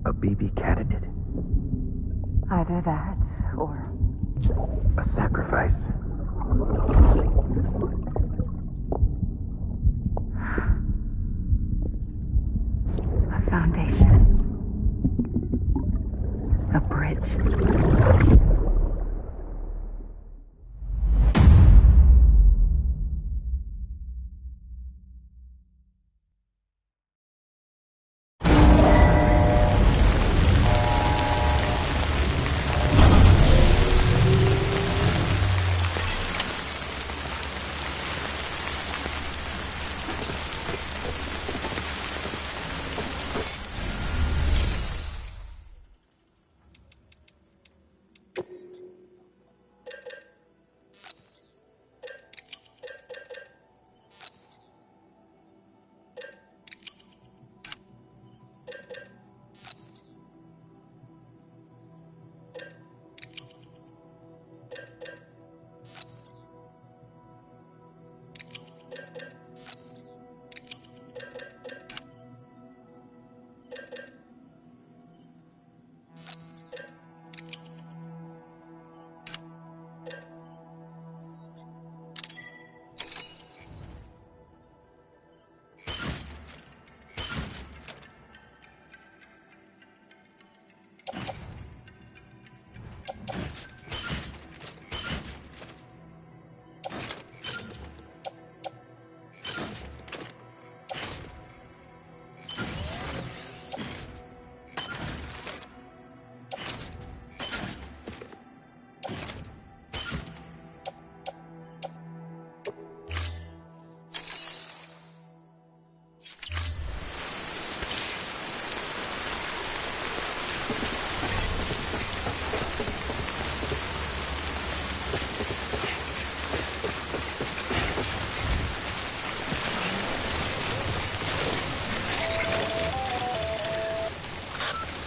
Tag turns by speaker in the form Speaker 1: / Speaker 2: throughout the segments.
Speaker 1: A BB candidate?
Speaker 2: Either that, or...
Speaker 1: a sacrifice?
Speaker 2: A foundation. A bridge.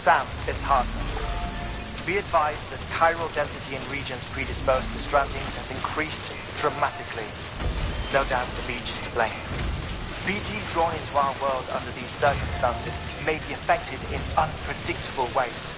Speaker 3: Sam, it's Hartman. Be advised that chiral density in regions predisposed to strandings has increased dramatically. No doubt the beach is to blame. BTs drawn into our world under these circumstances may be affected in unpredictable ways.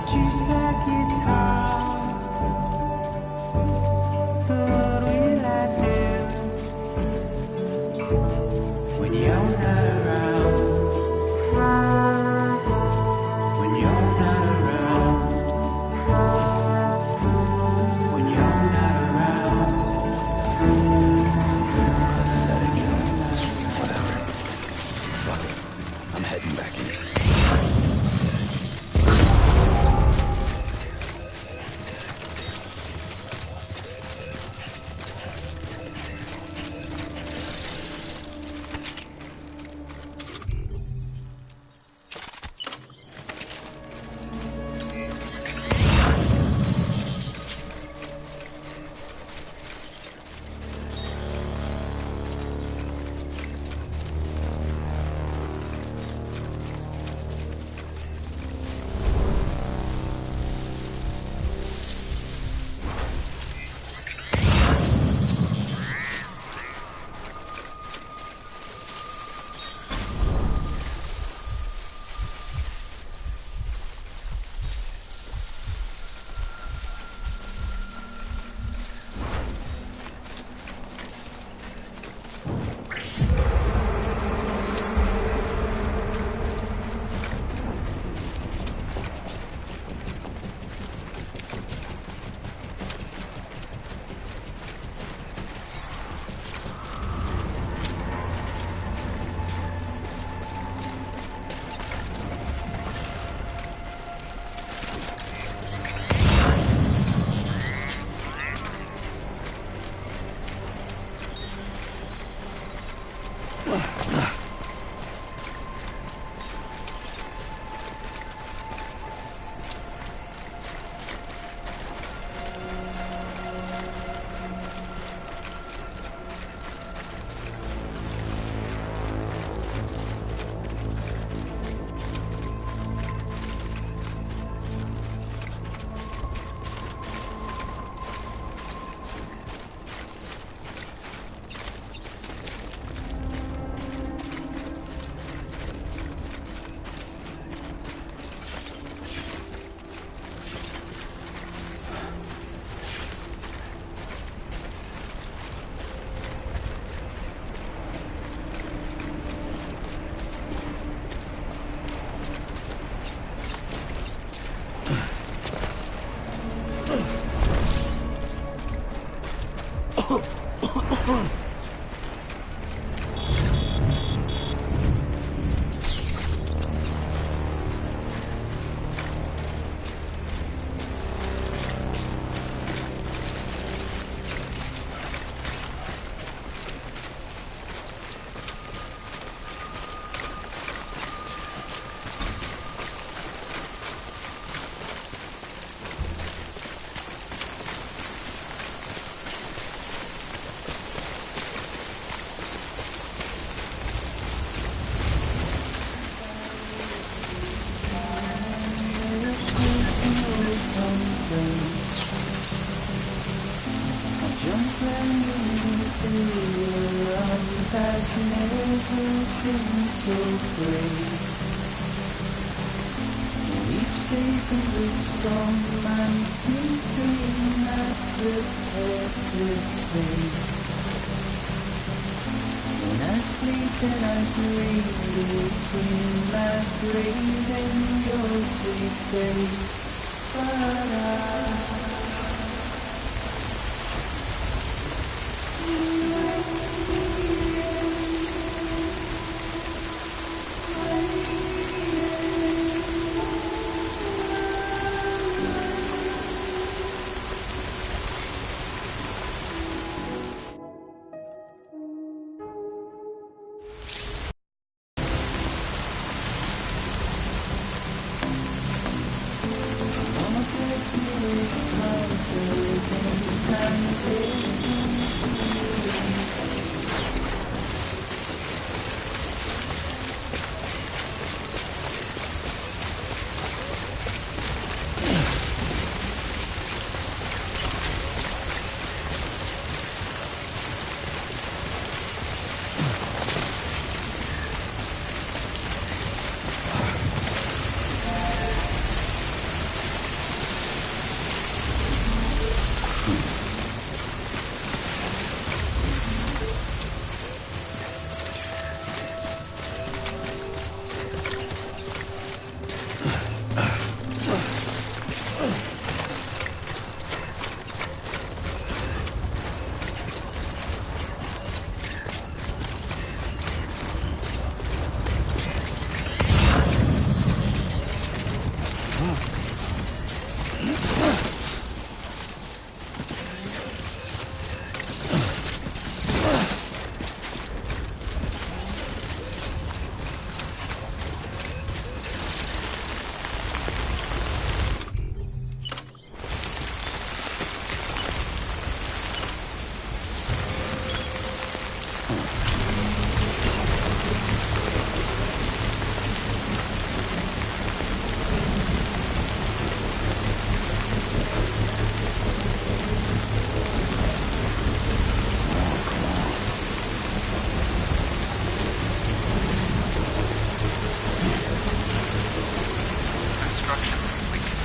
Speaker 4: just like guitar. But will I feel when you're not around? When you're not around. When you're not around.
Speaker 1: Whatever. Fuck it. I'm heading back east.
Speaker 3: Construction complete.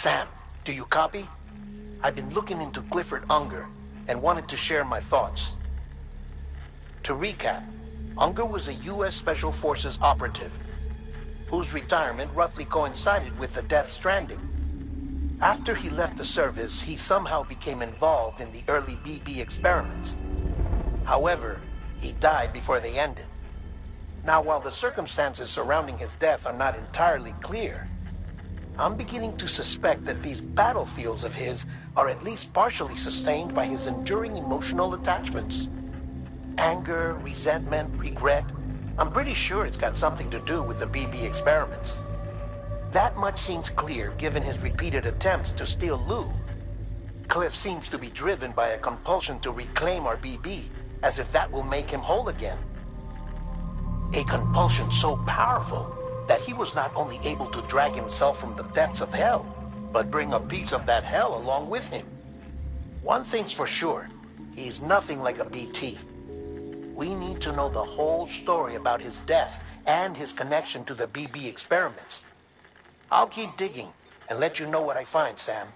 Speaker 5: Sam, do you copy? I've been looking into Clifford Unger and wanted to share my thoughts. To recap, Unger was a U.S. Special Forces operative whose retirement roughly coincided with the Death Stranding. After he left the service, he somehow became involved in the early BB experiments. However, he died before they ended. Now, while the circumstances surrounding his death are not entirely clear, I'm beginning to suspect that these battlefields of his are at least partially sustained by his enduring emotional attachments. Anger, resentment, regret. I'm pretty sure it's got something to do with the BB experiments. That much seems clear given his repeated attempts to steal Lou. Cliff seems to be driven by a compulsion to reclaim our BB, as if that will make him whole again. A compulsion so powerful that he was not only able to drag himself from the depths of hell, but bring a piece of that hell along with him. One thing's for sure, he's nothing like a BT. We need to know the whole story about his death and his connection to the BB experiments. I'll keep digging and let you know what I find, Sam.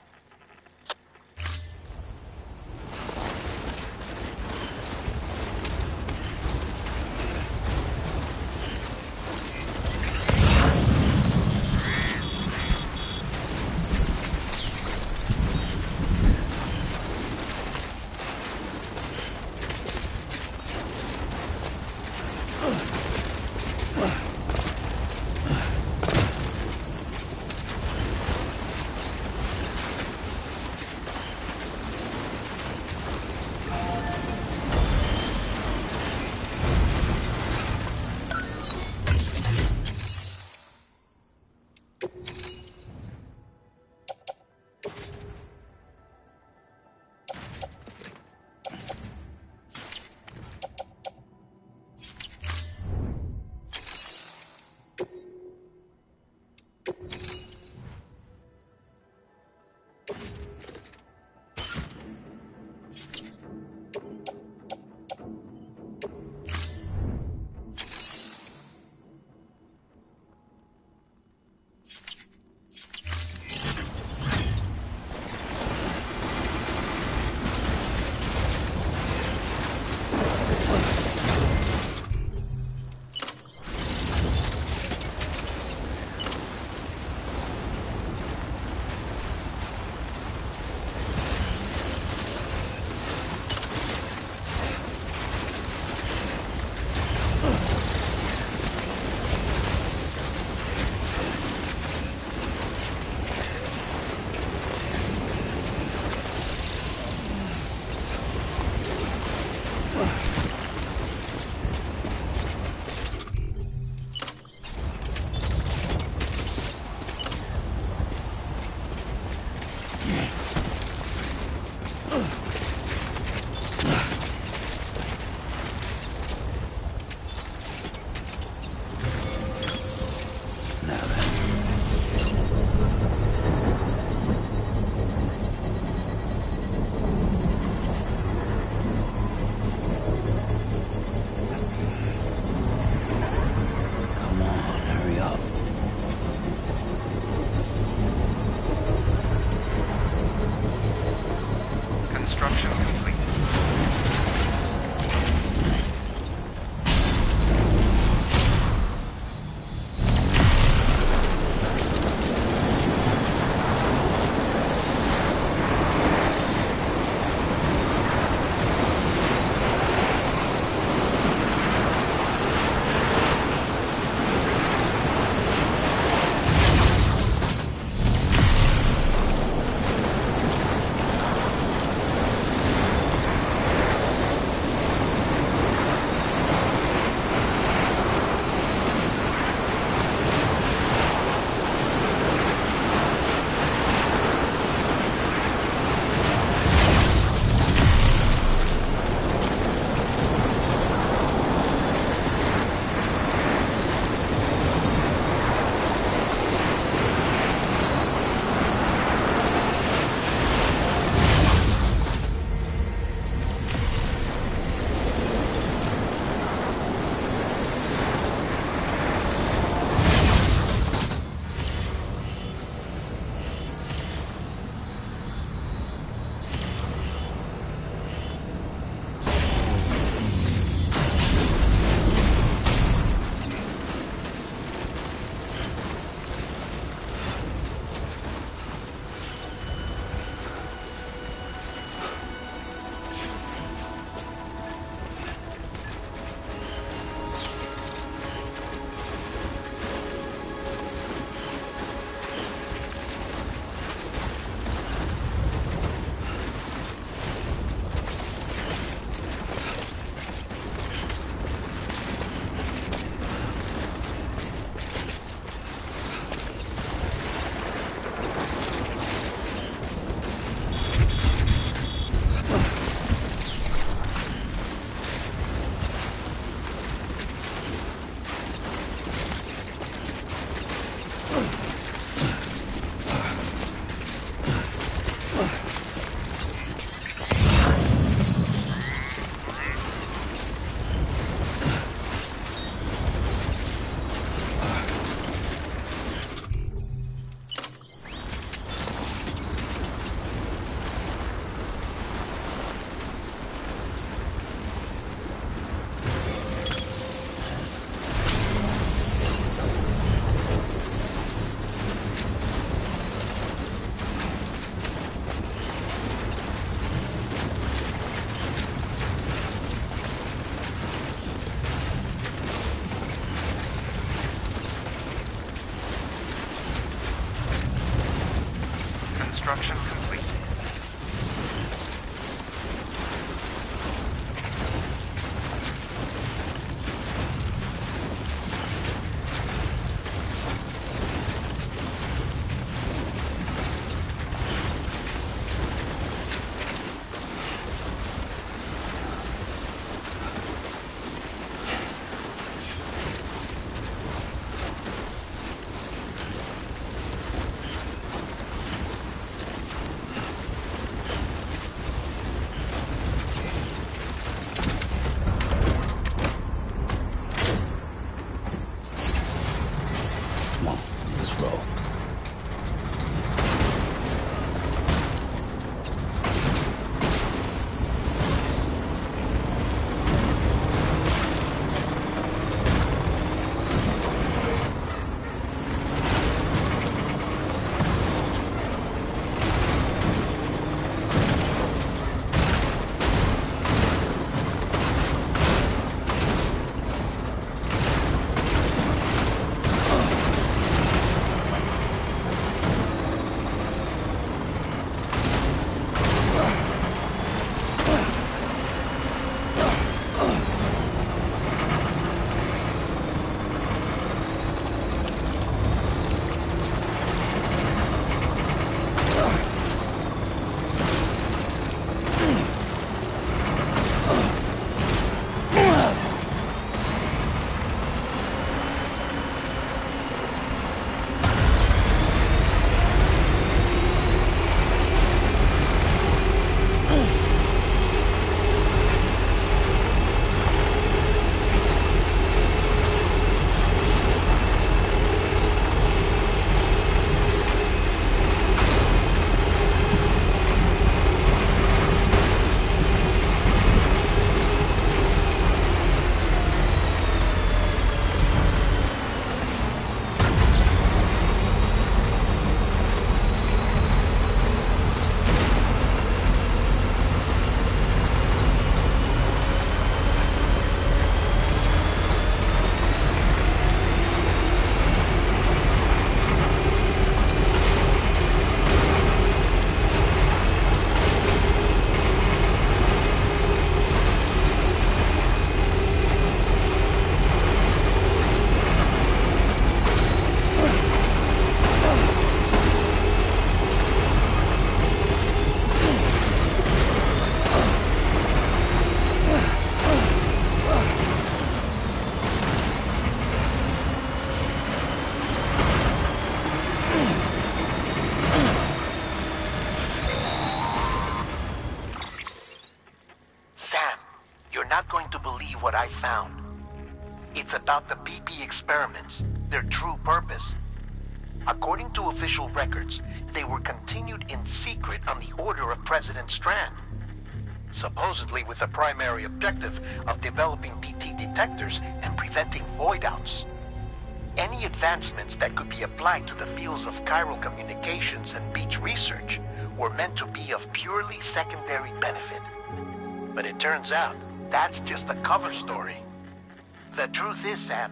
Speaker 3: Construction complete.
Speaker 1: Come on, let's roll.
Speaker 5: Sam, you're not going to believe what I found. It's about the BP experiments, their true purpose. According to official records, they were continued in secret on the order of President Strand, supposedly with the primary objective of developing BT detectors and preventing void-outs. Any advancements that could be applied to the fields of chiral communications and beach research were meant to be of purely secondary benefit. But it turns out, that's just a cover story. The truth is, Sam,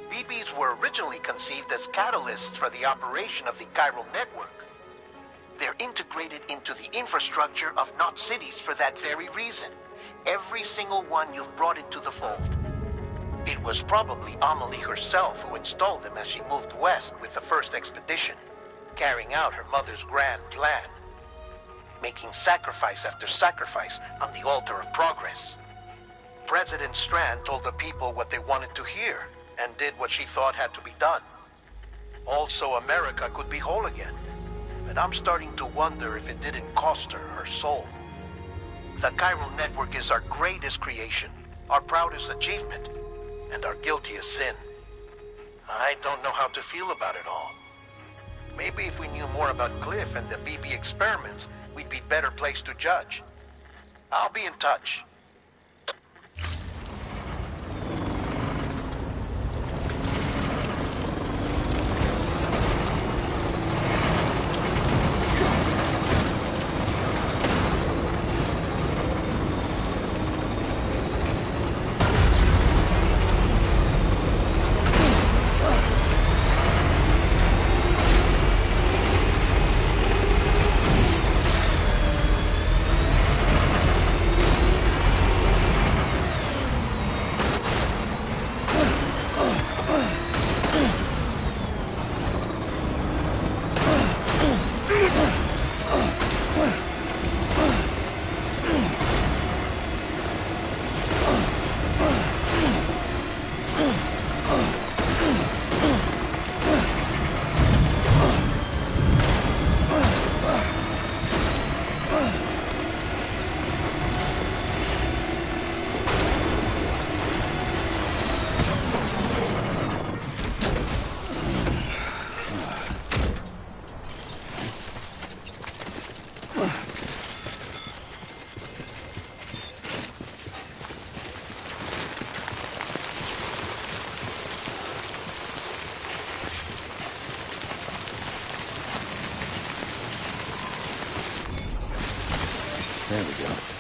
Speaker 5: BBs were originally conceived as catalysts for the operation of the chiral network. They're integrated into the infrastructure of Knot cities for that very reason. Every single one you've brought into the fold. It was probably Amelie herself who installed them as she moved west with the first expedition, carrying out her mother's grand plan, making sacrifice after sacrifice on the altar of progress. President Strand told the people what they wanted to hear, and did what she thought had to be done. Also, America could be whole again. But I'm starting to wonder if it didn't cost her her soul. The chiral network is our greatest creation, our proudest achievement, and our guiltiest sin. I don't know how to feel about it all. Maybe if we knew more about Cliff and the BB experiments, we'd be better placed to judge. I'll be in touch.
Speaker 1: There we go.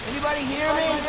Speaker 6: Anybody hear me?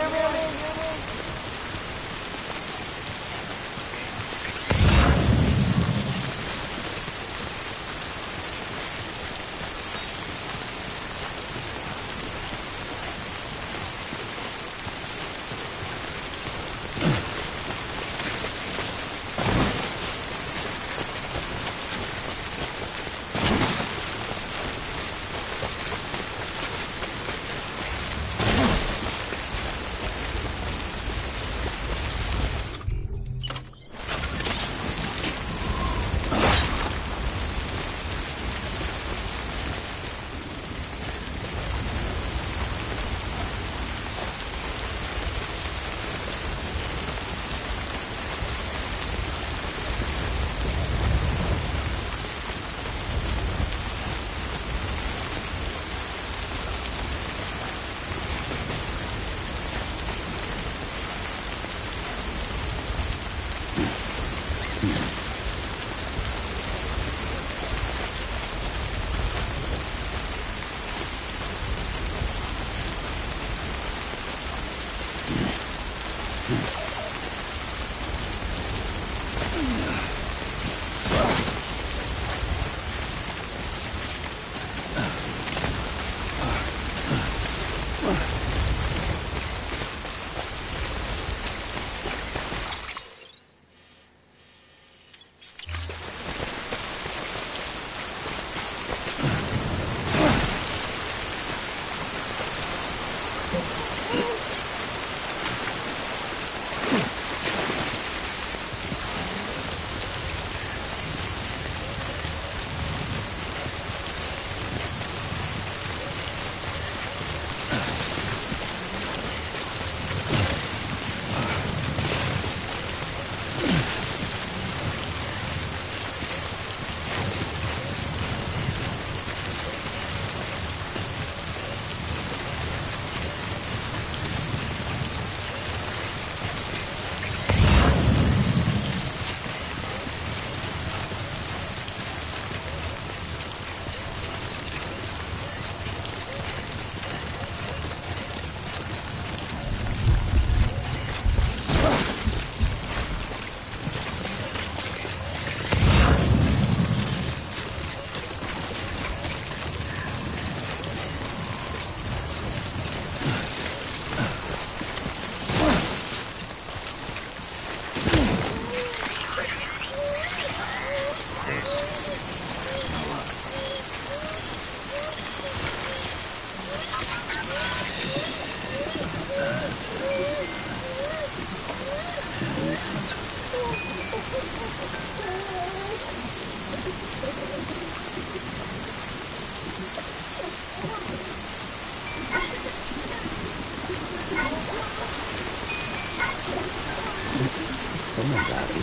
Speaker 1: Someone's happy.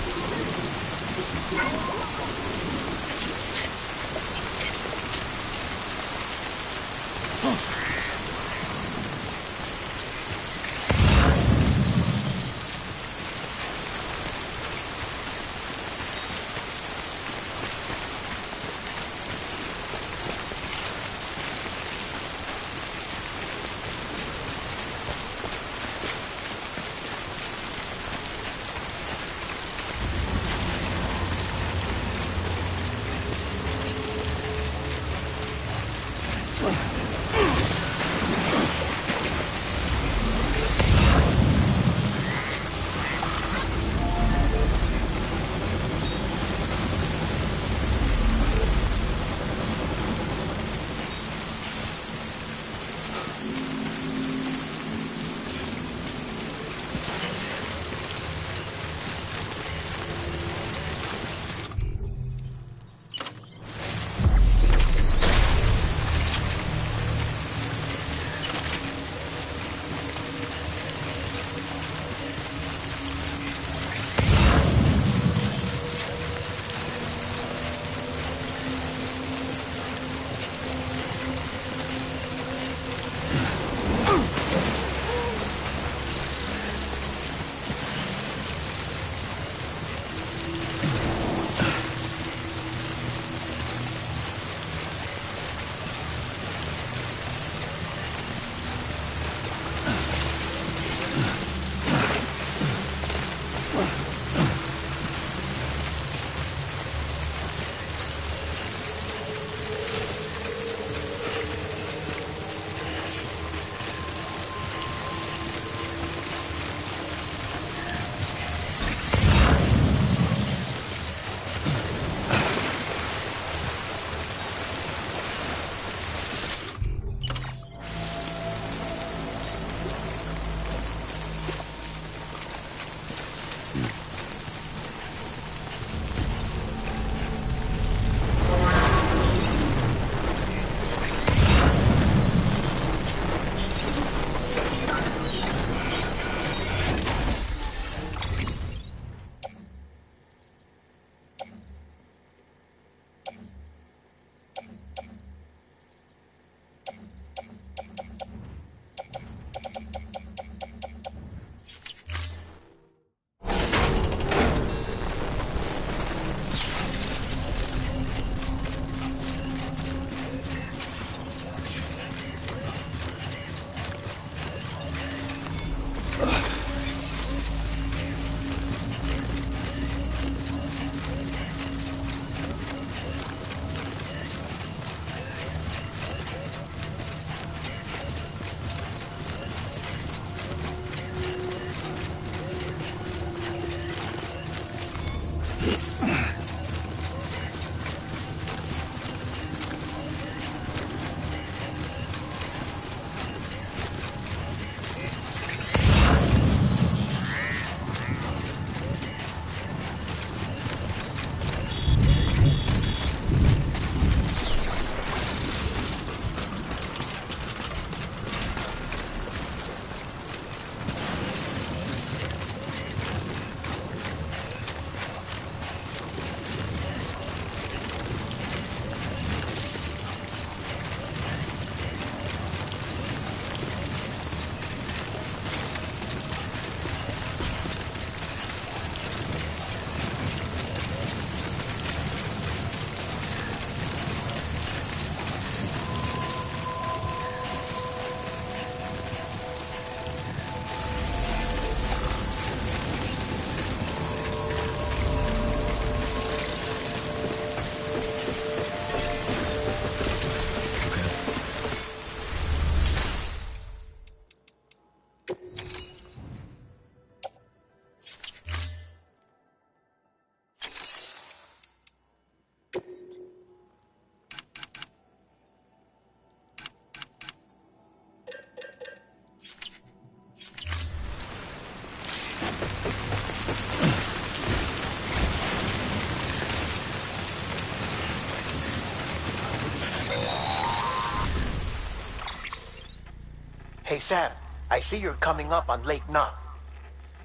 Speaker 5: Hey, Sam, I see you're coming up on Lake Knot.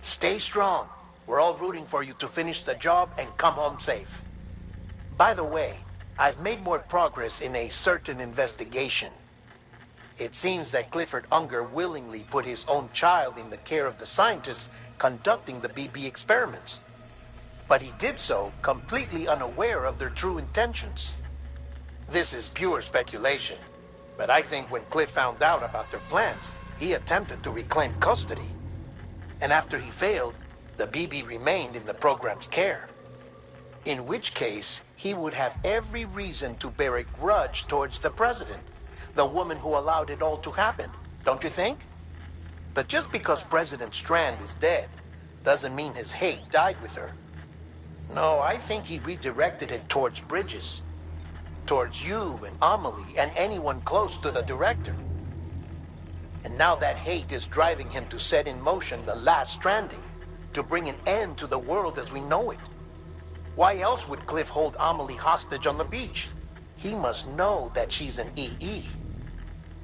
Speaker 5: Stay strong. We're all rooting for you to finish the job and come home safe. By the way, I've made more progress in a certain investigation. It seems that Clifford Unger willingly put his own child in the care of the scientists conducting the BB experiments. But he did so completely unaware of their true intentions. This is pure speculation, but I think when Cliff found out about their plans, he attempted to reclaim custody. And after he failed, the BB remained in the program's care. In which case, he would have every reason to bear a grudge towards the president, the woman who allowed it all to happen, don't you think? But just because President Strand is dead, doesn't mean his hate died with her. No, I think he redirected it towards Bridges. Towards you and Amelie and anyone close to the director. And now that hate is driving him to set in motion the last Stranding, to bring an end to the world as we know it. Why else would Cliff hold Amelie hostage on the beach? He must know that she's an EE.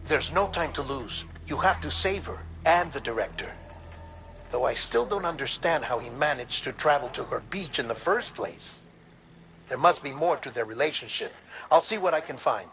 Speaker 5: There's no time to lose. You have to save her and the director. Though I still don't understand how he managed to travel to her beach in the first place. There must be more to their relationship. I'll see what I can find.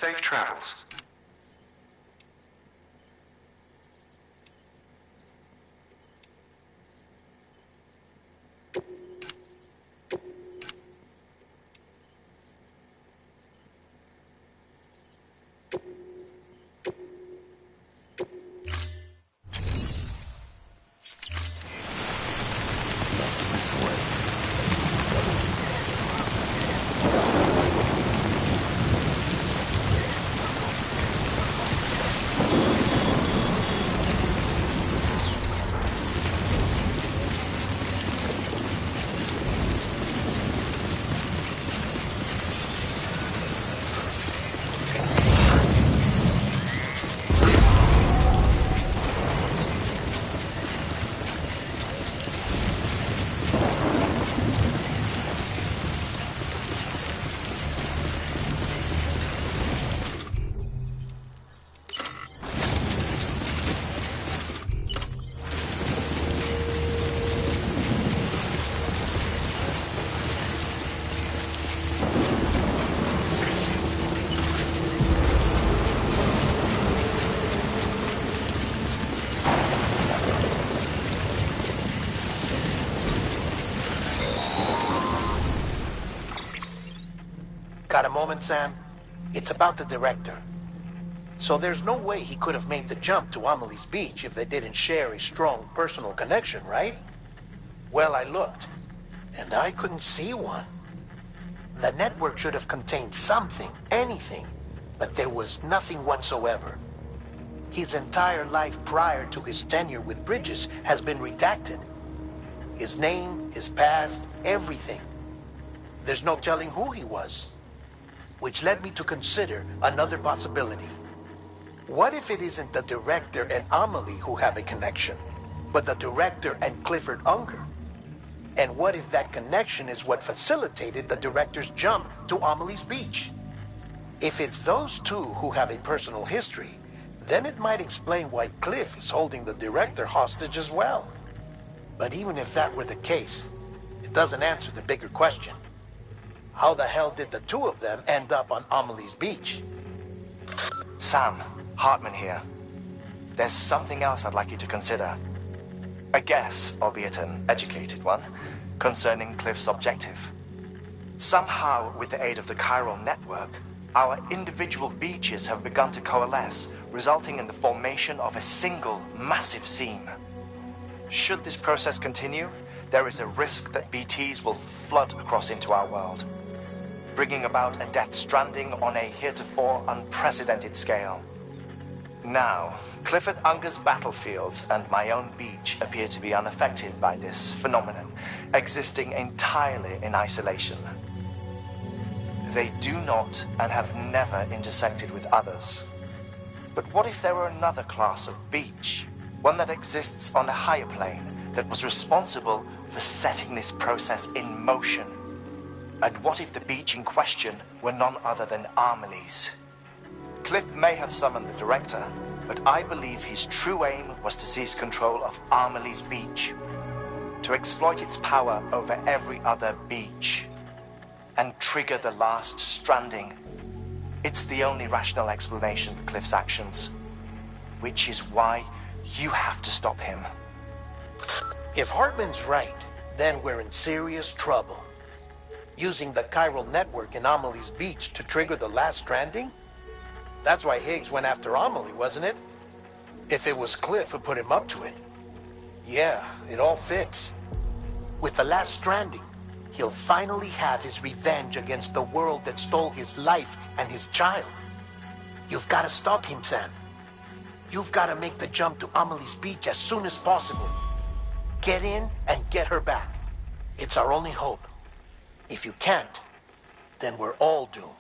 Speaker 7: Safe travels.
Speaker 5: Got a moment, Sam? It's about the director. So there's no way he could have made the jump to Amelie's Beach if they didn't share a strong personal connection, right? Well, I looked, and I couldn't see one. The network should have contained something, anything, but there was nothing whatsoever. His entire life prior to his tenure with Bridges has been redacted. His name, his past, everything. There's no telling who he was. Which led me to consider another possibility. What if it isn't the director and Amelie who have a connection, but the director and Clifford Unger? And what if that connection is what facilitated the director's jump to Amelie's Beach? If it's those two who have a personal history, then it might explain why Cliff is holding the director hostage as well. But even if that were the case, it doesn't answer the bigger question. How the hell did the two of them end up on Amelie's Beach?
Speaker 3: Sam, Hartman here. There's something else I'd like you to consider. A guess, albeit an educated one, concerning Cliff's objective. Somehow, with the aid of the chiral network, our individual beaches have begun to coalesce, resulting in the formation of a single massive seam. Should this process continue, there is a risk that BTs will flood across into our world, bringing about a death stranding on a heretofore unprecedented scale. Now, Clifford Unger's battlefields and my own beach appear to be unaffected by this phenomenon, existing entirely in isolation. They do not and have never intersected with others. But what if there were another class of beach, one that exists on a higher plane, that was responsible for setting this process in motion? And what if the beach in question were none other than Amelie's? Cliff may have summoned the director, but I believe his true aim was to seize control of Amelie's Beach, to exploit its power over every other beach, and trigger the last stranding. It's the only rational explanation for Cliff's actions, which is why you have to stop him.
Speaker 5: If Hartman's right, then we're in serious trouble. Using the chiral network in Amelie's Beach to trigger the last stranding? That's why Higgs went after Amelie, wasn't it? If it was Cliff who put him up to it. Yeah, it all fits. With the last stranding, he'll finally have his revenge against the world that stole his life and his child. You've got to stop him, Sam. You've got to make the jump to Amelie's Beach as soon as possible. Get in and get her back. It's our only hope. If you can't, then we're all doomed.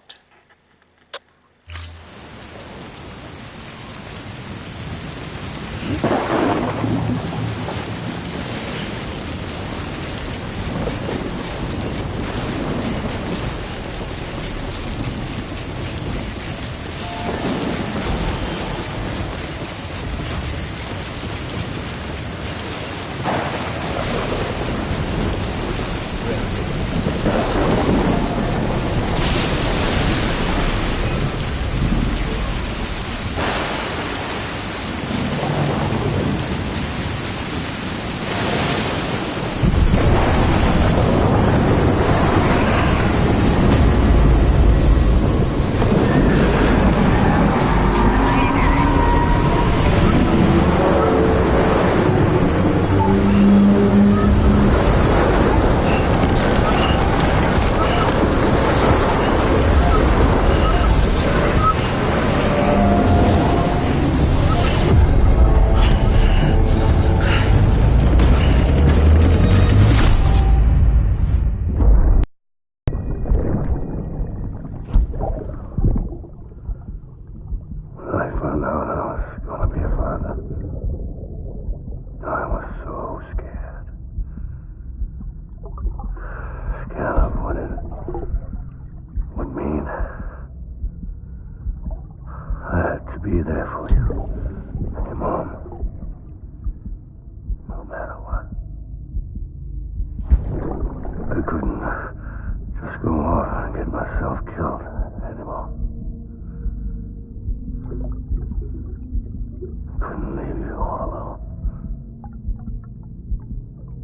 Speaker 8: Be there for you. And your mom. No matter what. I couldn't just go off and get myself killed anymore. I couldn't leave you all alone.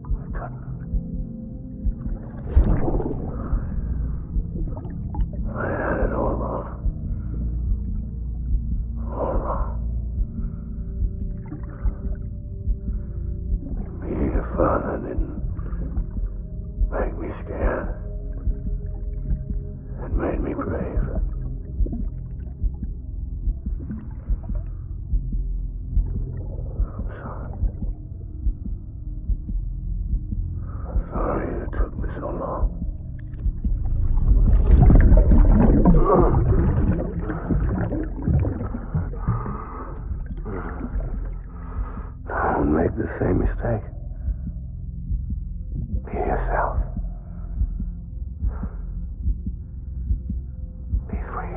Speaker 8: I couldn't. I make the same mistake. Be yourself. Be free.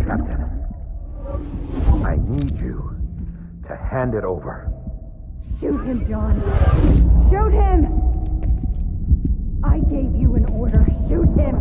Speaker 9: Captain, I need you to hand it over.
Speaker 2: Shoot him, John. Shoot him! I gave you an order. Shoot him!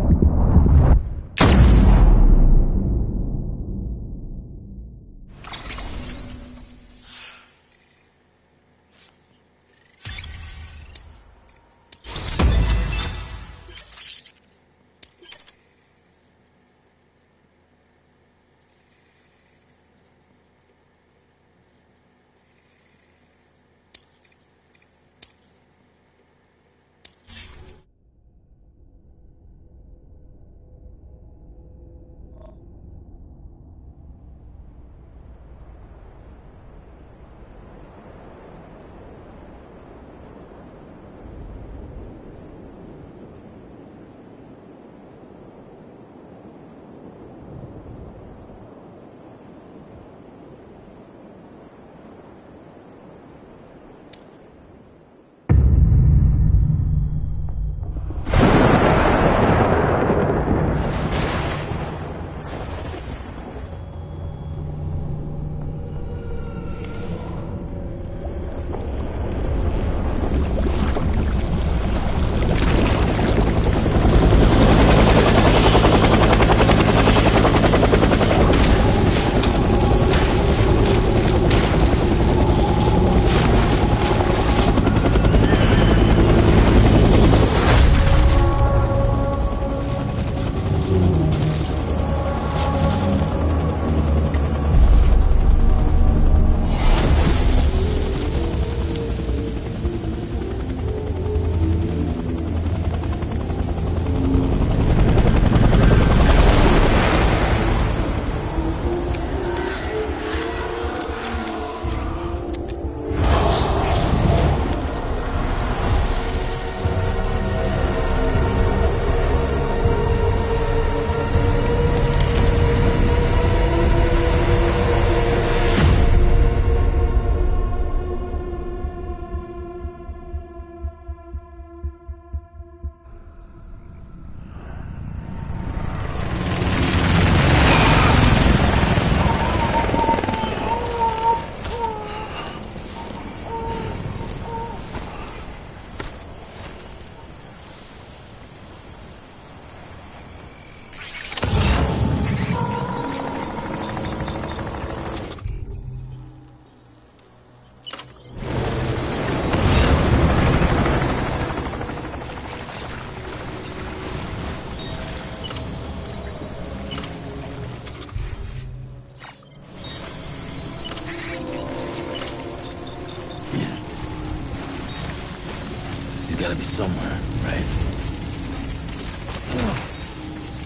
Speaker 1: Gotta be somewhere, right?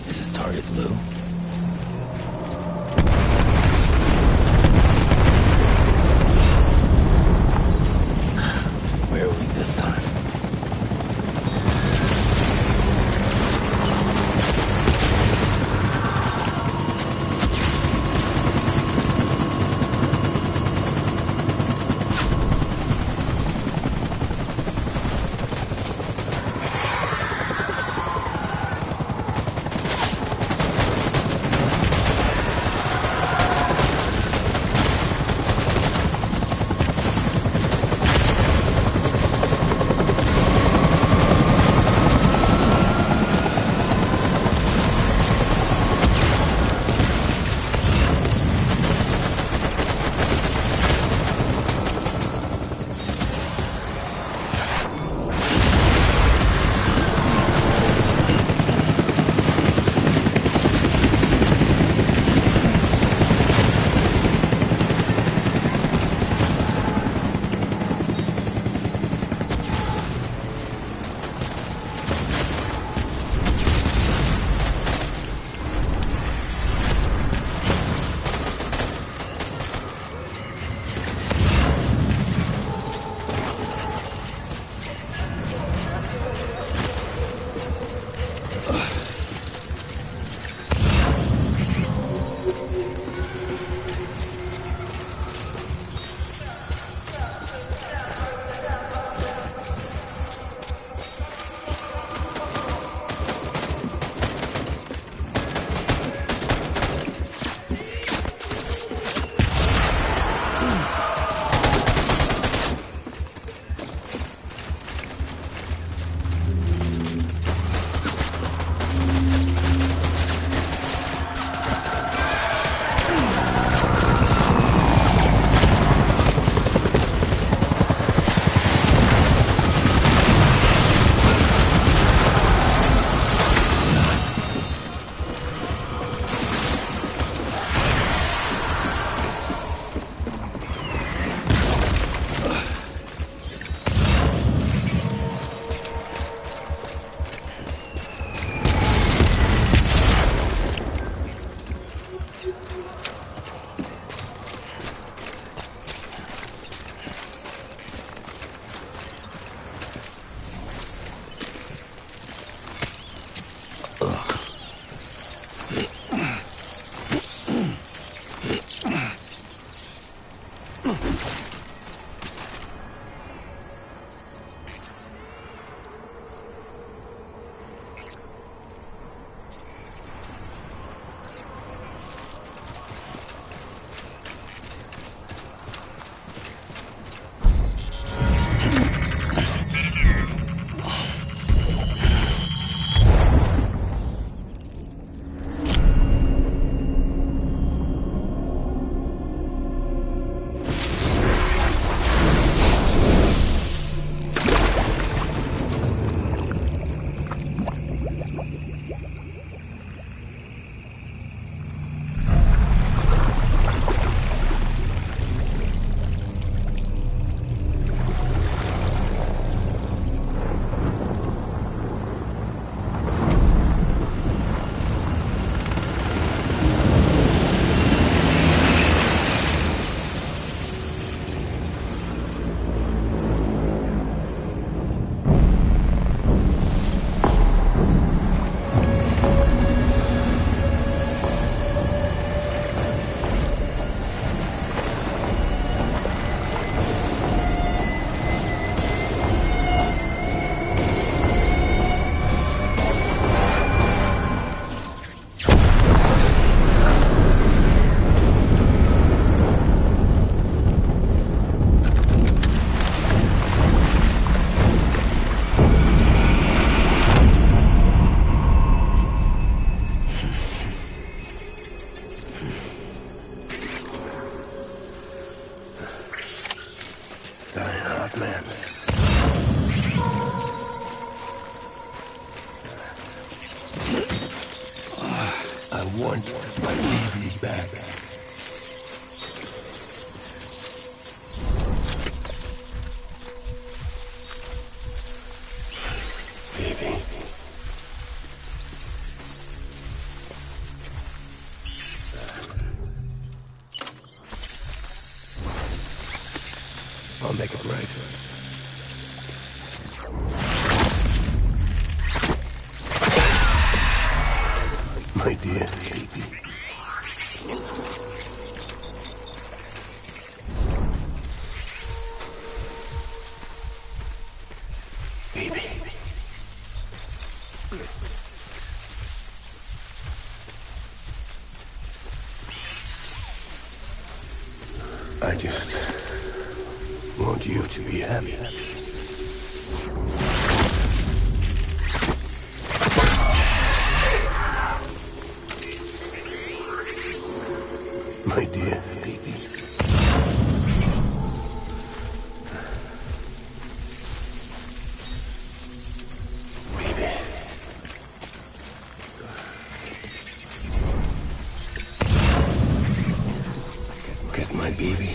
Speaker 1: This is target blue. Where are we this time?
Speaker 8: man. I want my baby back. Baby. I'll make it right. My dear baby. Baby. I just want you to be happy. My dear baby. Baby. Get my baby.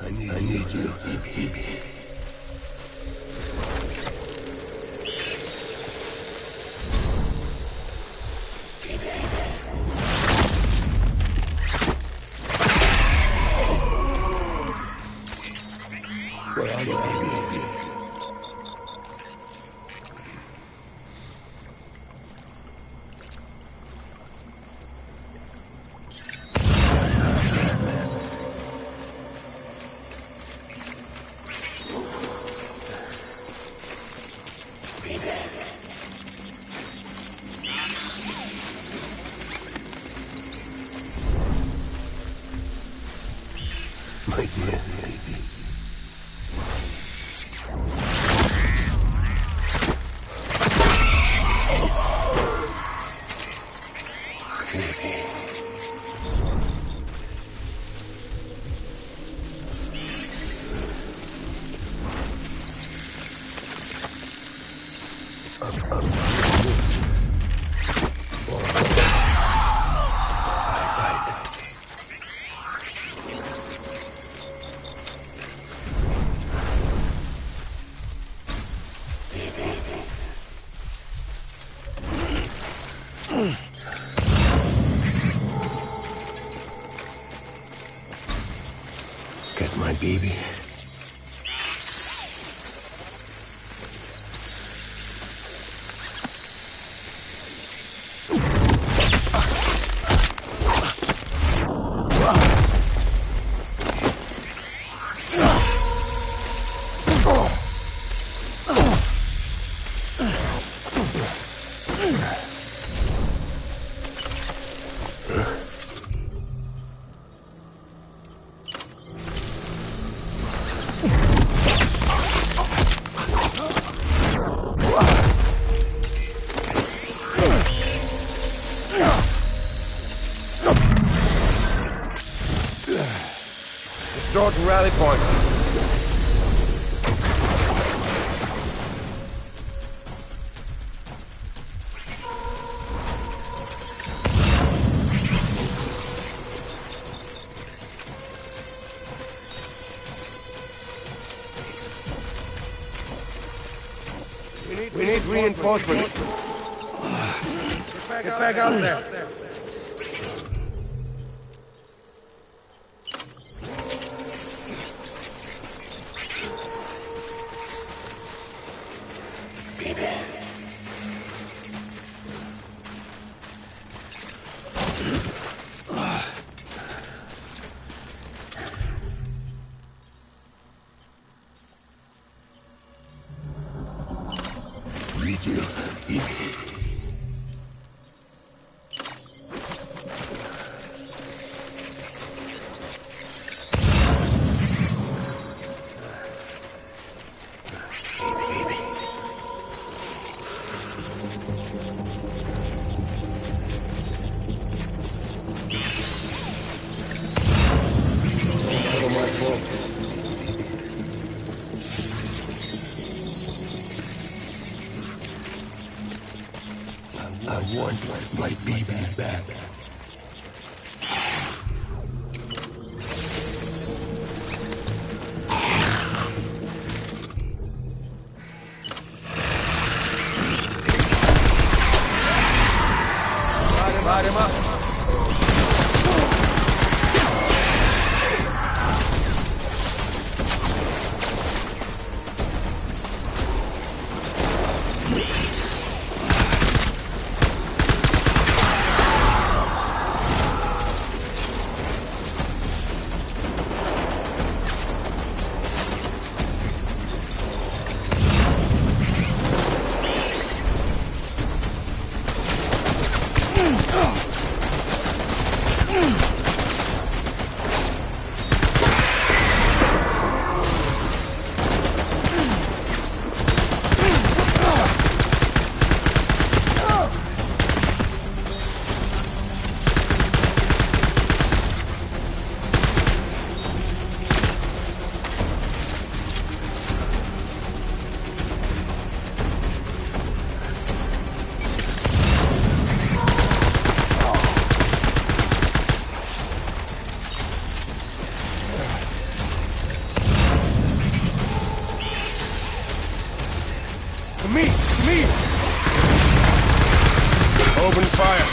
Speaker 8: I need you, baby. Where are you, baby? My dear baby. Get my baby.
Speaker 9: Restore to rally point. We need reinforcements. Get back out there. Need you.
Speaker 8: I want my baby back.
Speaker 6: Light him up.
Speaker 10: Me! Open fire!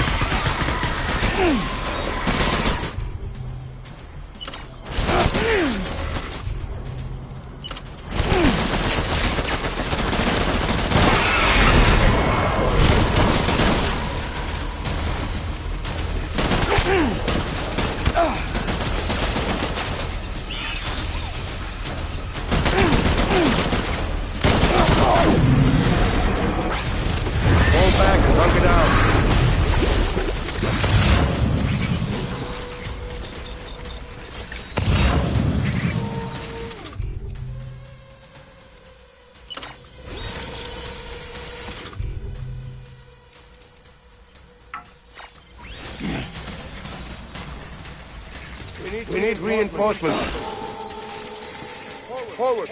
Speaker 10: We need reinforcements. Forward.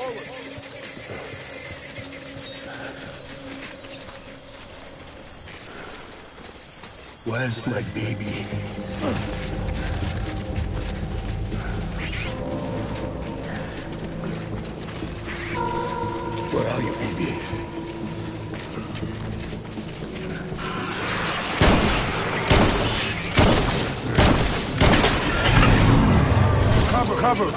Speaker 8: Where's my baby? Where are you, baby?
Speaker 10: Cover!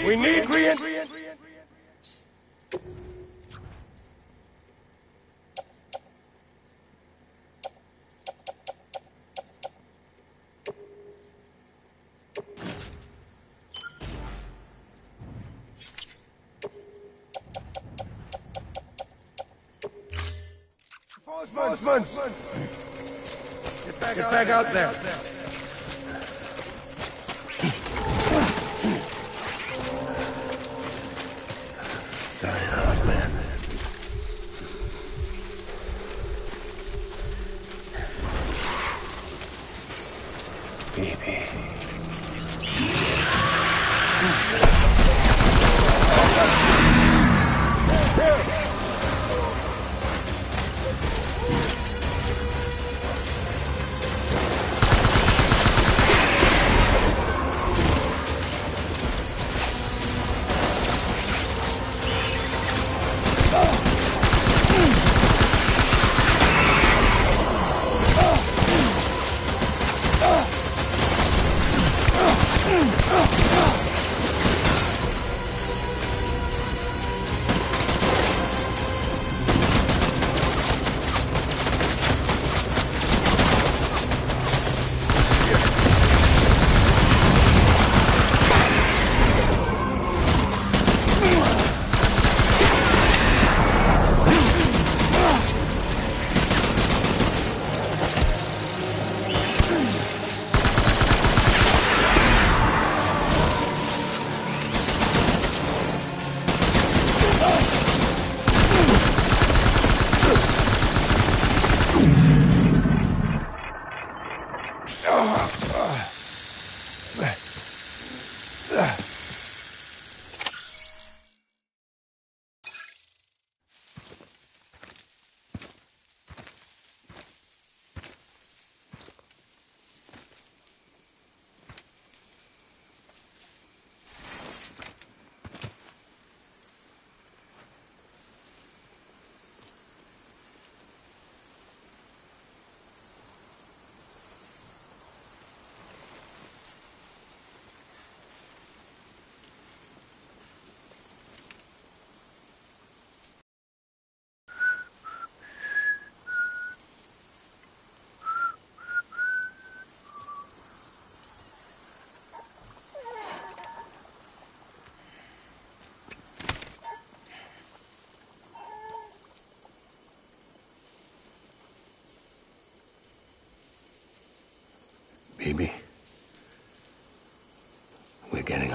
Speaker 10: We need reinforcements. Get back out there.
Speaker 8: Die hard, man. Baby.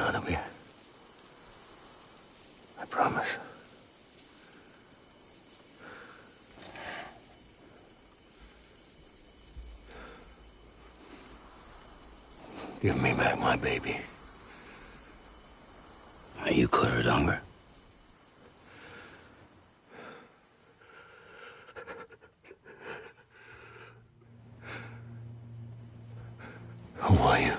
Speaker 8: out of here. I promise. Give me back my baby.
Speaker 1: Are you Clifford Unger?
Speaker 8: Who are you?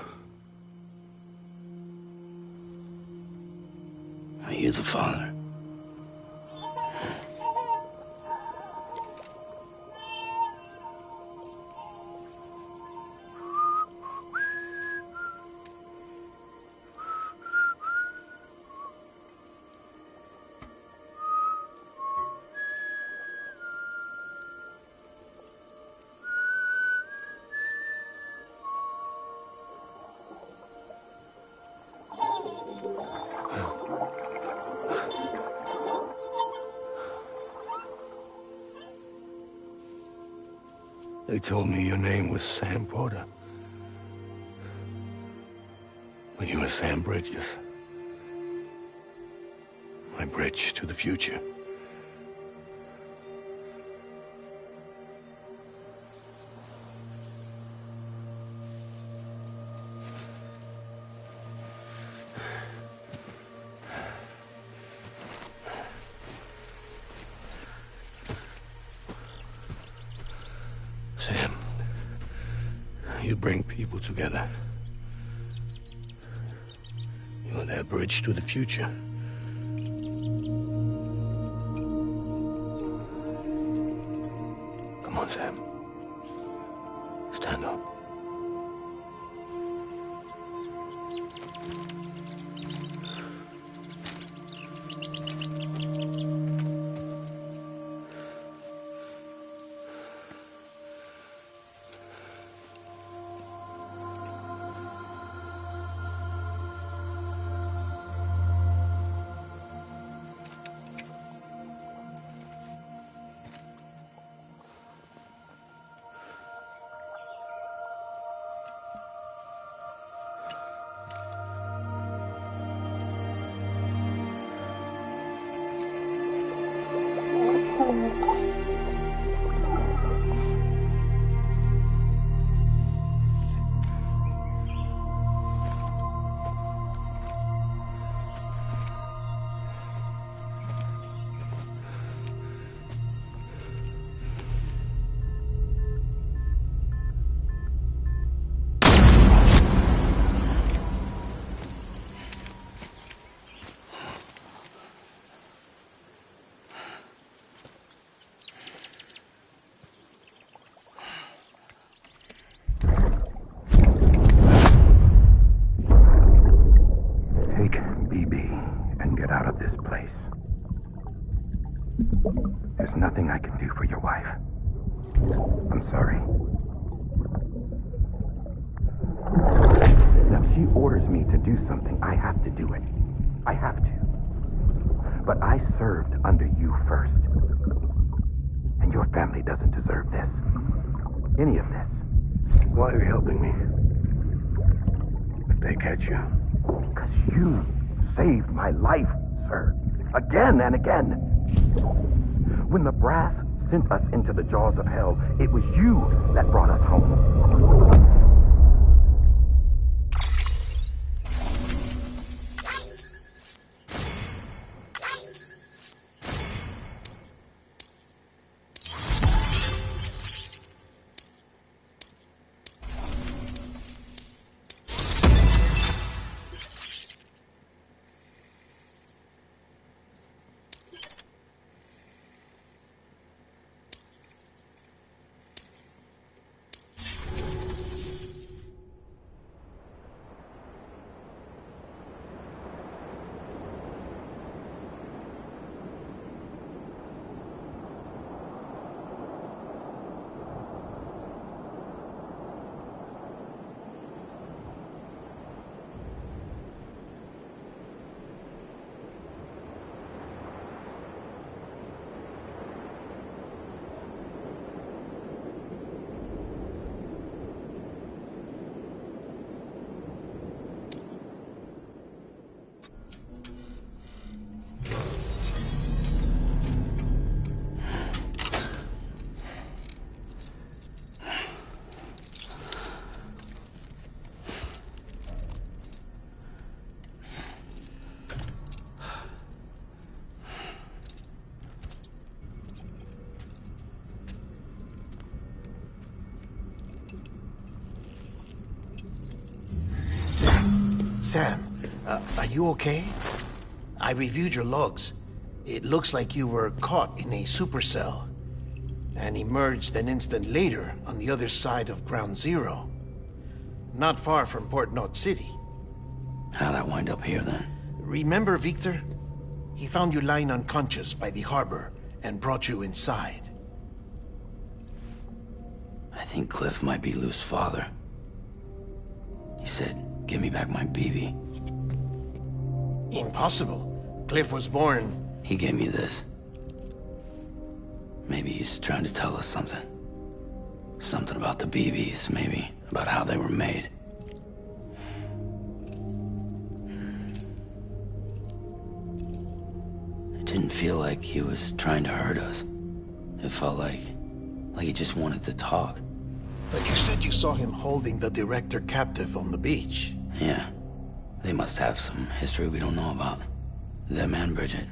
Speaker 1: Are you the father?
Speaker 8: They told me your name was Sam Porter. But you were Sam Bridges. My bridge to the future. Sam, you bring people together. You're their bridge to the future. Come on, Sam. Stand up. There's nothing I can do for your wife. I'm sorry. Now, if she orders me to do something, I have to do it. I have to. But I served under you first. And your family doesn't deserve this. Any of this. Why are you helping me? If they catch you.
Speaker 9: Because you saved my life, sir. Again and again. When the brass sent us into the jaws of hell, it was you that brought us home.
Speaker 5: Sam, are you okay? I reviewed your logs. It looks like you were caught in a supercell and emerged an instant later on the other side of Ground Zero. Not far from Port Knot City.
Speaker 1: How'd I wind up here then?
Speaker 5: Remember Victor? He found you lying unconscious by the harbor and brought you inside.
Speaker 1: I think Cliff might be Lou's father. He said, give me back my BB.
Speaker 5: Impossible. Cliff was born...
Speaker 1: He gave me this. Maybe he's trying to tell us something. Something about the BBs, maybe. About how they were made. It didn't feel like he was trying to hurt us. It felt like he just wanted to talk.
Speaker 5: But you said you saw him holding the director captive on the beach.
Speaker 1: Yeah. They must have some history we don't know about. Them and Bridget.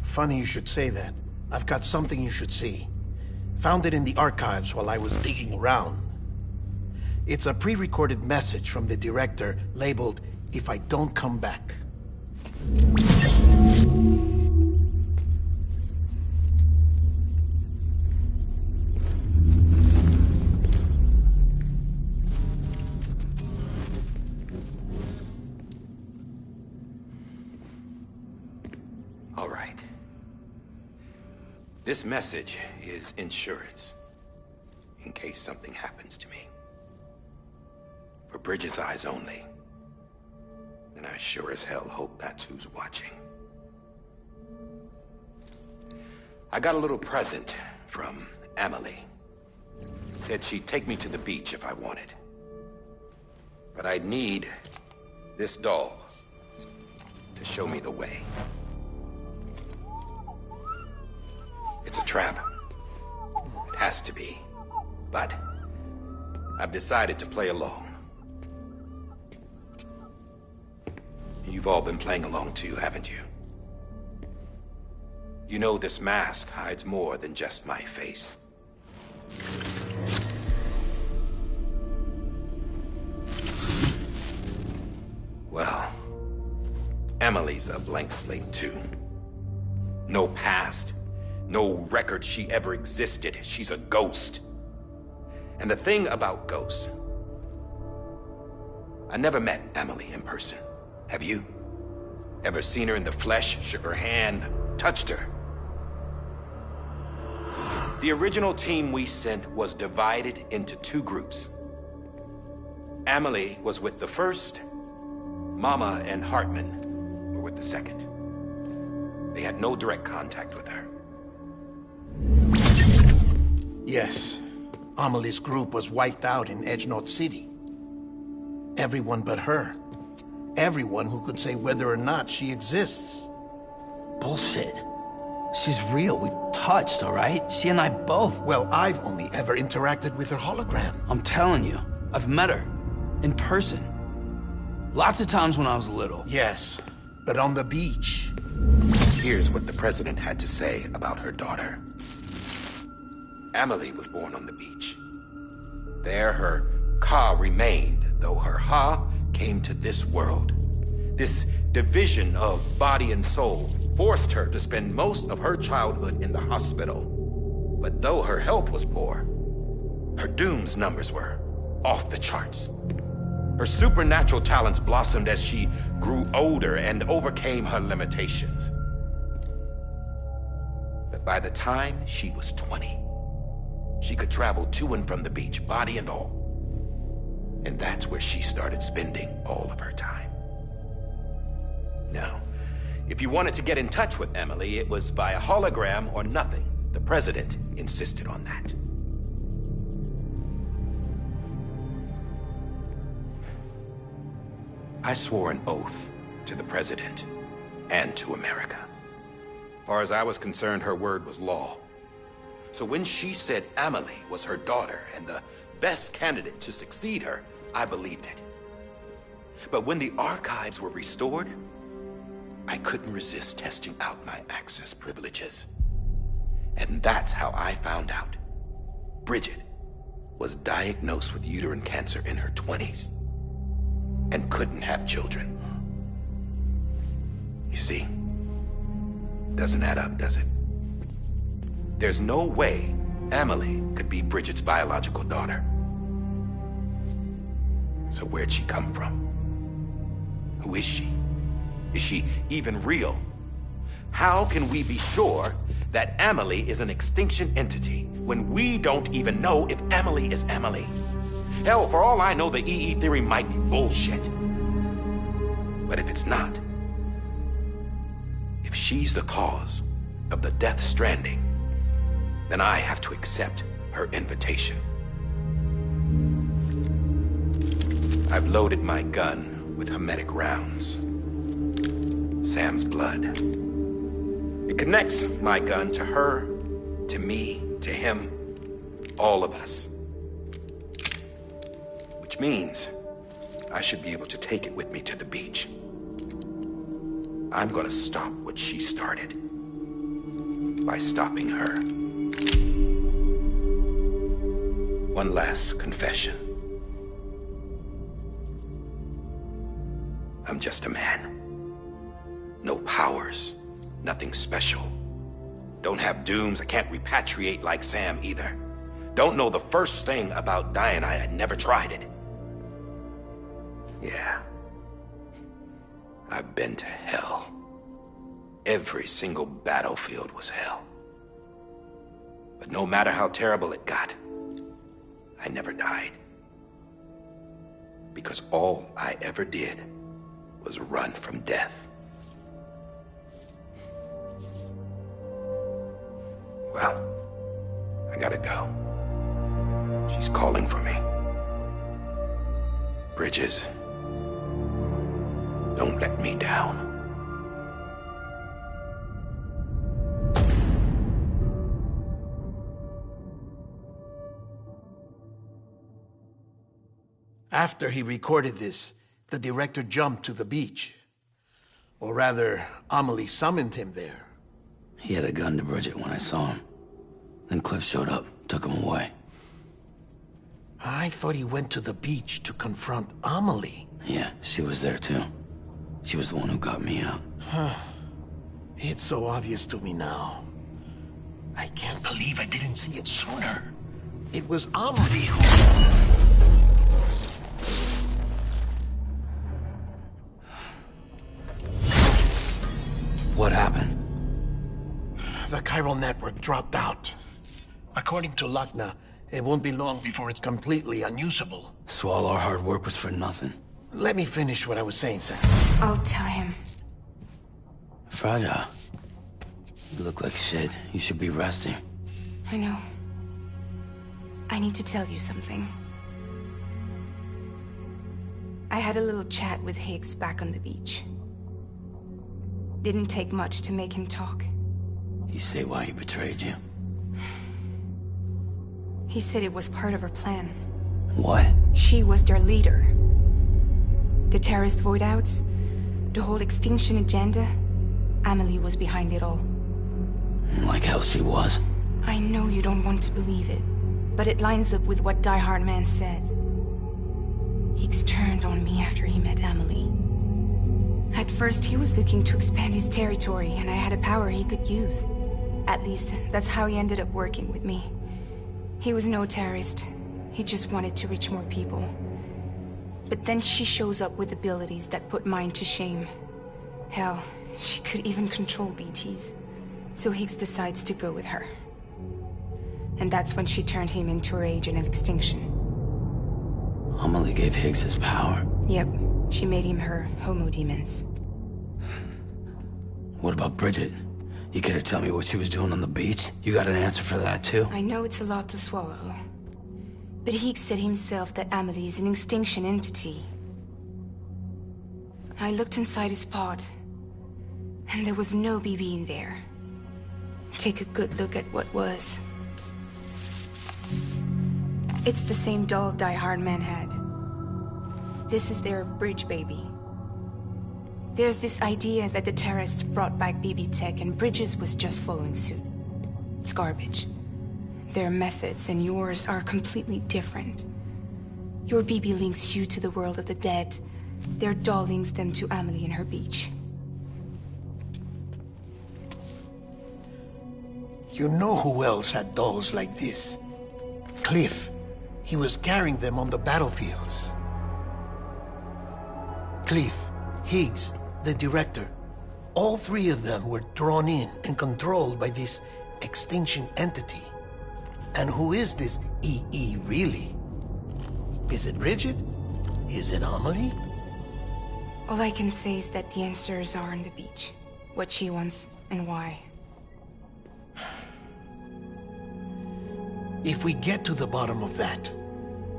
Speaker 5: Funny you should say that. I've got something you should see. Found it in the archives while I was digging around. It's a pre-recorded message from the director labeled, "If I don't come back."
Speaker 8: All right. This message is insurance, in case something happens to me. For Bridget's eyes only. And I sure as hell hope that's who's watching. I got a little present from Emily. Said she'd take me to the beach if I wanted. But I'd need this doll to show me the way. It's a trap. It has to be. But I've decided to play along. You've all been playing along too, haven't you? You know this mask hides more than just my face. Well, Emily's a blank slate too. No past. No record she ever existed. She's a ghost. And the thing about ghosts... I never met Emily in person. Have you? Ever seen her in the flesh, shook her hand, touched her? The original team we sent was divided into two groups. Emily was with the first. Mama and Hartman were with the second. They had no direct contact with her.
Speaker 5: Yes. Amelie's group was wiped out in Edge Knot City. Everyone but her. Everyone who could say whether or not she exists.
Speaker 1: Bullshit. She's real. We've touched, all right? She and I both.
Speaker 5: Well, I've only ever interacted with her hologram.
Speaker 1: I'm telling you, I've met her. In person. Lots of times when I was little.
Speaker 5: Yes, but on the beach.
Speaker 8: Here's what the president had to say about her daughter. Emily was born on the beach. There her Ka remained, though her Ha came to this world. This division of body and soul forced her to spend most of her childhood in the hospital. But though her health was poor, her Doom's numbers were off the charts. Her supernatural talents blossomed as she grew older and overcame her limitations. But by the time she was 20, she could travel to and from the beach, body and all. And that's where she started spending all of her time. Now, if you wanted to get in touch with Emily, it was via hologram or nothing. The president insisted on that. I swore an oath to the president and to America. As far as I was concerned, her word was law. So when she said Emily was her daughter and the best candidate to succeed her, I believed it. But when the archives were restored, I couldn't resist testing out my access privileges. And that's how I found out. Bridget was diagnosed with uterine cancer in her 20s.
Speaker 9: and couldn't have children. You see, doesn't add up, does it? There's no way Amelie could be Bridget's biological daughter. So where'd she come from? Who is she? Is she even real? How can we be sure that Amelie is an extinction entity when we don't even know if Amelie is Amelie? Hell, for all I know, the EE theory might be bullshit. But if it's not, if she's the cause of the death stranding, then I have to accept her invitation. I've loaded my gun with hermetic rounds. Sam's blood. It connects my gun to her, to me, to him, all of us. Which means I should be able to take it with me to the beach. I'm gonna stop what she started by stopping her. One last confession. I'm just a man. No powers, nothing special. Don't have dooms, I can't repatriate like Sam either. Don't know the first thing about dying, I had never tried it. Yeah. I've been to hell. Every single battlefield was hell. But no matter how terrible it got, I never died. Because all I ever did was run from death. Well, I gotta go. She's calling for me. Bridges, don't let me down.
Speaker 5: After he recorded this, the director jumped to the beach. Or rather, Amelie summoned him there.
Speaker 1: He had a gun to Bridget when I saw him. Then Cliff showed up, took him away.
Speaker 5: I thought he went to the beach to confront Amelie.
Speaker 1: Yeah, she was there too. She was the one who got me out.
Speaker 5: It's so obvious to me now. I can't believe I didn't see it sooner. It was Amelie who...
Speaker 1: What happened?
Speaker 5: The chiral network dropped out. According to Lachna, it won't be long before it's completely unusable.
Speaker 1: So all our hard work was for nothing.
Speaker 5: Let me finish what I was saying, Sam.
Speaker 2: I'll tell him.
Speaker 1: Fragile. You look like shit. You should be resting.
Speaker 2: I know. I need to tell you something. I had a little chat with Higgs back on the beach. Didn't take much to make him talk.
Speaker 1: You say why he betrayed you?
Speaker 2: He said it was part of her plan.
Speaker 1: What?
Speaker 2: She was their leader. The terrorist voidouts, the whole extinction agenda, Amelie was behind it all.
Speaker 1: Like hell she was.
Speaker 2: I know you don't want to believe it, but it lines up with what Die Hard Man said. Higgs turned on me after he met Amelie. At first, he was looking to expand his territory, and I had a power he could use. At least, that's how he ended up working with me. He was no terrorist. He just wanted to reach more people. But then she shows up with abilities that put mine to shame. Hell, she could even control BTs. So Higgs decides to go with her. And that's when she turned him into her agent of extinction.
Speaker 1: Amelie gave Higgs his power?
Speaker 2: Yep. She made him her homo demons.
Speaker 1: What about Bridget? You care to tell me what she was doing on the beach? You got an answer for that too?
Speaker 2: I know it's a lot to swallow. But Higgs said himself that Amelie is an extinction entity. I looked inside his pod, and there was no BB in there. Take a good look at what was. It's the same doll Die Hard Man had. This is their bridge baby. There's this idea that the terrorists brought back BB tech and Bridges was just following suit. It's garbage. Their methods and yours are completely different. Your BB links you to the world of the dead, Their doll links them to Amelie and her beach.
Speaker 5: You know who else had dolls like this? Cliff. He was carrying them on the battlefields. Cliff, Higgs, the director. All three of them were drawn in and controlled by this extinction entity. And who is this EE really? Is it Bridget? Is it Amelie?
Speaker 2: All I can say is that the answers are on the beach. What she wants and why.
Speaker 5: If we get to the bottom of that,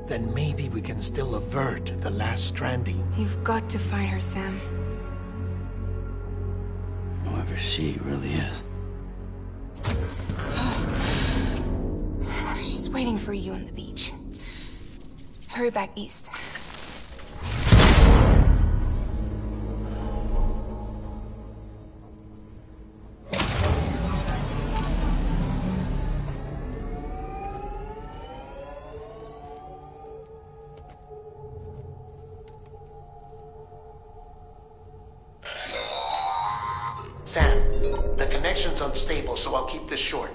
Speaker 5: then maybe we can still avert the last stranding.
Speaker 2: You've got to find her, Sam.
Speaker 1: Whoever she really is.
Speaker 2: She's waiting for you on the beach. Hurry back east.
Speaker 5: Sam, the connection's unstable, so I'll keep this short.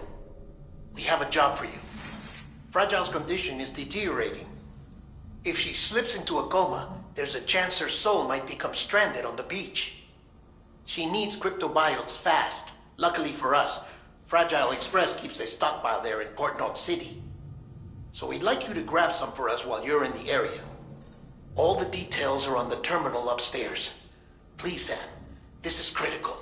Speaker 5: We have a job for you. Fragile's condition is deteriorating. If she slips into a coma, there's a chance her soul might become stranded on the beach. She needs cryptobiotes fast. Luckily for us, Fragile Express keeps a stockpile there in Port North City. So we'd like you to grab some for us while you're in the area. All the details are on the terminal upstairs. Please, Sam, this is critical.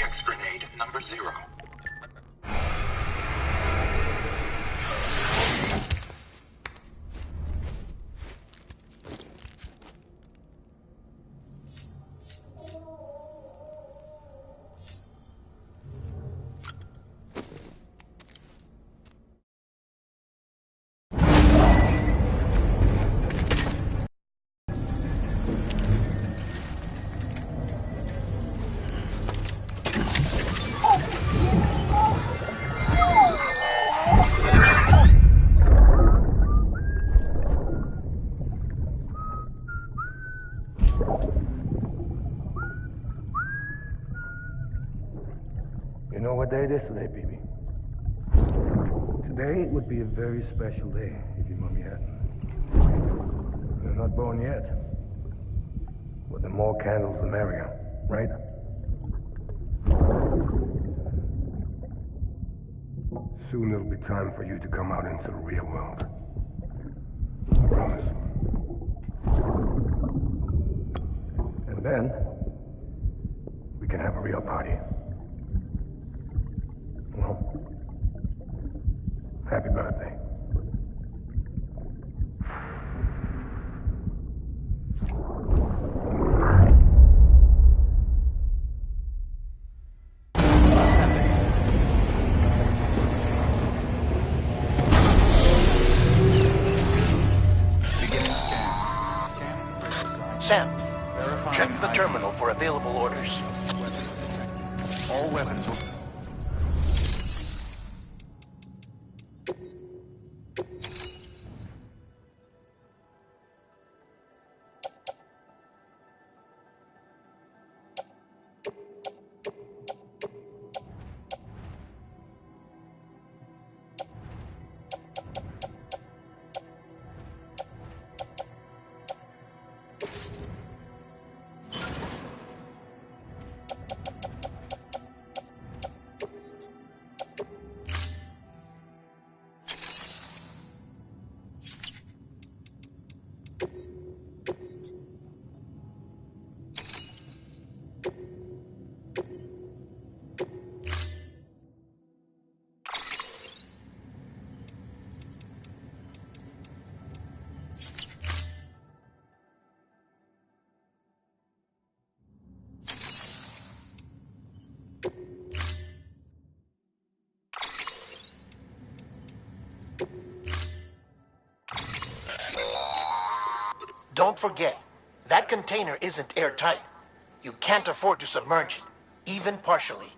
Speaker 7: EX grenade number 0.
Speaker 10: You know what day it is today, baby? Today would be a very special day if your mommy hadn't. You're not born yet. But the more candles, the merrier, right? Soon it'll be time for you to come out into the real world. I promise. And then, we can have a real party. Well, happy birthday.
Speaker 5: Sam, check the terminal for available orders.
Speaker 7: All weapons will...
Speaker 5: don't forget, that container isn't airtight. You can't afford to submerge it, even partially.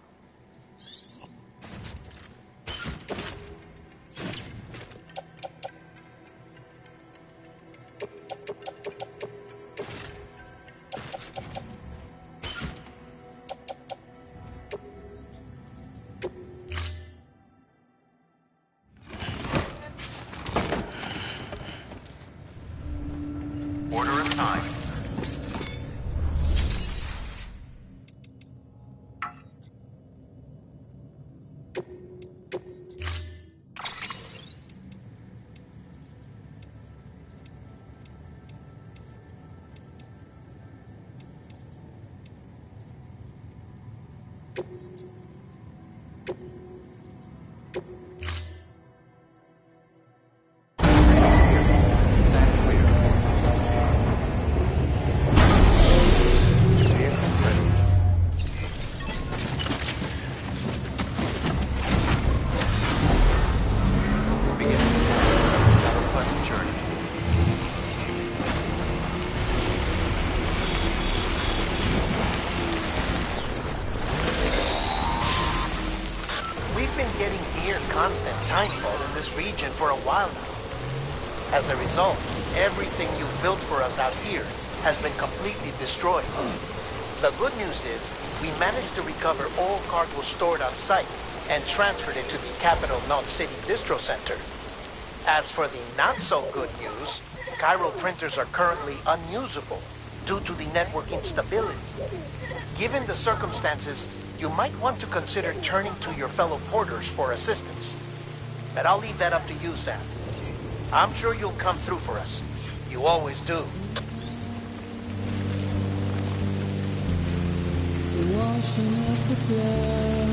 Speaker 7: Order assigned. Stand clear. Vehicle ready. Begin. Have a pleasant journey.
Speaker 5: We've been getting near constant timefall in this region for a while now. As a result, everything you've built for us out here has been completely destroyed. The good news is, we managed to recover all cargo stored on site and transferred it to the Capital Knot City Distro Center. As for the not-so-good news, chiral printers are currently unusable due to the network instability. Given the circumstances, you might want to consider turning to your fellow porters for assistance. But I'll leave that up to you, Sam. I'm sure you'll come through for us. You always do.
Speaker 4: Washing up the blood.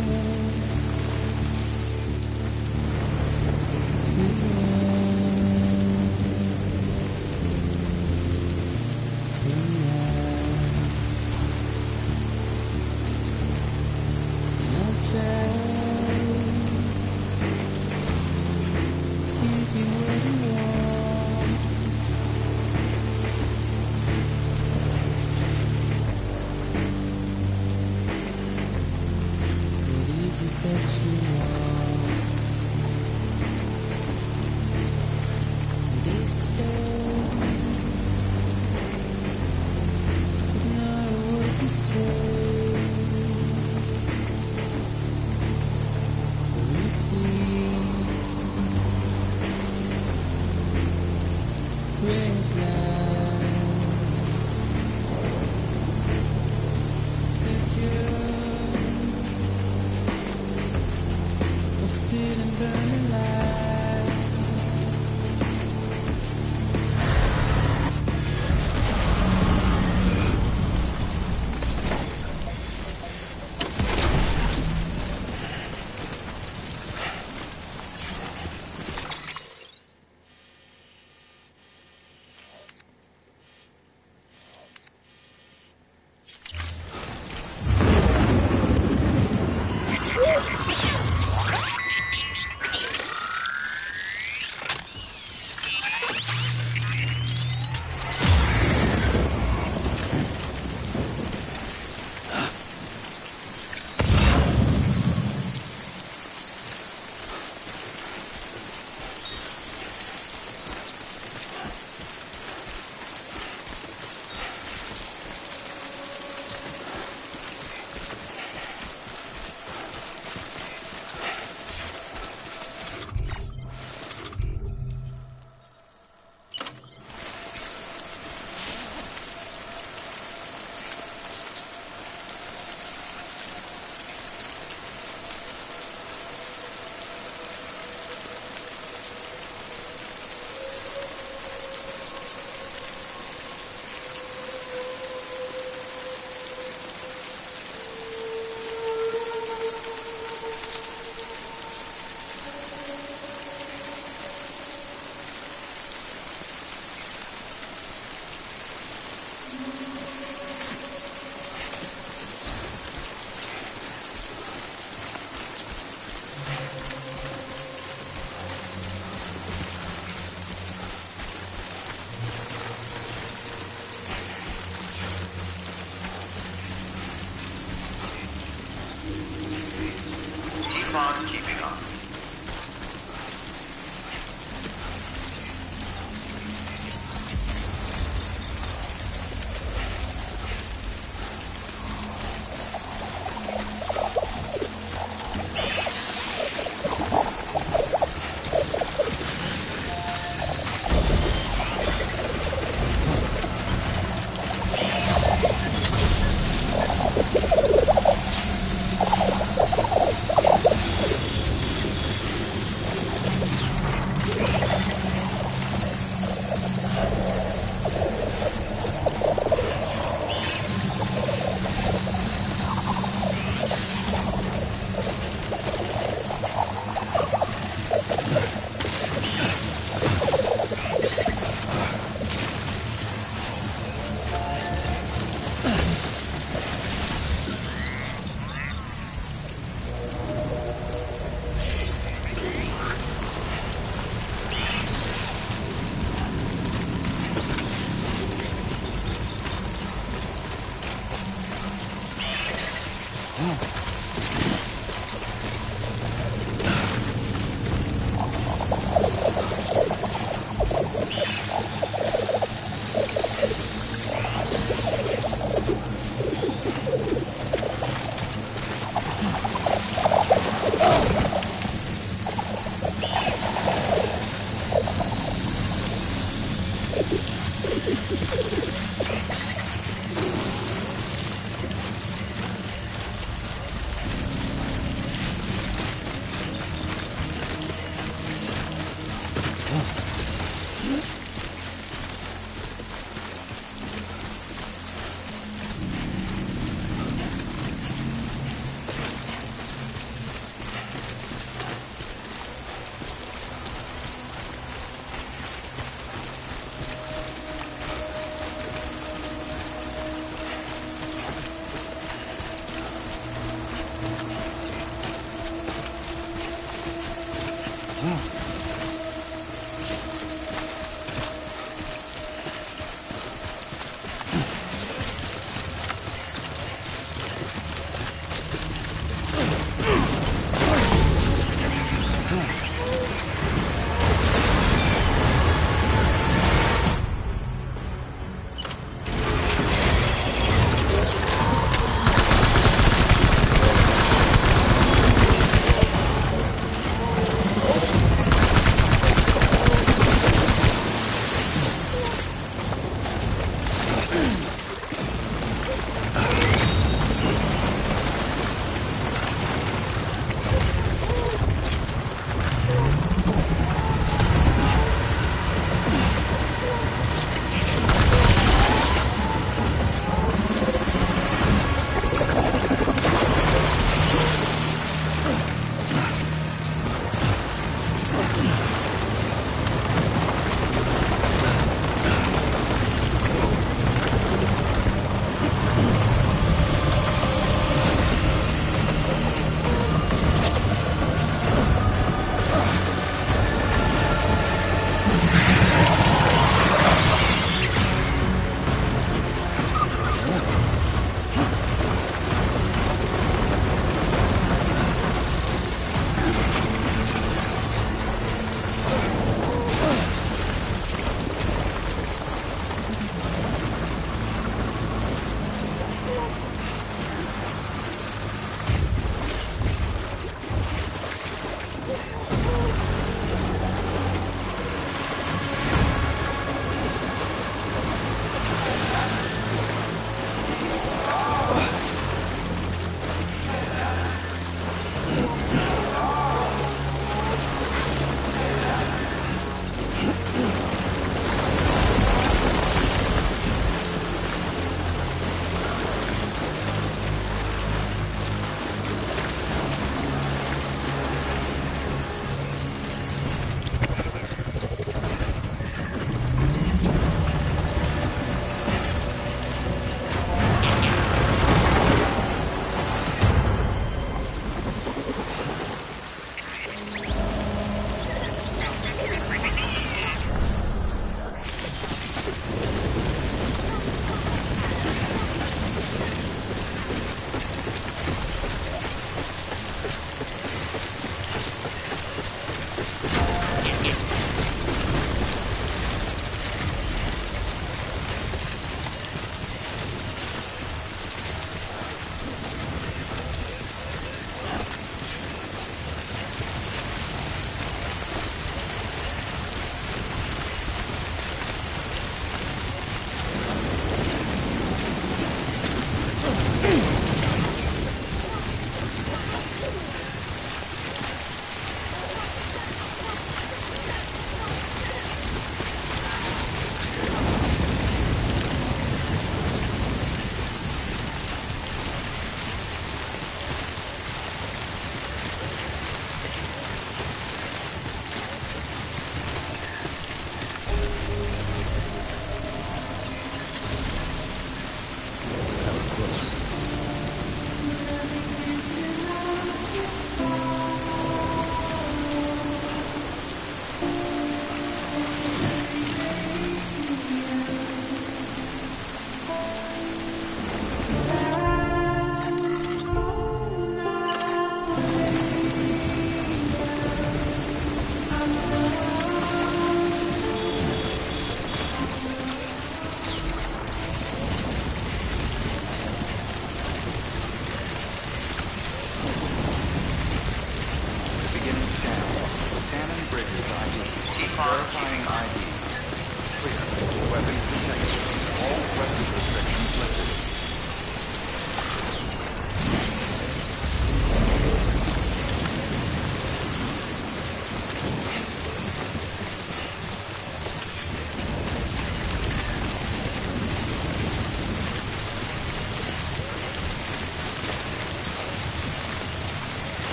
Speaker 11: upon keeping up.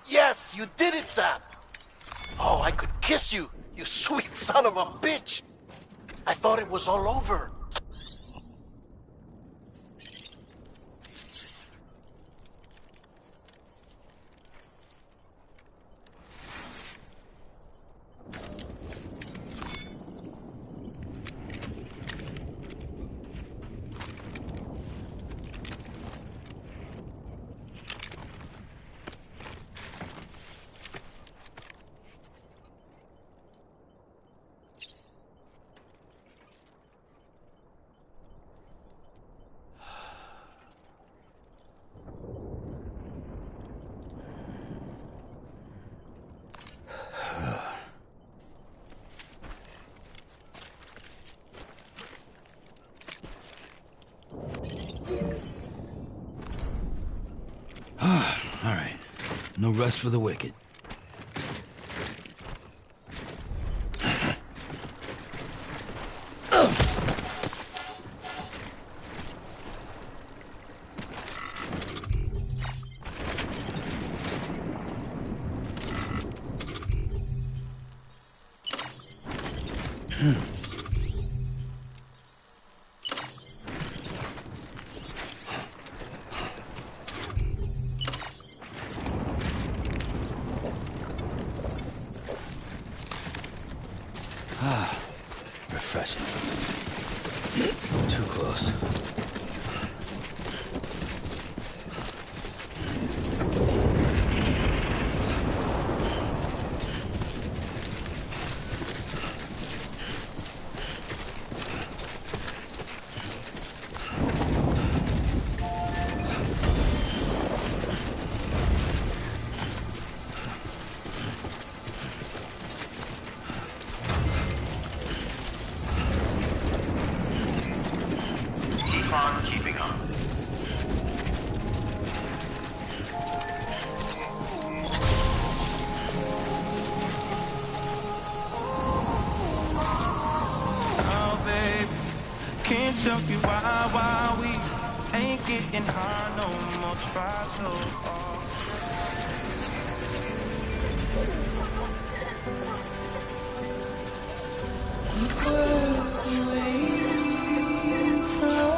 Speaker 5: Yes, you did it, Sam! Oh, I could kiss you, you sweet son of a bitch! I thought it was all over.
Speaker 1: No rest for the wicked. Refreshing. Too close.
Speaker 11: Keeping up.
Speaker 12: Oh, baby, can't tell you why we ain't getting high no more. Try so hard.
Speaker 4: Keep words away from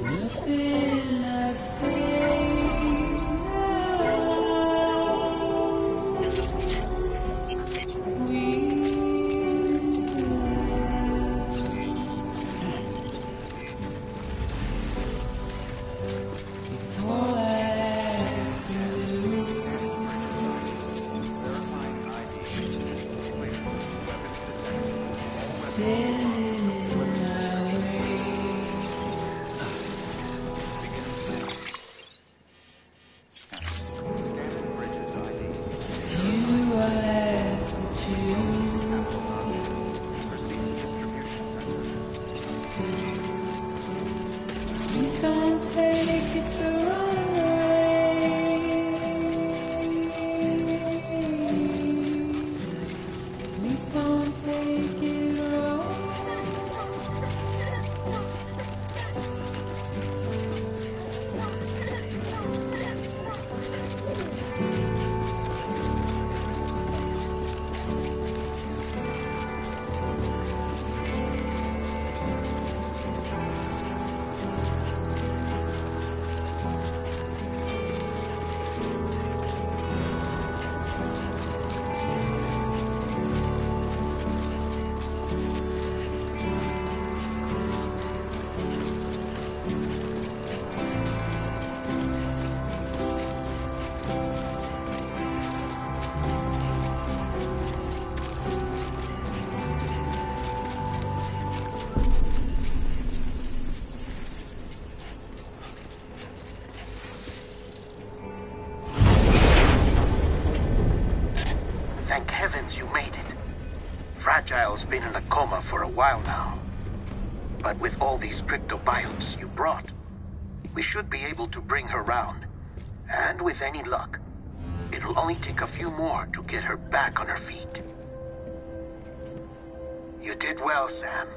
Speaker 4: nothing I say now. All I have to do. Standing in my way. It's you I have to choose. Please don't take it the wrong way. Please don't take it wrong.
Speaker 5: Thank heavens you made it. Fragile's been in a coma for a while now. But with all these cryptobiotes you brought, we should be able to bring her round. And with any luck, it'll only take a few more to get her back on her feet. You did well, Sam.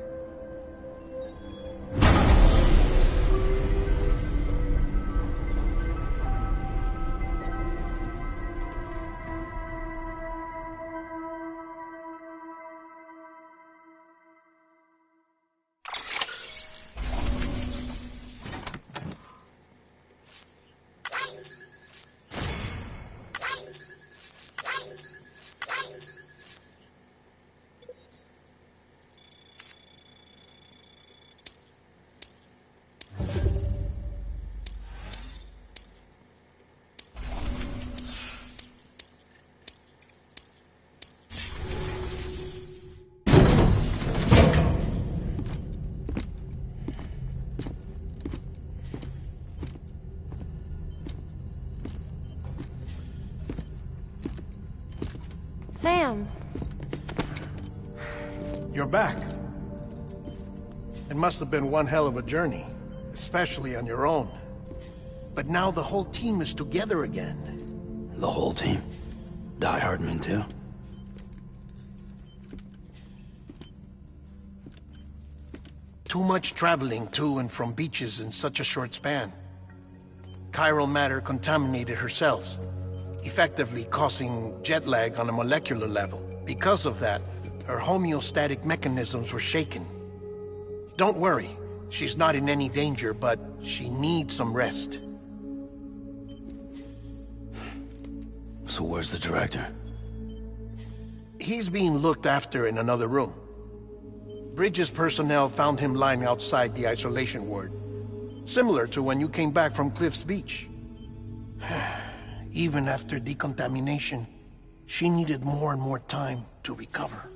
Speaker 5: you're back. It must have been one hell of a journey, especially on your own. But now the whole team is together again.
Speaker 1: The whole team? Die Hardman too?
Speaker 5: Too much traveling to and from beaches in such a short span. Chiral matter contaminated her cells, effectively causing jet lag on a molecular level. Because of that, her homeostatic mechanisms were shaken. Don't worry, she's not in any danger, but she needs some rest.
Speaker 1: So where's the director?
Speaker 5: He's being looked after in another room. Bridges personnel found him lying outside the isolation ward. Similar to when you came back from Cliff's Beach. Even after decontamination, she needed more and more time to recover.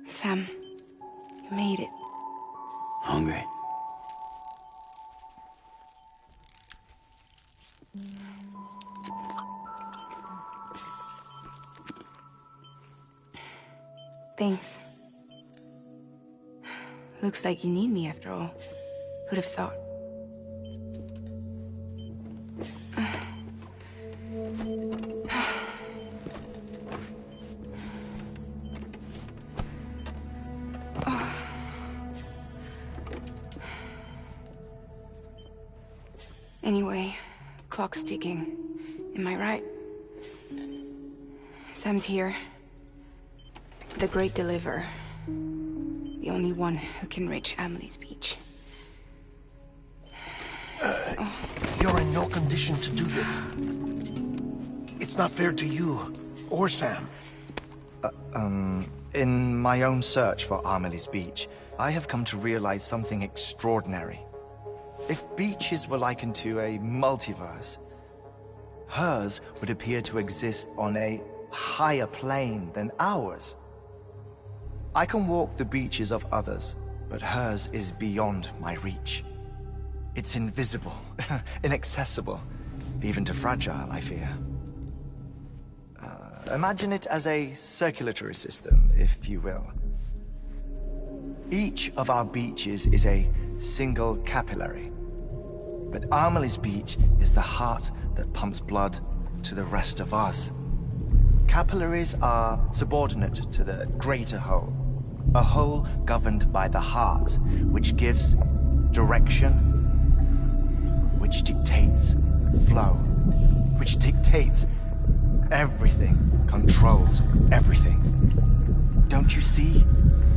Speaker 2: Sam, you made it.
Speaker 1: Hungry?
Speaker 2: Thanks. Looks like you need me after all. Who'd have thought? Anyway, clock's ticking. Am I right? Sam's here. The Great Deliverer. The only one who can reach Amelie's Beach.
Speaker 5: You're in no condition to do this. It's not fair to you, or Sam.
Speaker 3: In my own search for Amelie's Beach, I have come to realize something extraordinary. If beaches were likened to a multiverse, hers would appear to exist on a higher plane than ours. I can walk the beaches of others, but hers is beyond my reach. It's invisible, inaccessible, even to fragile, I fear. Imagine it as a circulatory system, if you will. Each of our beaches is a single capillary. But Amelie's Beach is the heart that pumps blood to the rest of us. Capillaries are subordinate to the greater whole. A whole governed by the heart, which gives direction, which dictates flow, which dictates everything, controls everything. Don't you see?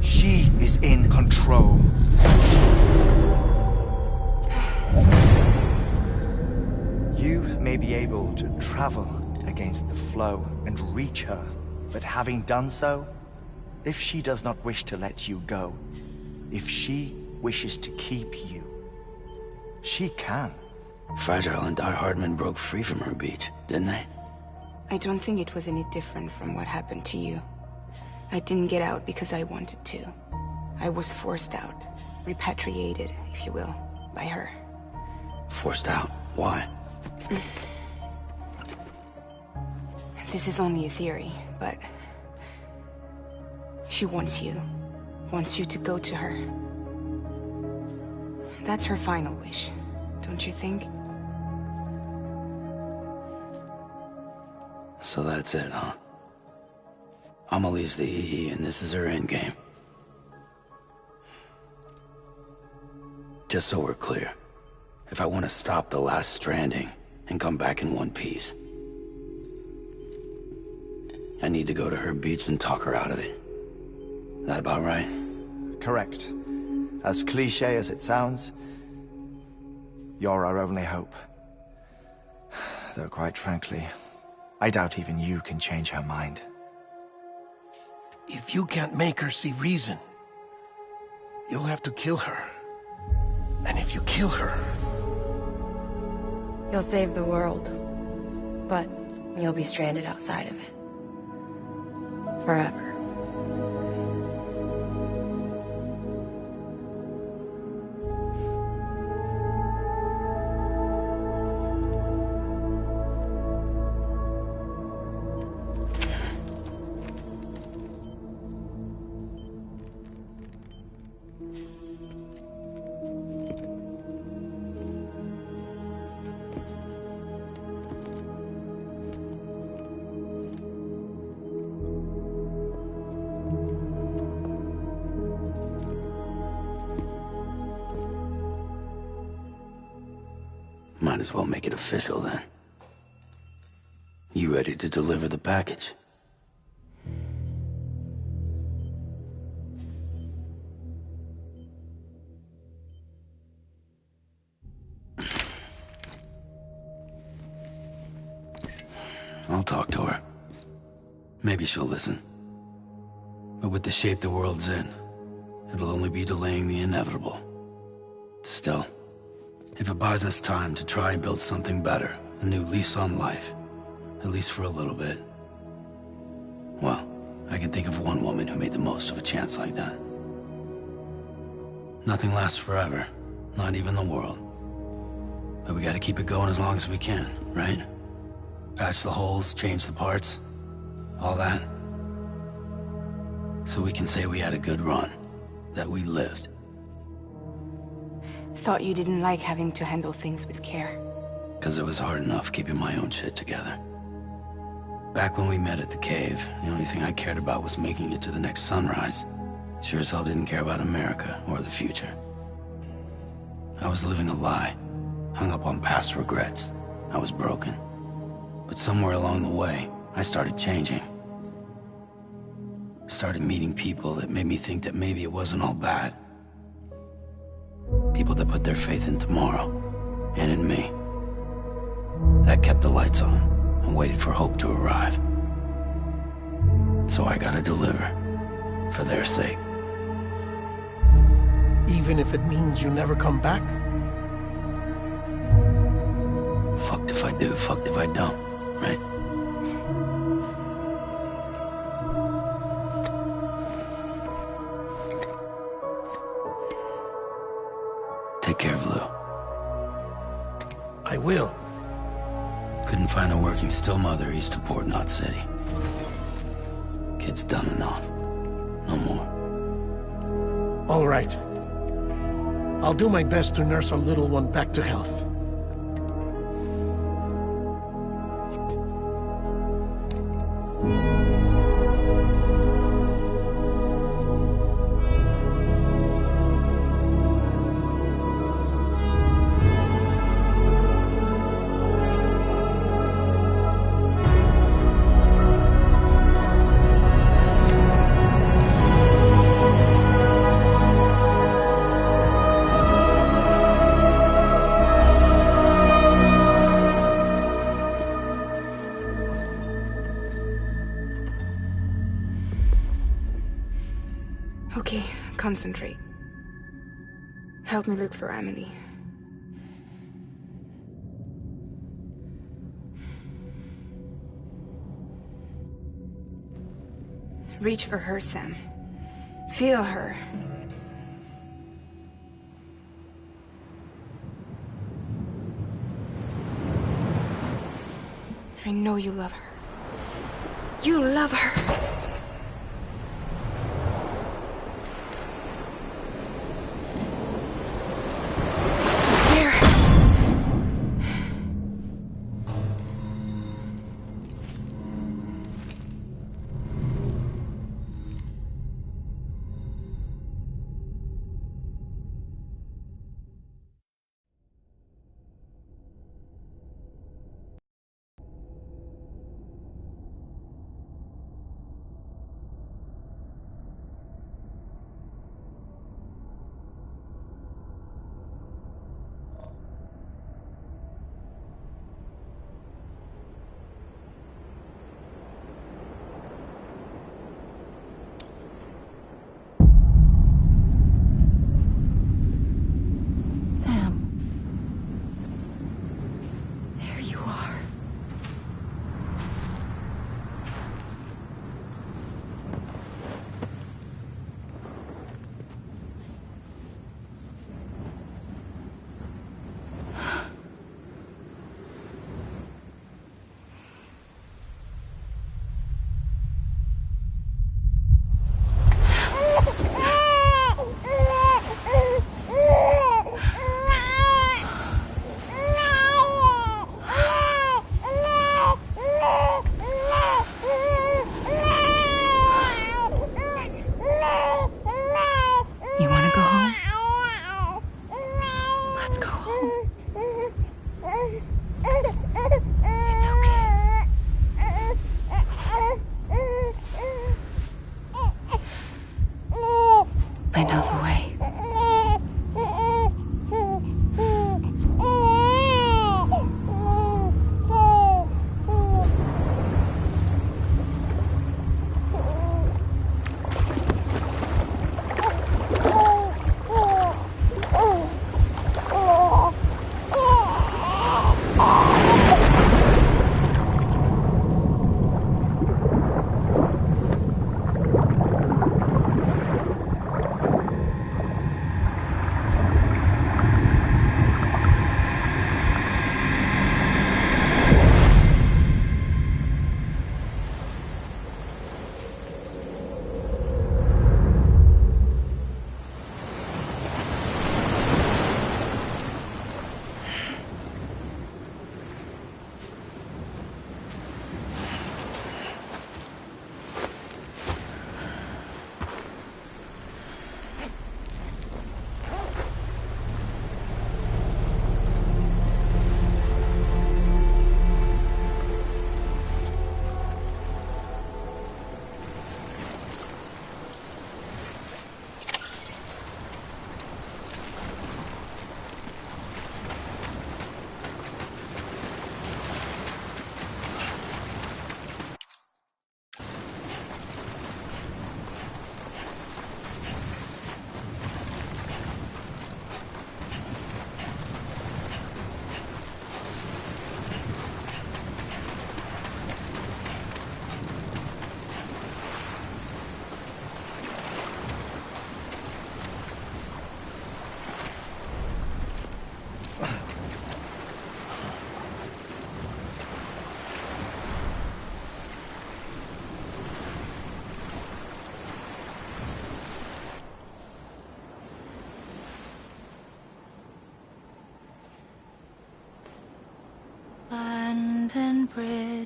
Speaker 3: She is in control. You may be able to travel against the flow and reach her, but having done so, if she does not wish to let you go, if she wishes to keep you, she can.
Speaker 1: Fragile and Die Hardman broke free from her beach, didn't they?
Speaker 2: I don't think it was any different from what happened to you. I didn't get out because I wanted to. I was forced out. Repatriated, if you will, by her.
Speaker 1: Forced out? Why?
Speaker 2: This is only a theory, but... she wants you. Wants you to go to her. That's her final wish, don't you think?
Speaker 1: So that's it, huh? Amelie's the EE, and this is her endgame. Just so we're clear, if I want to stop the last Stranding and come back in one piece, I need to go to her beach and talk her out of it. That about right?
Speaker 3: Correct. As cliché as it sounds, you're our only hope. Though quite frankly, I doubt even you can change her mind.
Speaker 5: If you can't make her see reason, you'll have to kill her. And if you kill her...
Speaker 11: You'll save the world, but you'll be stranded outside of it. Forever.
Speaker 1: Might as well make it official then. You ready to deliver the package? I'll talk to her. Maybe she'll listen. But with the shape the world's in, it'll only be delaying the inevitable. Still, if it buys us time to try and build something better, a new lease on life, at least for a little bit, well, I can think of one woman who made the most of a chance like that. Nothing lasts forever, not even the world. But we gotta keep it going as long as we can, right? Patch the holes, change the parts, all that. So we can say we had a good run, that we lived.
Speaker 2: Thought you didn't like having to handle things with care.
Speaker 1: 'Cause it was hard enough keeping my own shit together. Back when we met at the cave, the only thing I cared about was making it to the next sunrise. Sure as hell didn't care about America or the future. I was living a lie, hung up on past regrets. I was broken. But somewhere along the way, I started changing. Started meeting people that made me think that maybe it wasn't all bad. People that put their faith in tomorrow, and in me. That kept the lights on, and waited for hope to arrive. So I gotta deliver, for their sake.
Speaker 5: Even if it means you never come back?
Speaker 1: Fucked if I do, fucked if I don't, right? Take care of Lou.
Speaker 5: I will.
Speaker 1: Couldn't find a working still mother east of Port Knot City. Kid's done enough. No more.
Speaker 5: All right. I'll do my best to nurse our little one back to health.
Speaker 2: Okay, concentrate. Help me look for Emily. Reach for her, Sam. Feel her. I know you love her. You love her!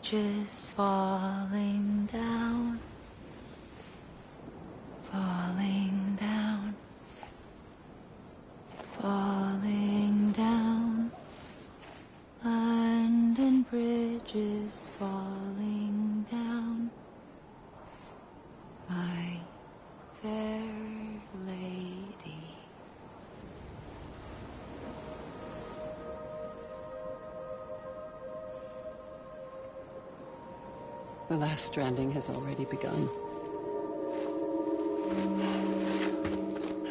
Speaker 13: bridges falling down, falling down, falling down. London bridges falling down, my fair lady.
Speaker 14: The last stranding has already begun.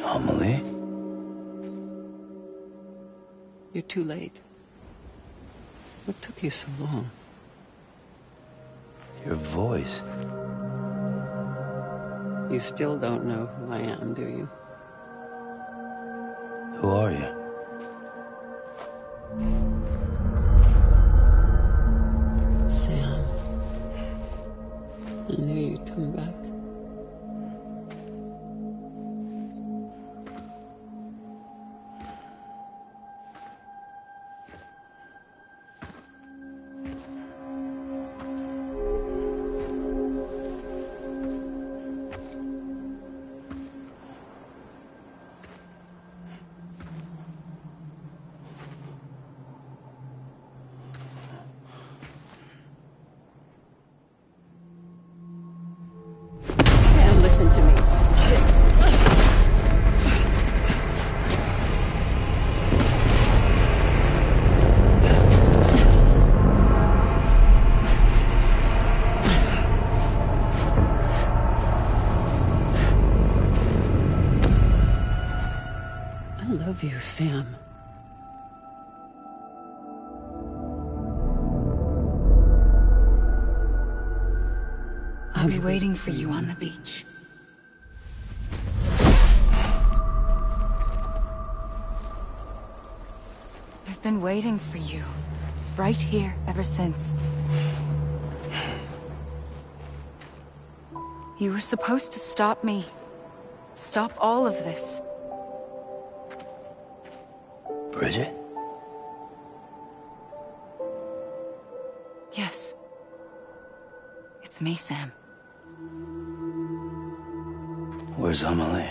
Speaker 1: Amelie?
Speaker 14: You're too late. What took you so long?
Speaker 1: Your voice.
Speaker 14: You still don't know who I am, do you?
Speaker 1: Who are you?
Speaker 14: Sam. I knew you'd come back. Sam, listen to me. I love you, Sam.
Speaker 13: I'll be waiting for you on the beach. I've been waiting for you, right here, ever since. You were supposed to stop me. Stop all of this.
Speaker 1: Bridget?
Speaker 13: Yes. It's me, Sam.
Speaker 1: Where's Amelie?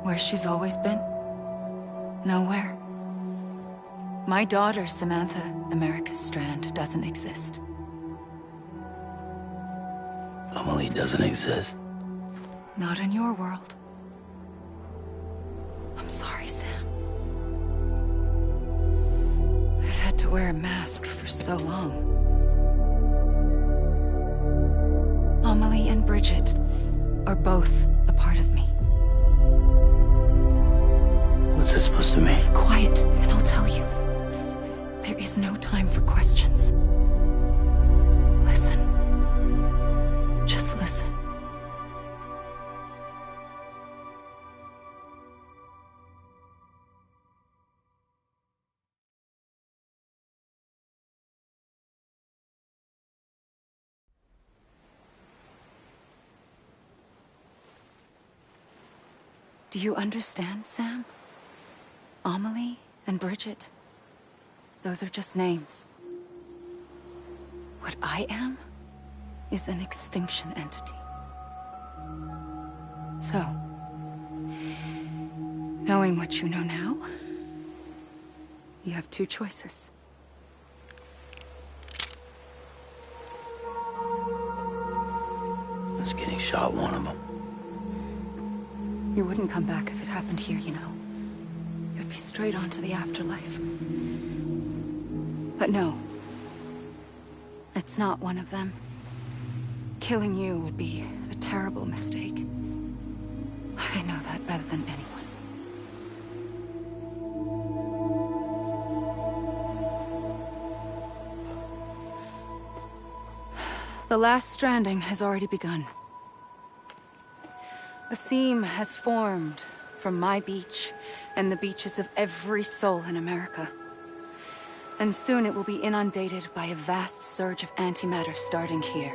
Speaker 13: Where she's always been? Nowhere. My daughter, Samantha America Strand, doesn't exist.
Speaker 1: Amelie doesn't exist?
Speaker 13: Not in your world. I'm sorry, Sam. I've had to wear a mask for so long. Amelie and Bridget are both a part of me.
Speaker 1: What's this supposed to mean?
Speaker 13: Quiet, and I'll tell you. There is no time for questions. Listen. Just listen. Do you understand, Sam? Amelie and Bridget, those are just names. What I am is an extinction entity. So, knowing what you know now, you have two choices.
Speaker 1: Is getting shot one of them?
Speaker 13: You wouldn't come back if it happened here, you know. You'd be straight on to the afterlife. But no. It's not one of them. Killing you would be a terrible mistake. I know that better than anyone. The last stranding has already begun. A seam has formed from my beach and the beaches of every soul in America. And soon it will be inundated by a vast surge of antimatter starting here.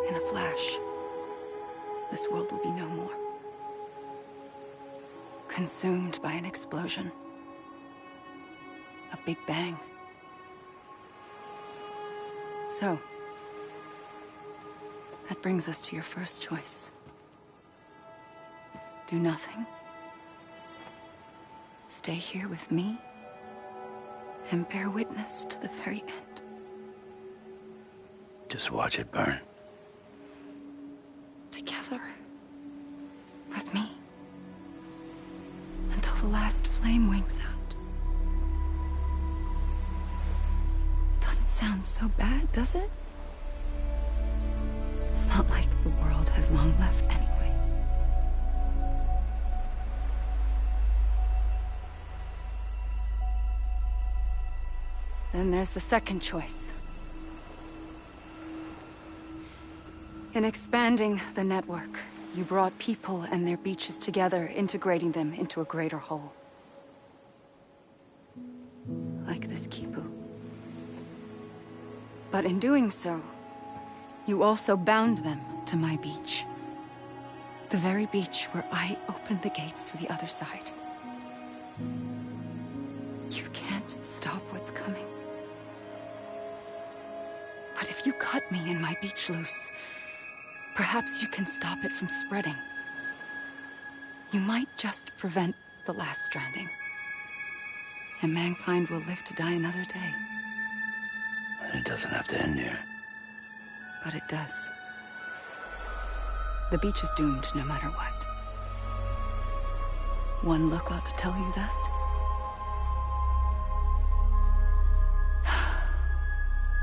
Speaker 13: In a flash, this world will be no more. Consumed by an explosion. A big bang. So, that brings us to your first choice. Do nothing. Stay here with me and bear witness to the very end.
Speaker 1: Just watch it burn.
Speaker 13: Together. With me. Until the last flame winks out. Doesn't sound so bad, does it? It's not like the world has long left anyway. Then there's the second choice. In expanding the network, you brought people and their beaches together, integrating them into a greater whole. Like this Kipu. But in doing so, you also bound them to my beach. The very beach where I opened the gates to the other side. You can't stop what's coming. But if you cut me and my beach loose, perhaps you can stop it from spreading. You might just prevent the last stranding. And mankind will live to die another day.
Speaker 1: And it doesn't have to end here.
Speaker 13: But it does. The beach is doomed no matter what. One look ought to tell you that.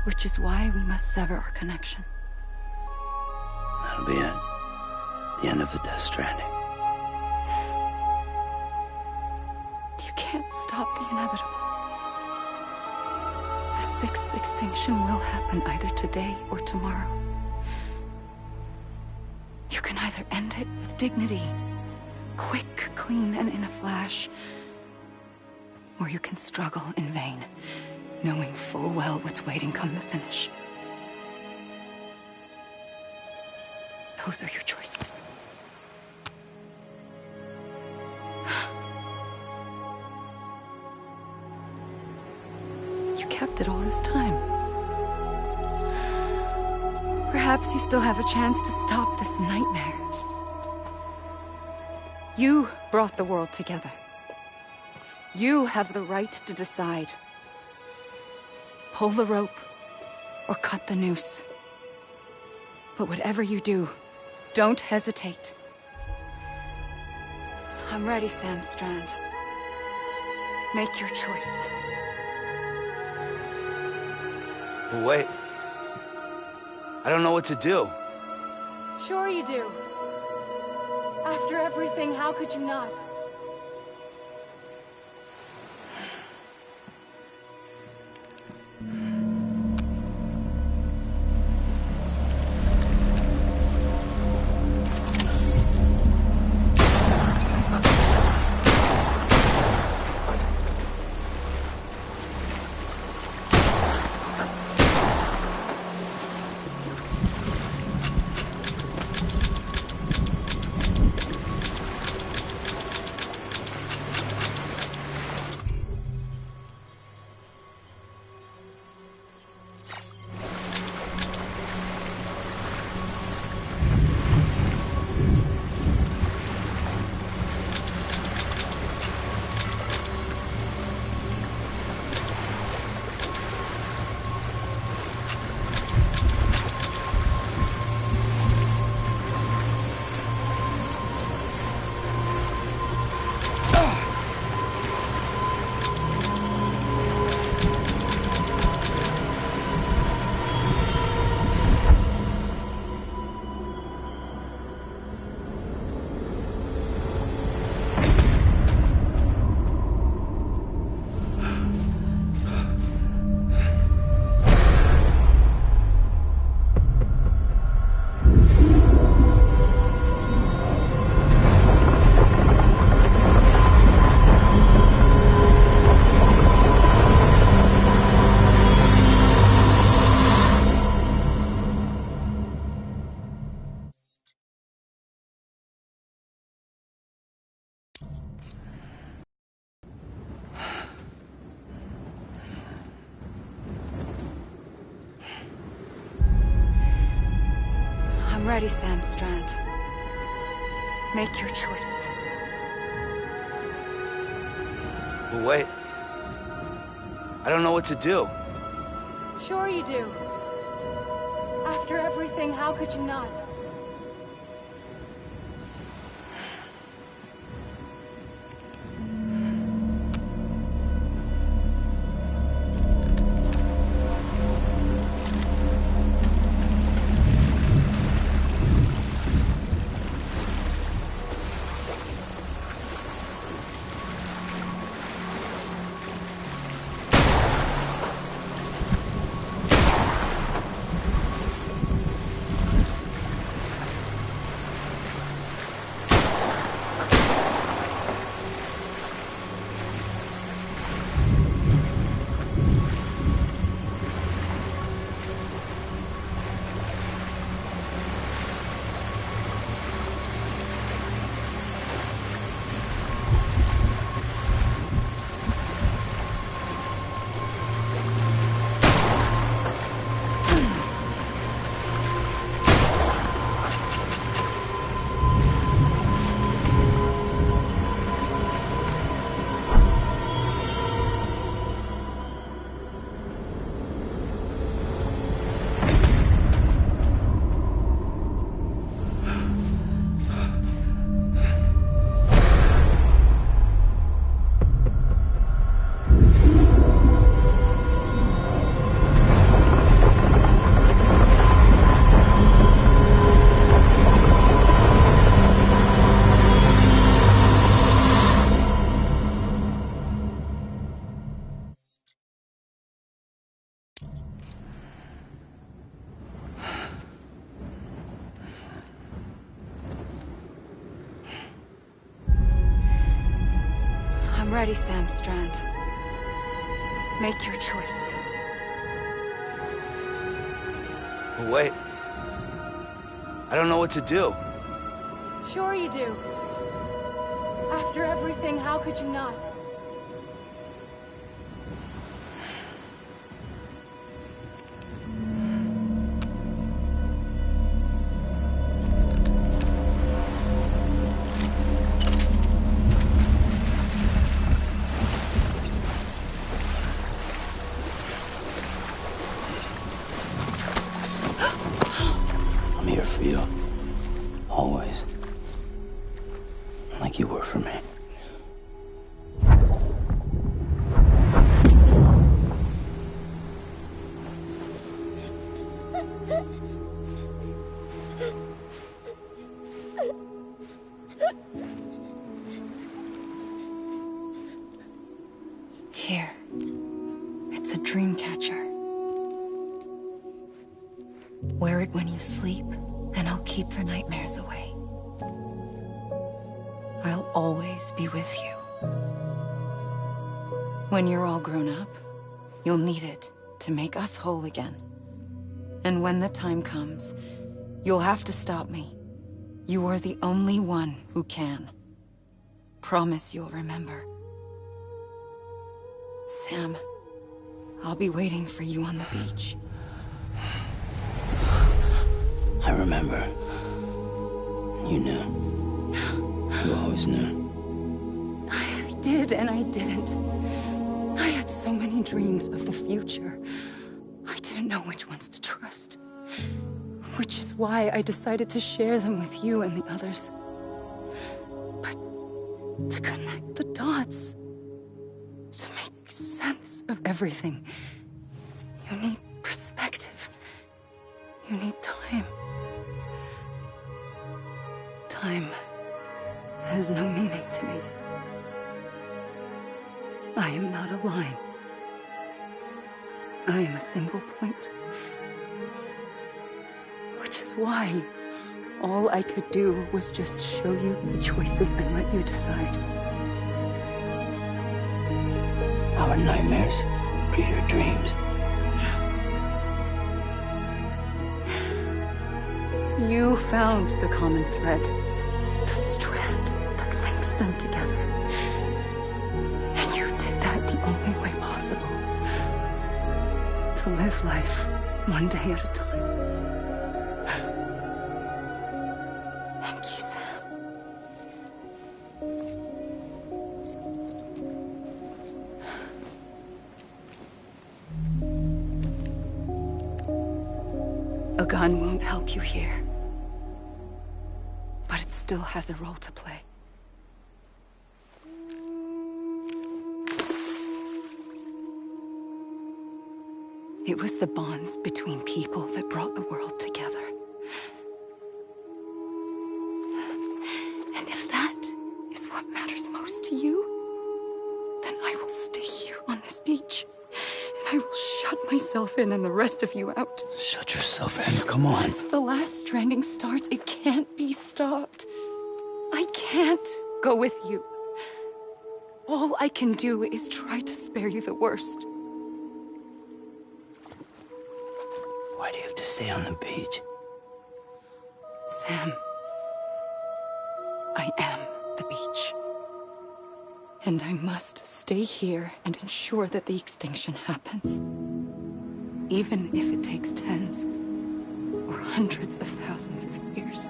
Speaker 13: Which is why we must sever our connection.
Speaker 1: That'll be it. The end of the Death Stranding.
Speaker 13: You can't stop the inevitable. The sixth extinction will happen either today or tomorrow. You can either end it with dignity, quick, clean, and in a flash, or you can struggle in vain, knowing full well what's waiting come the finish. Those are your choices. You kept it all this time. Perhaps you still have a chance to stop this nightmare. You brought the world together. You have the right to decide. Pull the rope, or cut the noose. But whatever you do, don't hesitate. I'm ready, Sam Strand. Make your choice.
Speaker 1: Wait. I don't know what to do.
Speaker 13: Sure you do. After everything, how could you not? ready, Sam Strand. Make your choice.
Speaker 1: But wait. I don't know what to do.
Speaker 13: Sure you do. After everything, how could you not? I'm ready, Sam Strand. Make your choice.
Speaker 1: But wait. I don't know what to do.
Speaker 13: Sure you do. After everything, how could you not?
Speaker 1: I'm here for you. Always. Like you were for me.
Speaker 13: Here. It's a dream catcher. Wear it when you sleep, and I'll keep the nightmares away. I'll always be with you. When you're all grown up, you'll need it to make us whole again. And when the time comes, you'll have to stop me. You are the only one who can. Promise you'll remember. Sam, I'll be waiting for you on the beach.
Speaker 1: I remember. You knew. You always knew.
Speaker 13: I did and I didn't. I had so many dreams of the future. I didn't know which ones to trust. Which is why I decided to share them with you and the others. But to connect the dots, to make sense of everything, you need perspective. You need time. Time has no meaning to me. I am not a line. I am a single point. Which is why all I could do was just show you the choices and let you decide.
Speaker 1: Our nightmares are your dreams.
Speaker 13: You found the common thread, the strand that links them together. And you did that the only way possible. To live life one day at a time. A gun won't help you here. But it still has a role to play. It was the bonds between people that brought the world together. And if that is what matters most to you, then I will stay here on this beach. And I will shut myself in and the rest of you out.
Speaker 1: Shut yourself in, come on.
Speaker 13: Once the last stranding starts, it can't be stopped. I can't go with you. All I can do is try to spare you the worst.
Speaker 1: Why do you have to stay on the beach?
Speaker 13: Sam, I am the beach. And I must stay here and ensure that the extinction happens. Even if it takes tens or hundreds of thousands of years.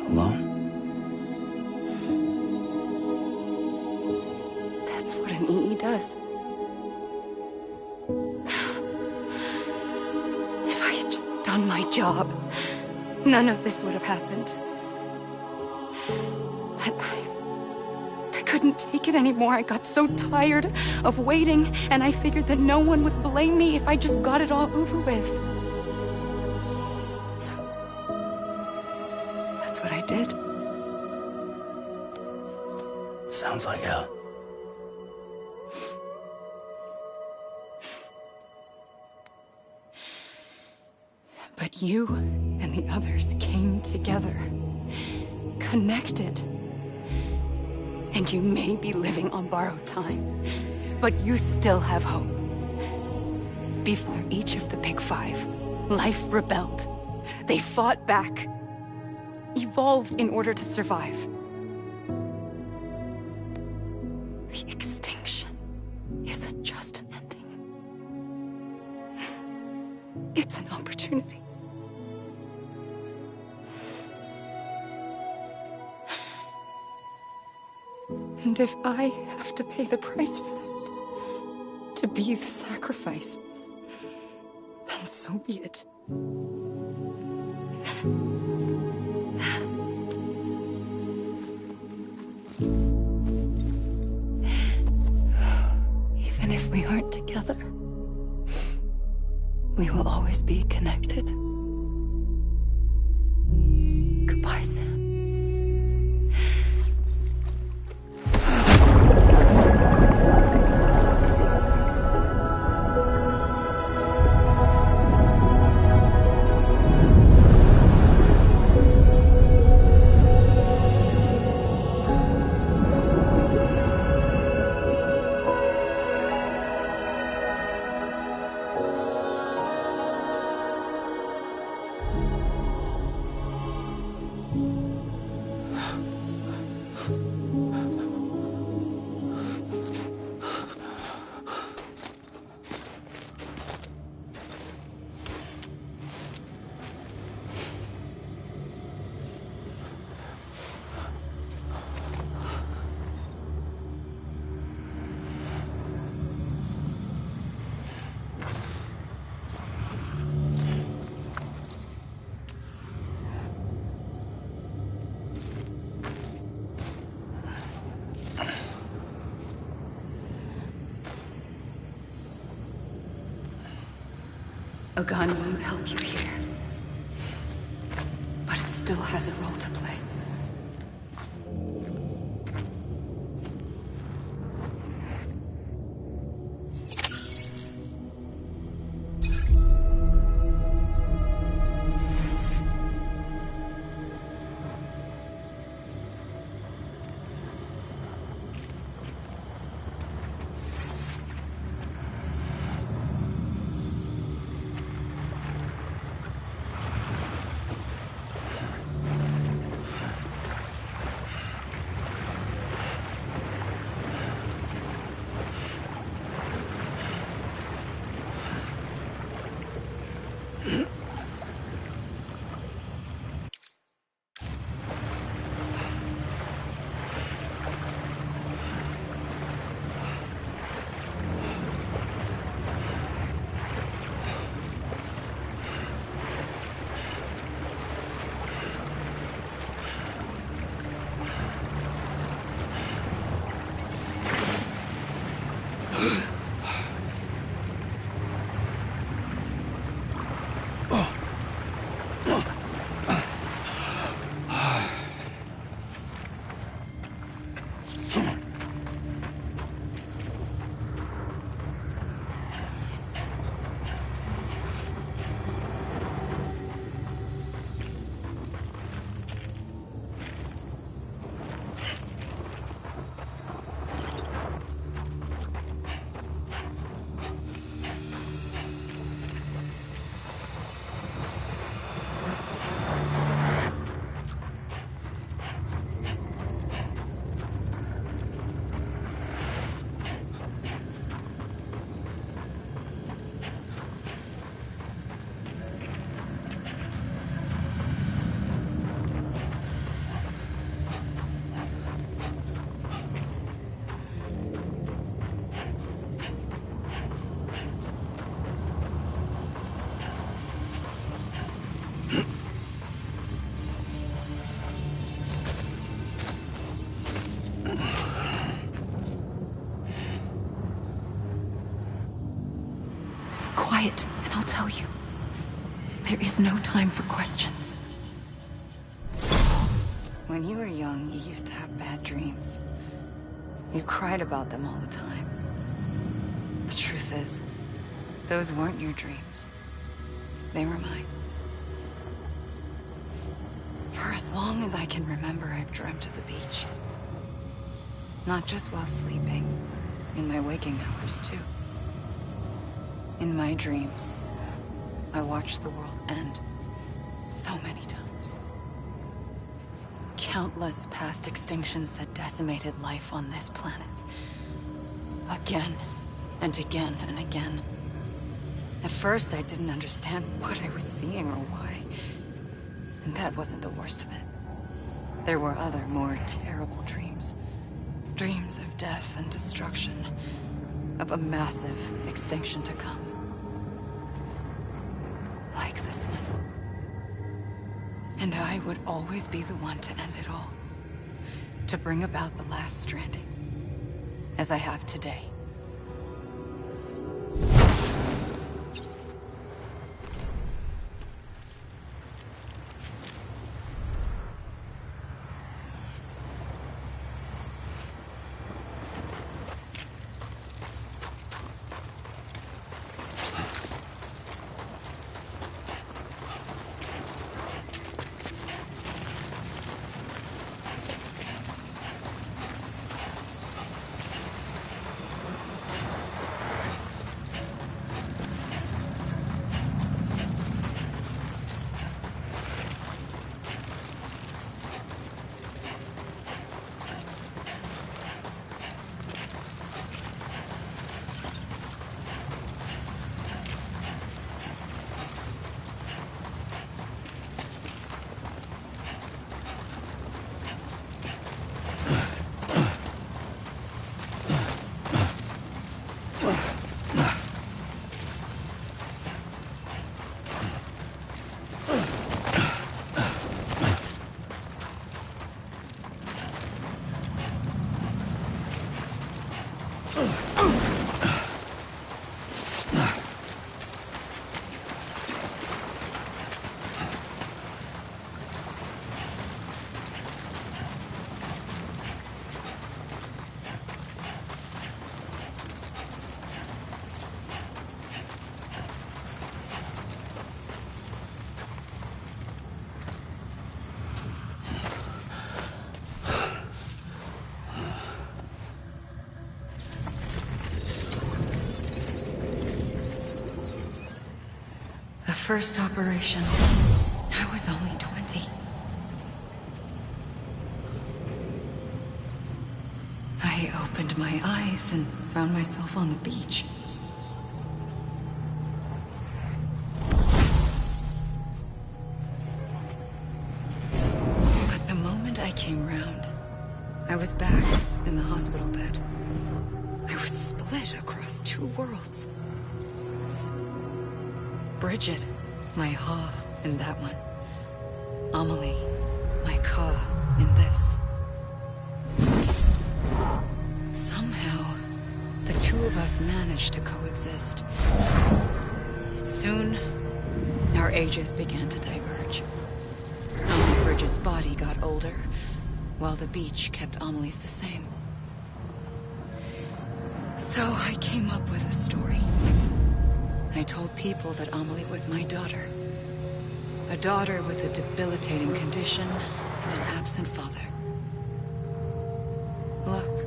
Speaker 1: Alone?
Speaker 13: That's what an EE does. If I had just done my job, none of this would have happened. But I couldn't take it anymore. I got so tired of waiting, and I figured that no one would blame me if I just got it all over with. So, that's what I did.
Speaker 1: Sounds like hell.
Speaker 13: But you and the others came together, connected. And you may be living on borrowed time, but you still have hope. Before each of the Big Five, life rebelled. They fought back, evolved in order to survive. The extinction isn't just an ending. It's an opportunity. And if I have to pay the price for that, to be the sacrifice, then so be it. Even if we aren't together, we will always be connected. Goodbye, Sam. A gun won't help you here. But it still has a role to play. Quiet, and I'll tell you. There is no time for questions. When you were young, you used to have bad dreams. You cried about them all the time. The truth is, those weren't your dreams. They were mine. For as long as I can remember, I've dreamt of the beach. Not just while sleeping, in my waking hours, too. In my dreams, I watched the world end so many times. Countless past extinctions that decimated life on this planet. Again, and again, and again. At first, I didn't understand what I was seeing or why. And that wasn't the worst of it. There were other, more terrible dreams. Dreams of death and destruction. Of a massive extinction to come. Like this one. And I would always be the one to end it all. To bring about the last stranding. As I have today. First operation, I was only 20. I opened my eyes and found myself on the beach. But the moment I came round, I was back in the hospital bed. I was split across two worlds. Bridget, my Ha in that one. Amelie, my Ka in this. Somehow, the two of us managed to coexist. Soon, our ages began to diverge. Only Bridget's body got older, while the beach kept Amelie's the same. So I came up with a story. I told people that Amelie was my daughter. A daughter with a debilitating condition and an absent father. Look.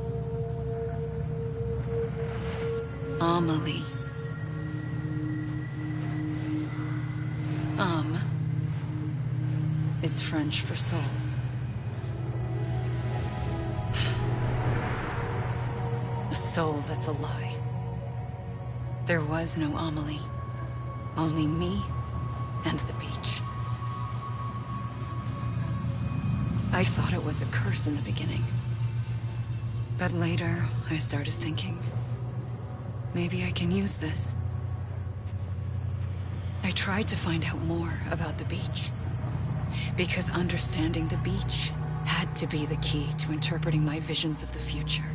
Speaker 13: Amelie. Is French for soul. A soul that's a lie. There was no Amelie. Only me and the beach. I thought it was a curse in the beginning. But later, I started thinking, maybe I can use this. I tried to find out more about the beach. Because understanding the beach had to be the key to interpreting my visions of the future.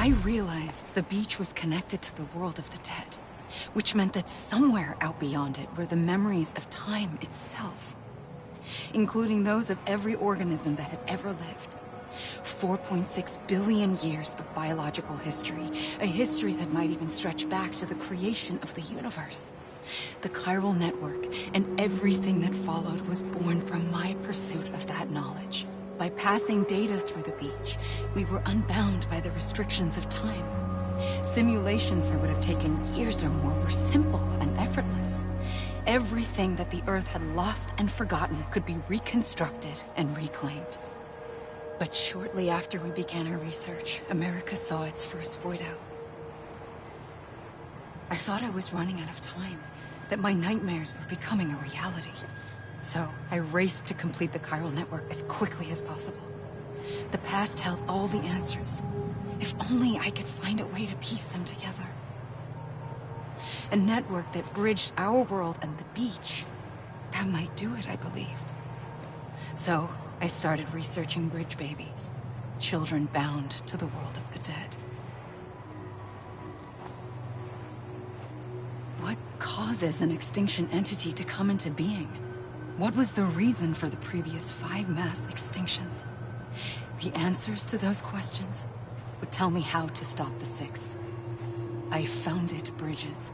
Speaker 13: I realized the beach was connected to the world of the dead, which meant that somewhere out beyond it were the memories of time itself, including those of every organism that had ever lived. 4.6 billion years of biological history, a history that might even stretch back to the creation of the universe. The chiral network and everything that followed was born from my pursuit of that knowledge. By passing data through the beach, we were unbound by the restrictions of time. Simulations that would have taken years or more were simple and effortless. Everything that the Earth had lost and forgotten could be reconstructed and reclaimed. But shortly after we began our research, America saw its first void out. I thought I was running out of time, that my nightmares were becoming a reality. So I raced to complete the chiral network as quickly as possible. The past held all the answers. If only I could find a way to piece them together. A network that bridged our world and the beach. That might do it, I believed. So I started researching bridge babies, children bound to the world of the dead. What causes an extinction entity to come into being? What was the reason for the previous 5 mass extinctions? The answers to those questions would tell me how to stop the 6th. I founded bridges,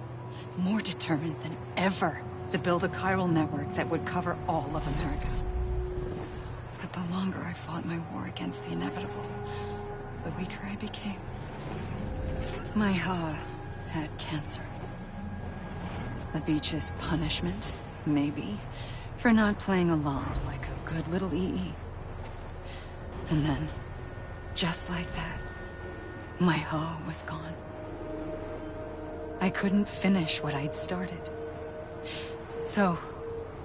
Speaker 13: more determined than ever to build a chiral network that would cover all of America. But the longer I fought my war against the inevitable, the weaker I became. My Ha had cancer. The beach's punishment, maybe, for not playing along like a good little EE. And then, just like that, my Ha was gone. I couldn't finish what I'd started. So,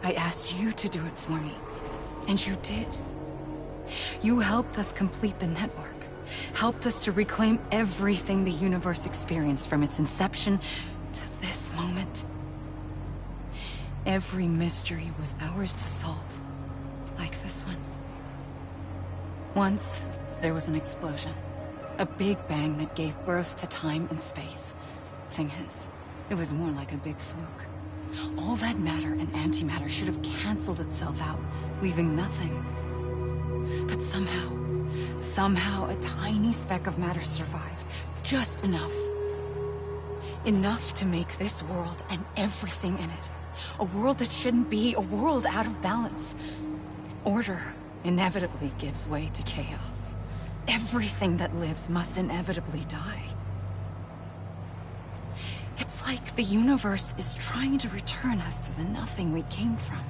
Speaker 13: I asked you to do it for me. And you did. You helped us complete the network. Helped us to reclaim everything the universe experienced from its inception to this moment. Every mystery was ours to solve. Like this one. Once, there was an explosion. A big bang that gave birth to time and space. Thing is, it was more like a big fluke. All that matter and antimatter should have canceled itself out, leaving nothing. But somehow a tiny speck of matter survived. Just enough. Enough to make this world and everything in it. A world that shouldn't be, a world out of balance. Order inevitably gives way to chaos. Everything that lives must inevitably die. It's like the universe is trying to return us to the nothing we came from.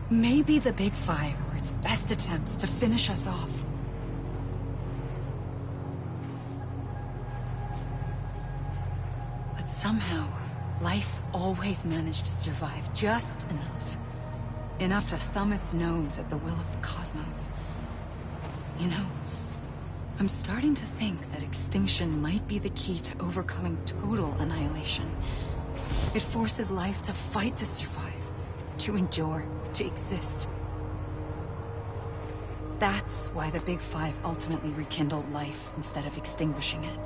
Speaker 13: Maybe the Big Five were its best attempts to finish us off. But somehow, life always managed to survive just enough. Enough to thumb its nose at the will of the cosmos. You know, I'm starting to think that extinction might be the key to overcoming total annihilation. It forces life to fight to survive, to endure, to exist. That's why the Big Five ultimately rekindled life instead of extinguishing it.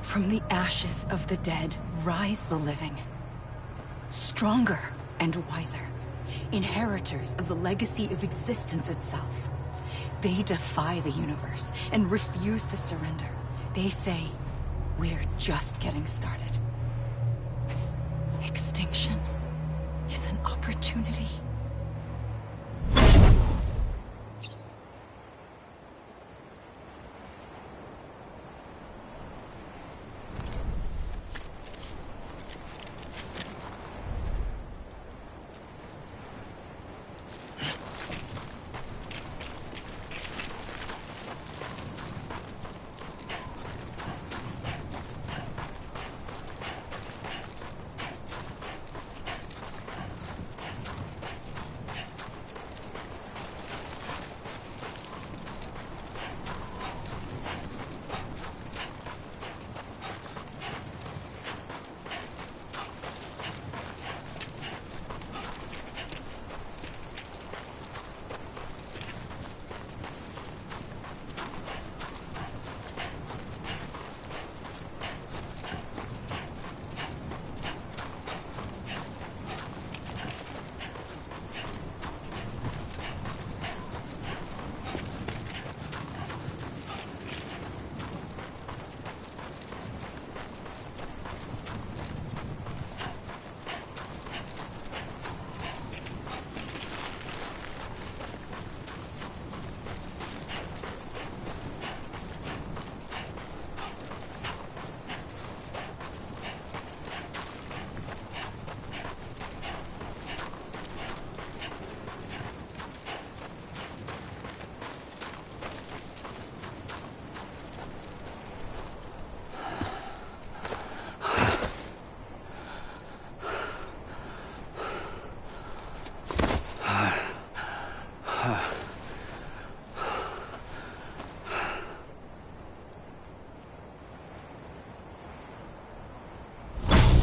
Speaker 13: From the ashes of the dead, rise the living. Stronger and wiser. Inheritors of the legacy of existence itself. They defy the universe and refuse to surrender. They say, we're just getting started. Extinction is an opportunity.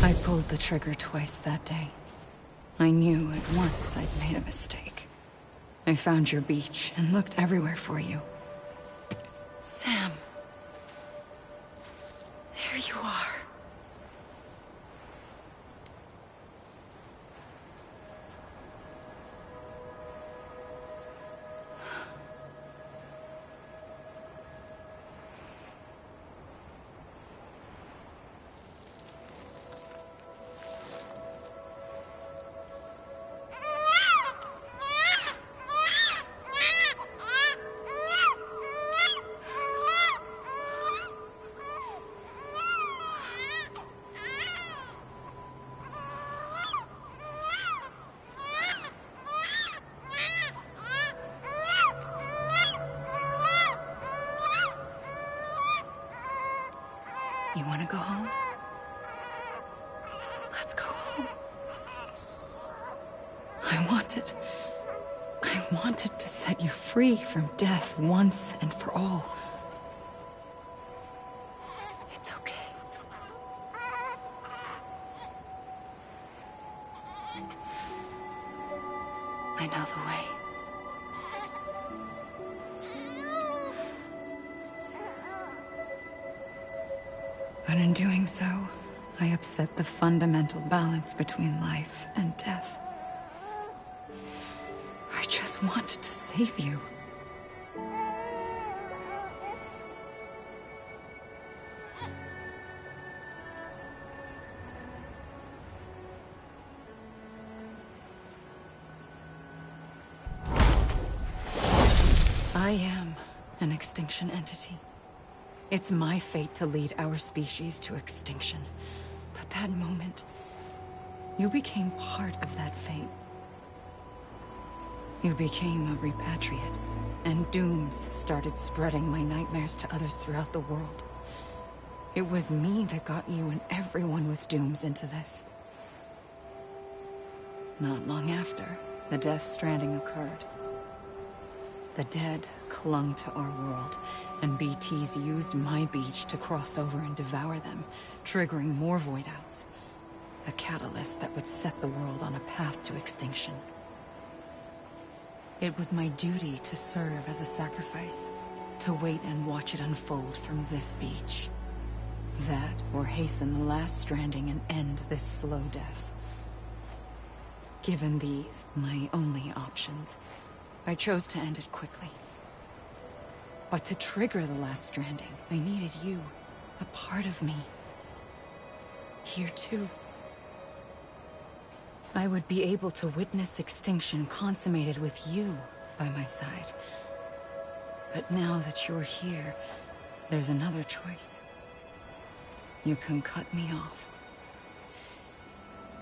Speaker 13: I pulled the trigger twice that day. I knew at once I'd made a mistake. I found your beach and looked everywhere for you. Sam. There you are. wanted to set you free from death once and for all. It's okay. I know the way. But in doing so, I upset the fundamental balance between life and death. I just wanted to save you. I am an extinction entity. It's my fate to lead our species to extinction. But that moment, you became part of that fate. You became a repatriate, and dooms started spreading my nightmares to others throughout the world. It was me that got you and everyone with dooms into this. Not long after, the Death Stranding occurred. The dead clung to our world, and BTs used my beach to cross over and devour them, triggering more void outs. A catalyst that would set the world on a path to extinction. It was my duty to serve as a sacrifice, to wait and watch it unfold from this beach. That, or hasten the last stranding and end this slow death. Given these, my only options, I chose to end it quickly. But to trigger the last stranding, I needed you, a part of me. Here too. I would be able to witness extinction consummated with you by my side. But now that you're here, there's another choice. You can cut me off.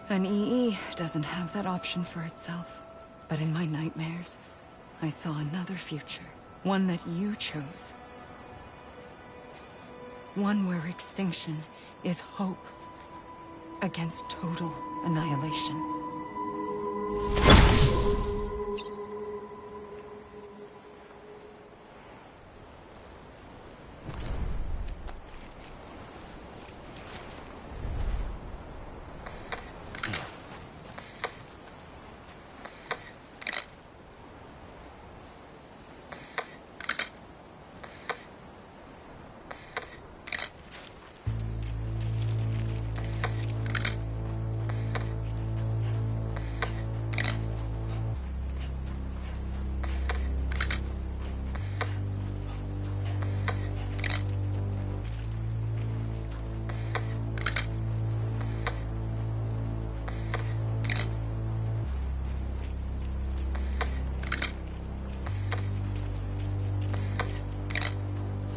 Speaker 13: An EE doesn't have that option for itself. But in my nightmares, I saw another future. One that you chose. One where extinction is hope against total annihilation.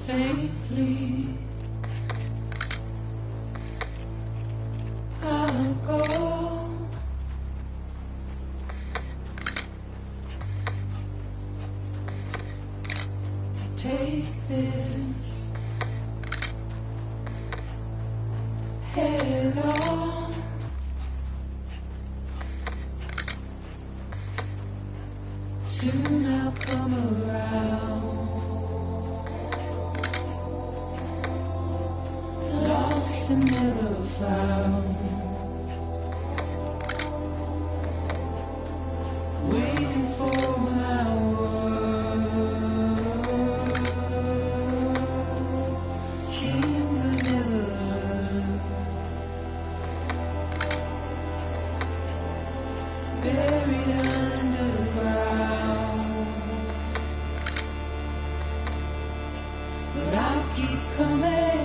Speaker 4: Faintly, I'll go. To take this head on. Soon I'll come around. Lost and never found. Waiting for my words. Seem to never learn. Buried underground. But I'll keep coming.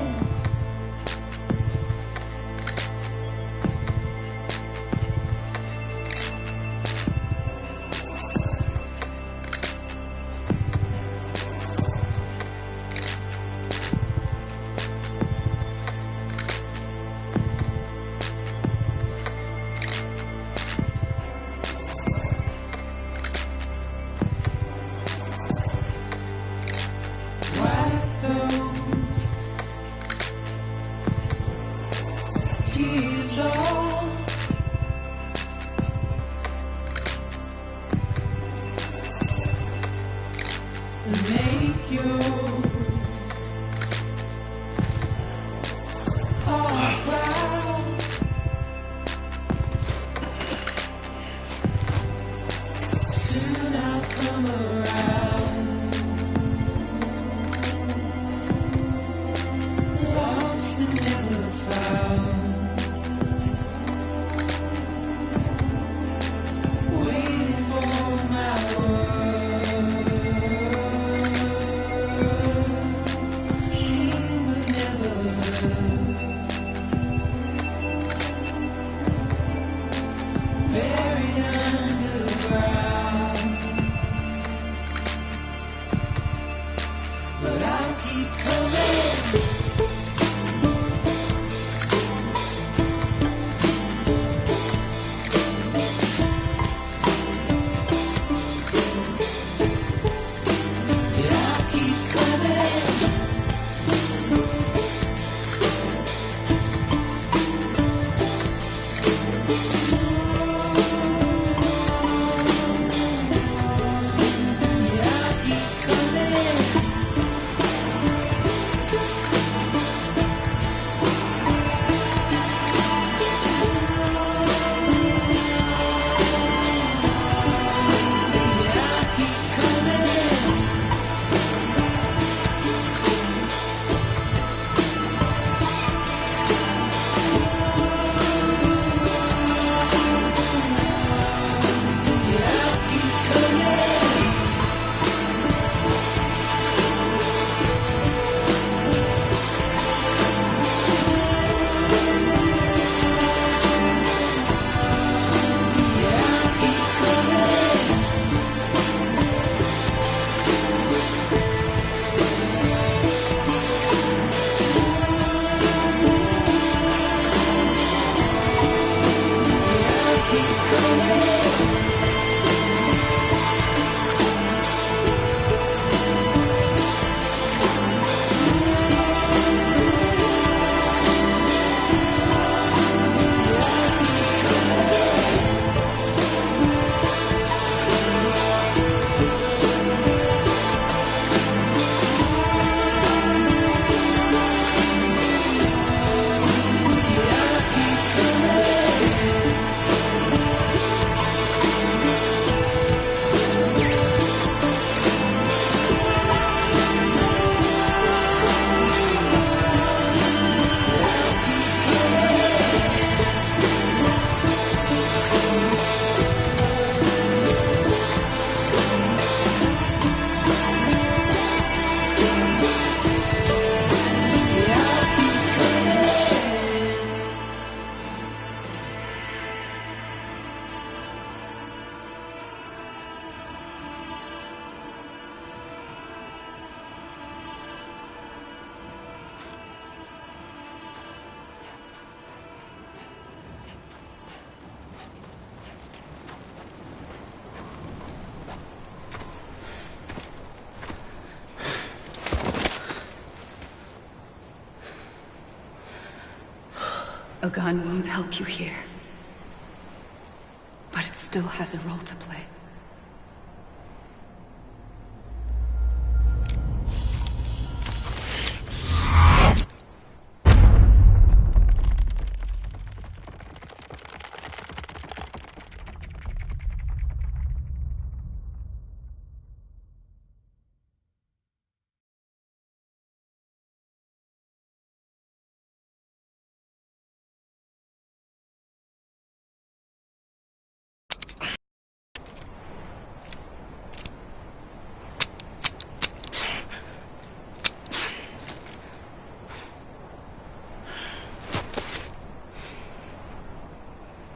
Speaker 4: Tears off.
Speaker 13: A gun won't help you here. But it still has a role to play.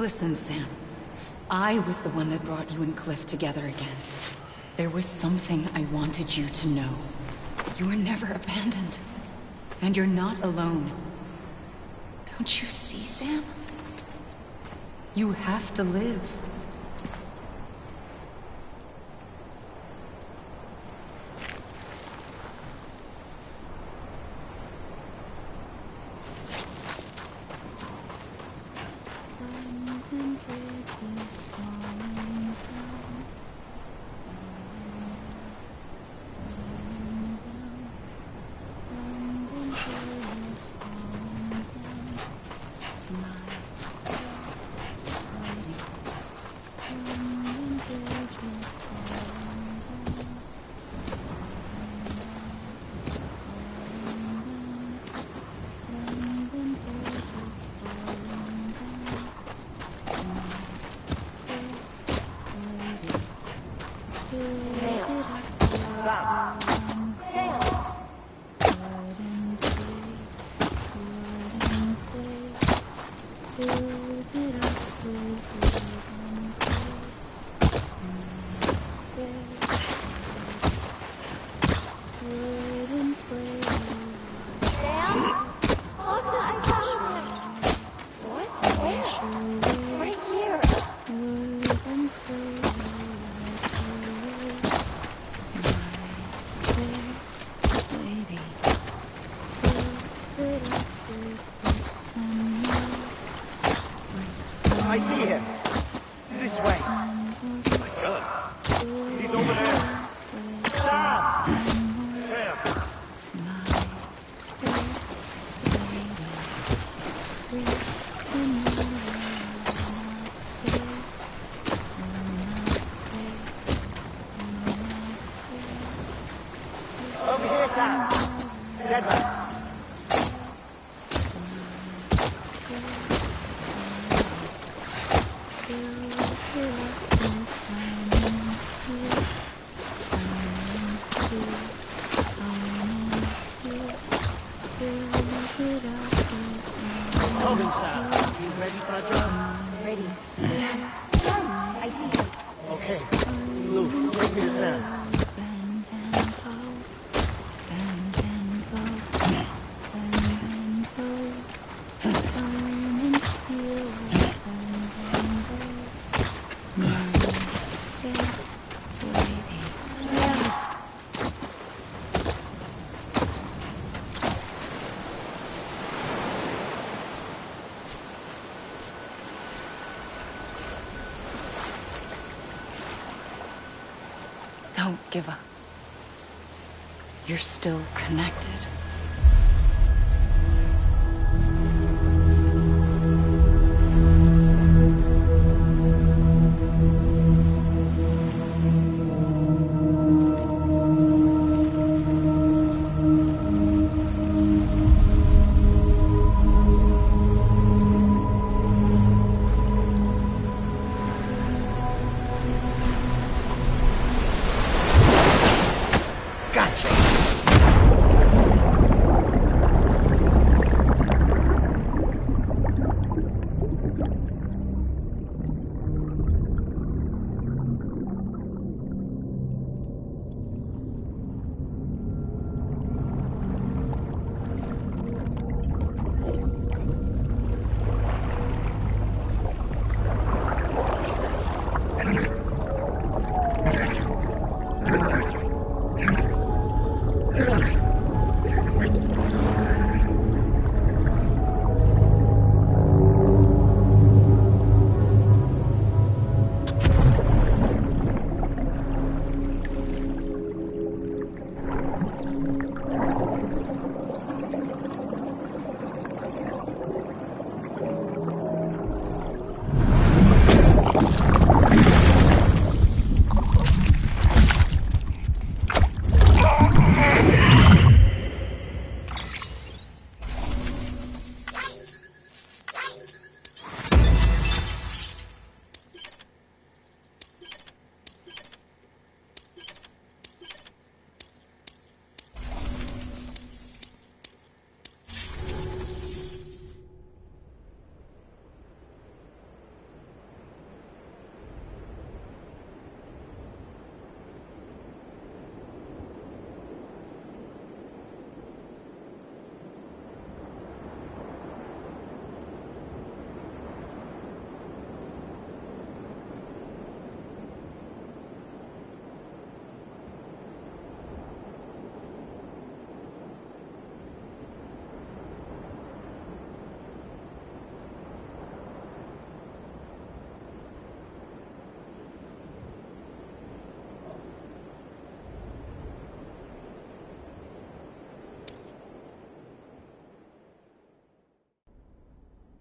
Speaker 13: Listen, Sam. I was the one that brought you and Cliff together again. There was something I wanted you to know. You were never abandoned. And you're not alone. Don't you see, Sam? You have to live.
Speaker 6: I see him. This way.
Speaker 10: My gun. He's over there. Sam! Sam!
Speaker 6: Over here, Sam. Deadman. Coming, Sam. You ready for a job?
Speaker 2: Ready. Sam. I see him.
Speaker 6: Okay. Luke, take me to Sam.
Speaker 13: Don't give up. You're still connected.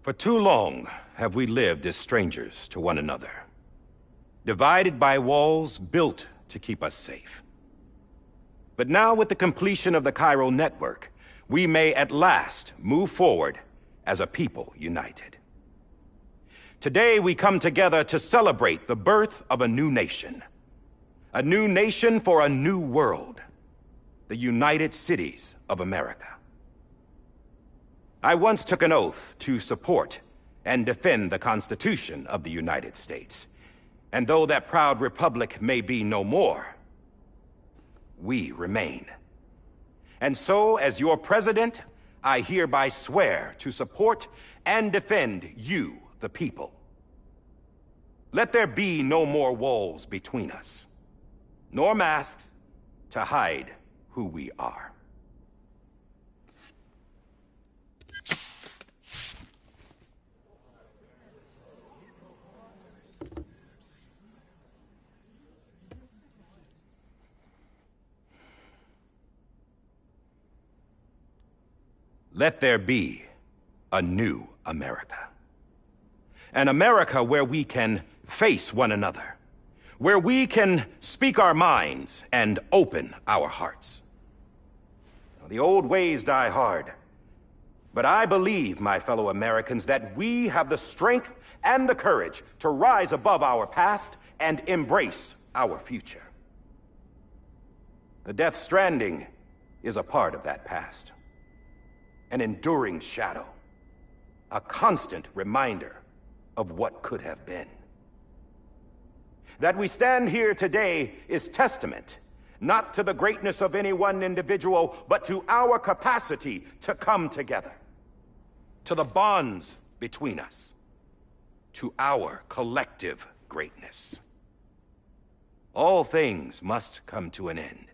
Speaker 9: For too long have we lived as strangers to one another, divided by walls built to keep us safe. But now, with the completion of the Cairo network, we may at last move forward as a people united. Today we come together to celebrate the birth of a new nation for a new world, the United Cities of America. I once took an oath to support and defend the Constitution of the United States. And though that proud republic may be no more, we remain. And so, as your president, I hereby swear to support and defend you, the people. Let there be no more walls between us, nor masks to hide who we are. Let there be a new America. An America where we can face one another, where we can speak our minds and open our hearts. The old ways die hard, but I believe, my fellow Americans, that we have the strength and the courage to rise above our past and embrace our future. The Death Stranding is a part of that past. An enduring shadow. A constant reminder of what could have been. That we stand here today is testament, not to the greatness of any one individual, but to our capacity to come together. To the bonds between us. To our collective greatness. All things must come to an end.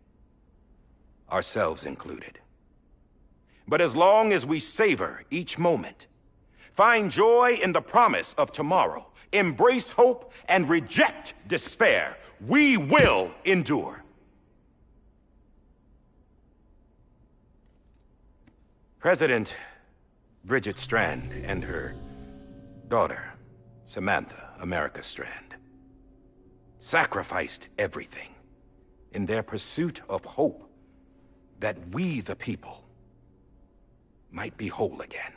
Speaker 9: Ourselves included. But as long as we savor each moment, find joy in the promise of tomorrow, embrace hope, and reject despair, we will endure. President Bridget Strand and her daughter, Samantha America Strand, sacrificed everything in their pursuit of hope that we, the people, might be whole again.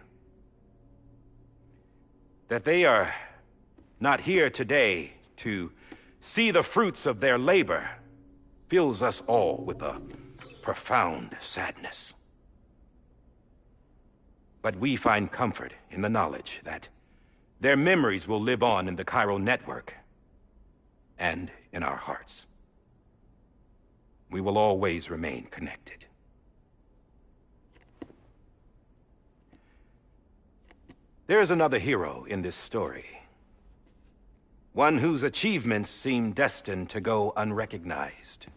Speaker 9: That they are not here today to see the fruits of their labor fills us all with a profound sadness. But we find comfort in the knowledge that their memories will live on in the chiral network and in our hearts. We will always remain connected. There is another hero in this story. One whose achievements seem destined to go unrecognized.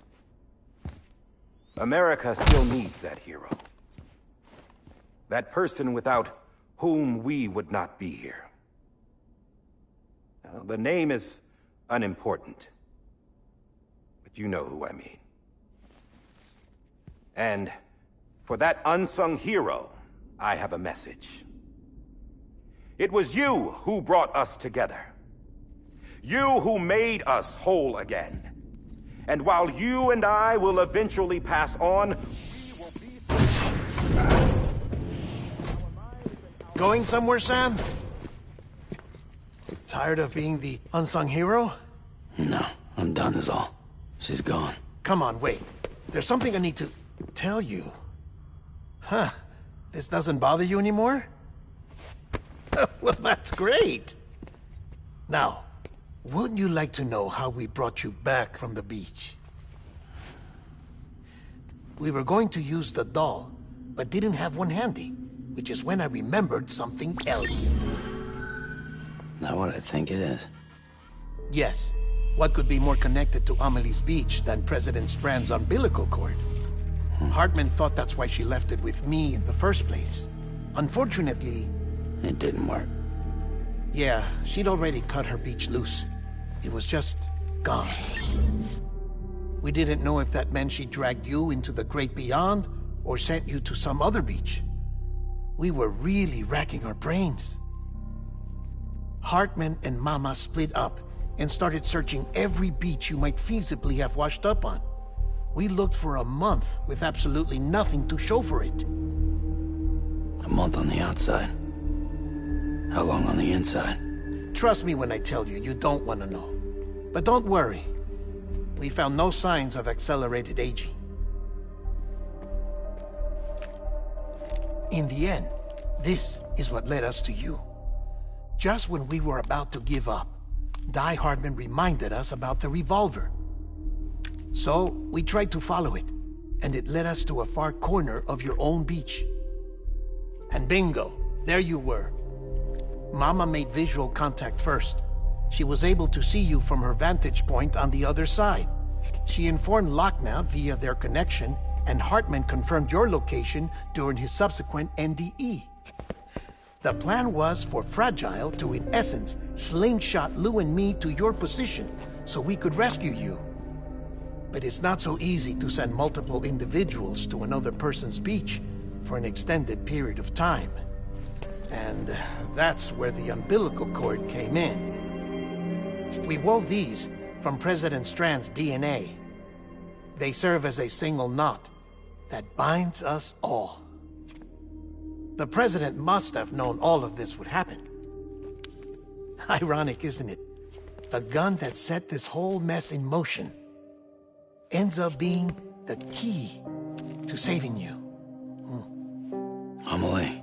Speaker 9: America still needs that hero. That person without whom we would not be here. Now, the name is unimportant, but you know who I mean. And for that unsung hero, I have a message. It was you who brought us together. You who made us whole again. And while you and I will eventually pass on, we will be...
Speaker 5: Going somewhere, Sam? Tired of being the unsung hero?
Speaker 1: No, I'm done is all. She's gone.
Speaker 5: Come on, wait. There's something I need to tell you. Huh. This doesn't bother you anymore? Well, that's great. Now, wouldn't you like to know how we brought you back from the beach? We were going to use the doll, but didn't have one handy, which is when I remembered something else.
Speaker 1: Not what I think it is.
Speaker 5: Yes. What could be more connected to Amelie's beach than President Strand's umbilical cord? Hartman thought that's why she left it with me in the first place. Unfortunately...
Speaker 1: It didn't work.
Speaker 5: Yeah, she'd already cut her beach loose. It was just gone. We didn't know if that meant she dragged you into the great beyond or sent you to some other beach. We were really racking our brains. Hartman and Mama split up and started searching every beach you might feasibly have washed up on. We looked for a month with absolutely nothing to show for it.
Speaker 1: A month on the outside. How long on the inside?
Speaker 5: Trust me when I tell you, you don't want to know. But don't worry. We found no signs of accelerated aging. In the end, this is what led us to you. Just when we were about to give up, Die Hartman reminded us about the revolver. So, we tried to follow it, and it led us to a far corner of your own beach. And bingo, there you were. Mama made visual contact first. She was able to see you from her vantage point on the other side. She informed Lochna via their connection, and Hartman confirmed your location during his subsequent NDE. The plan was for Fragile to, in essence, slingshot Lou and me to your position so we could rescue you. But it's not so easy to send multiple individuals to another person's beach, for an extended period of time. And that's where the umbilical cord came in. We wove these from President Strand's DNA. They serve as a single knot that binds us all. The President must have known all of this would happen. Ironic, isn't it? The gun that set this whole mess in motion ends up being the key to saving you.
Speaker 1: Amelie,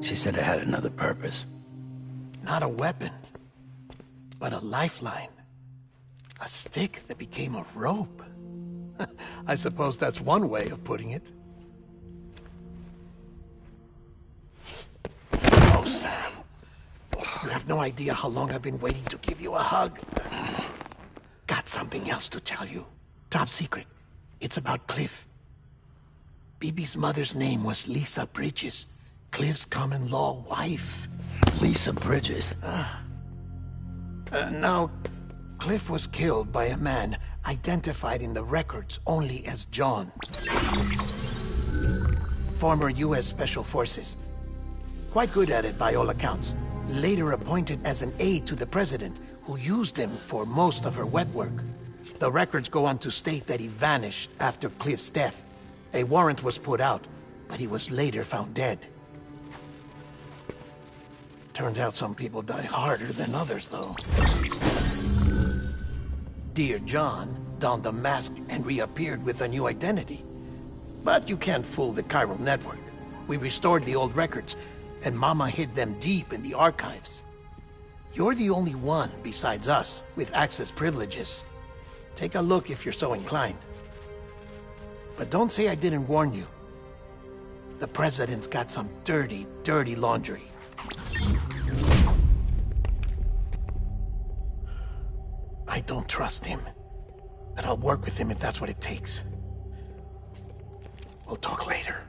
Speaker 1: she said it had another purpose.
Speaker 5: Not a weapon, but a lifeline. A stick that became a rope. I suppose that's one way of putting it. Oh, Sam. You have no idea how long I've been waiting to give you a hug. Got something else to tell you. Top secret. It's about Cliff. Bibi's mother's name was Lisa Bridges, Cliff's common-law wife.
Speaker 1: Lisa Bridges?
Speaker 5: Now, Cliff was killed by a man identified in the records only as John. Former U.S. Special Forces. Quite good at it by all accounts. Later appointed as an aide to the president, who used him for most of her wet work. The records go on to state that he vanished after Cliff's death. A warrant was put out, but he was later found dead. Turned out some people die harder than others, though. Dear John donned a mask and reappeared with a new identity. But you can't fool the chiral network. We restored the old records, and Mama hid them deep in the archives. You're the only one, besides us, with access privileges. Take a look if you're so inclined. But don't say I didn't warn you. The President's got some dirty, dirty laundry. I don't trust him. But I'll work with him if that's what it takes. We'll talk later.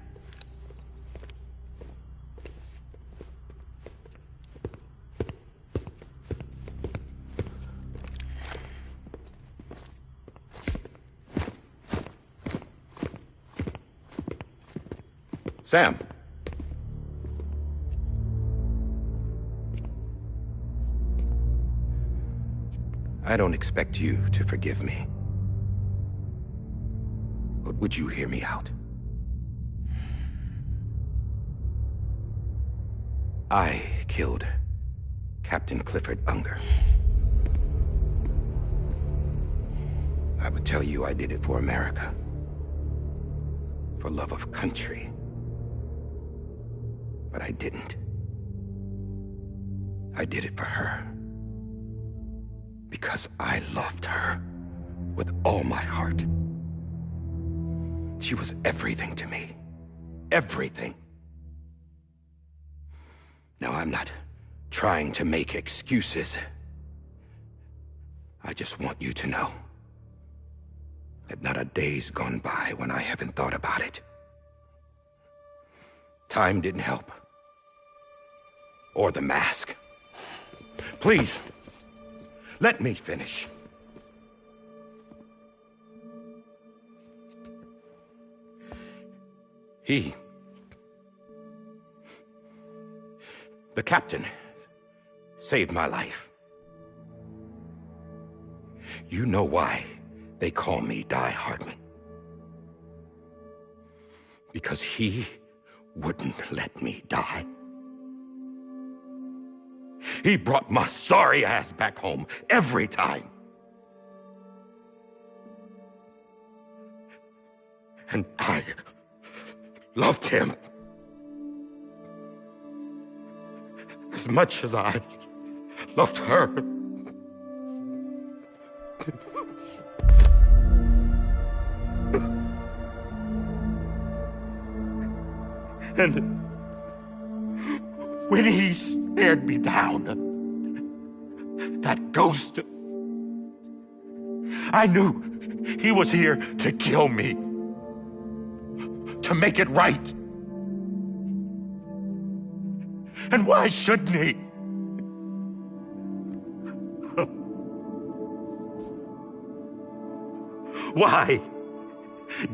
Speaker 9: Sam. I don't expect you to forgive me. But would you hear me out? I killed Captain Clifford Unger. I would tell you I did it for America. For love of country. But I didn't. I did it for her. Because I loved her with all my heart. She was everything to me. Everything. Now, I'm not trying to make excuses. I just want you to know that not a day's gone by when I haven't thought about it. Time didn't help. Or the mask. Please, let me finish. The captain, saved my life. You know why they call me Die Hardman. Because he wouldn't let me die. He brought my sorry ass back home every time. And I loved him as much as I loved her. And when he stared me down, that ghost, I knew he was here to kill me, to make it right. And why shouldn't he? Why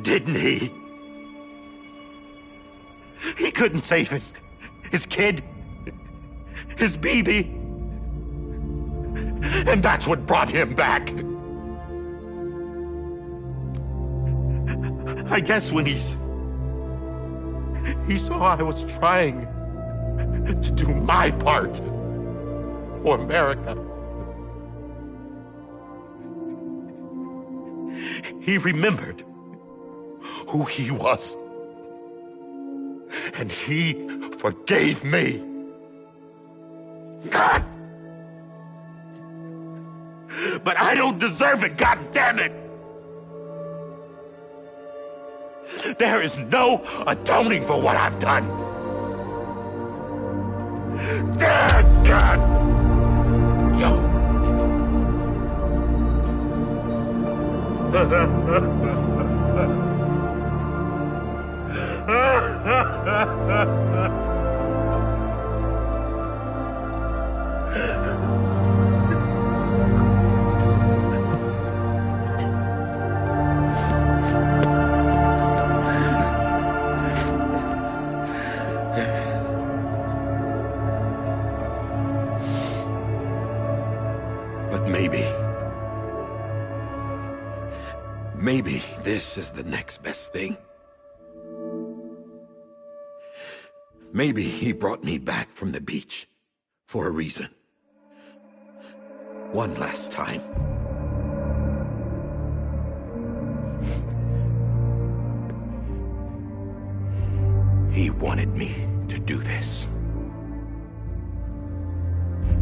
Speaker 9: didn't he? He couldn't save his kid, his baby. And that's what brought him back. I guess when he saw I was trying to do my part for America, he remembered who he was. And he forgave me. God! But I don't deserve it, God damn it! There is no atoning for what I've done. Damn God! But maybe this is the next best thing. Maybe he brought me back from the beach for a reason. One last time. He wanted me to do this.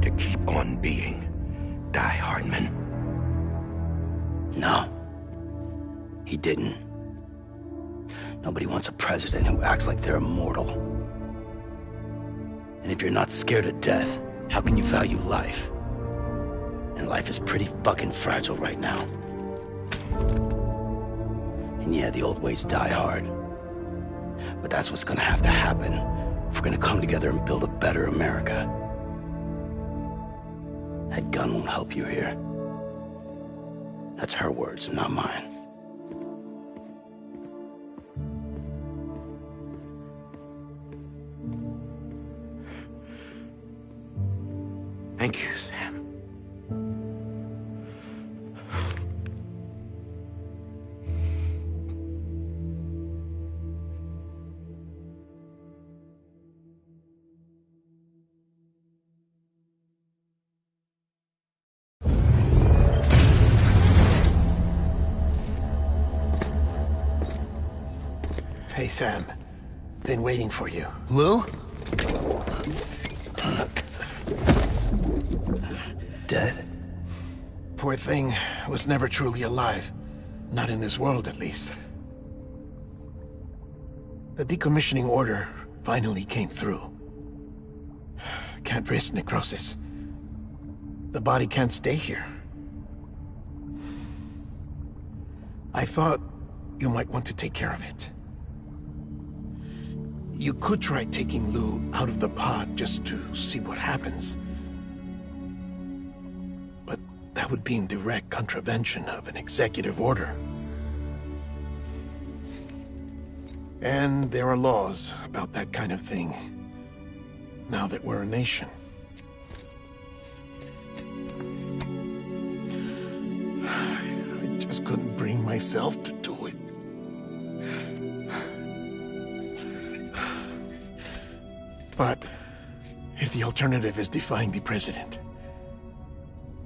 Speaker 9: To keep on being Die Hardman.
Speaker 1: No. He didn't. Nobody wants a president who acts like they're immortal. And if you're not scared of death, how can you value life? And life is pretty fucking fragile right now. And yeah, the old ways die hard. But that's what's gonna have to happen if we're gonna come together and build a better America. That gun won't help you here. That's her words, not mine.
Speaker 9: Thank you, Sam.
Speaker 5: Hey, Sam. Been waiting for you.
Speaker 1: Lou? Dead?
Speaker 5: Poor thing was never truly alive. Not in this world, at least. The decommissioning order finally came through. Can't risk necrosis. The body can't stay here. I thought you might want to take care of it. You could try taking Lou out of the pod just to see what happens. But that would be in direct contravention of an executive order. And there are laws about that kind of thing, now that we're a nation. I just couldn't bring myself to do it. But if the alternative is defying the president,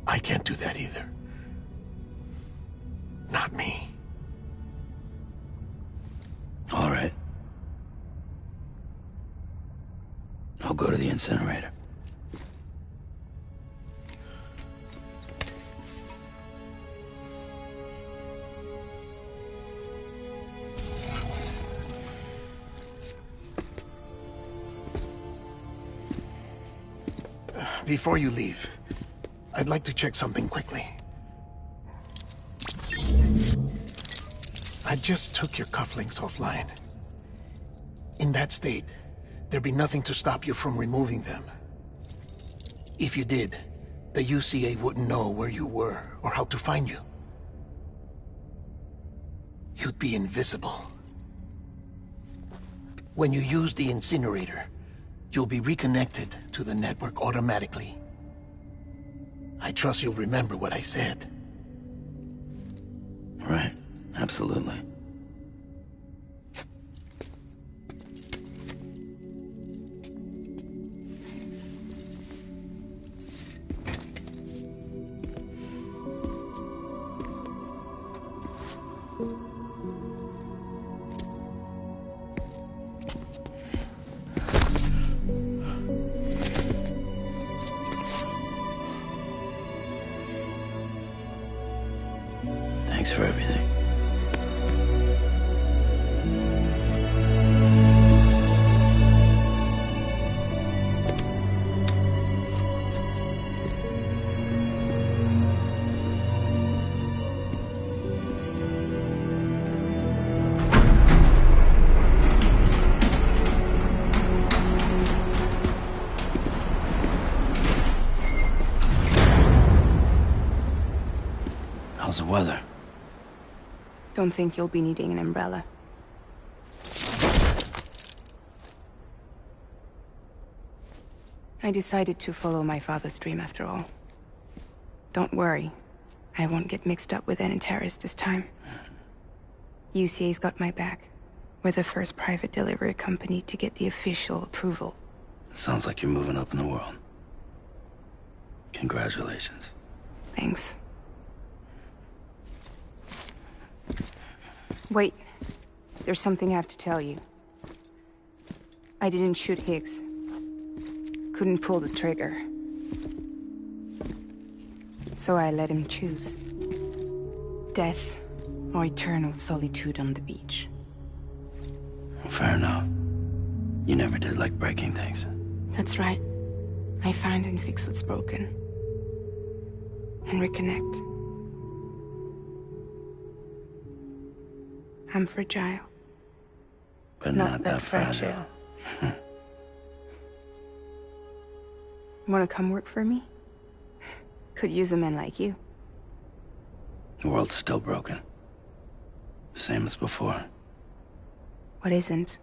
Speaker 5: I can't do that either. Not me.
Speaker 1: All right. I'll go to the incinerator.
Speaker 5: Before you leave, I'd like to check something quickly. I just took your cufflinks offline. In that state, there'd be nothing to stop you from removing them. If you did, the UCA wouldn't know where you were or how to find you. You'd be invisible. When you use the incinerator, you'll be reconnected to the network automatically. I trust you'll remember what I said.
Speaker 1: Right. Absolutely. Thanks for everything. How's the weather?
Speaker 2: Don't think you'll be needing an umbrella. I decided to follow my father's dream after all. Don't worry. I won't get mixed up with any terrorists this time. UCA's got my back. We're the first private delivery company to get the official approval.
Speaker 1: Sounds like you're moving up in the world. Congratulations.
Speaker 2: Thanks. Wait. There's something I have to tell you. I didn't shoot Higgs. Couldn't pull the trigger. So I let him choose. Death or eternal solitude on the beach.
Speaker 1: Fair enough. You never did like breaking things.
Speaker 2: That's right. I find and fix what's broken. And reconnect. I'm fragile.
Speaker 1: But not that fragile.
Speaker 2: Wanna come work for me? Could use a man like you.
Speaker 1: The world's still broken. Same as before.
Speaker 2: What isn't?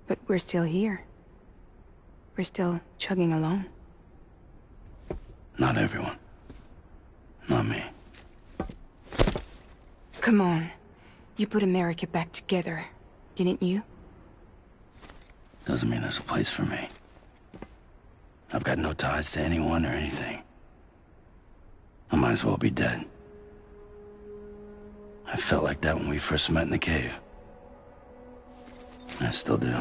Speaker 2: But we're still here. We're still chugging along.
Speaker 1: Not everyone. Not me.
Speaker 2: Come on. You put America back together, didn't you?
Speaker 1: Doesn't mean there's a place for me. I've got no ties to anyone or anything. I might as well be dead. I felt like that when we first met in the cave. I still do.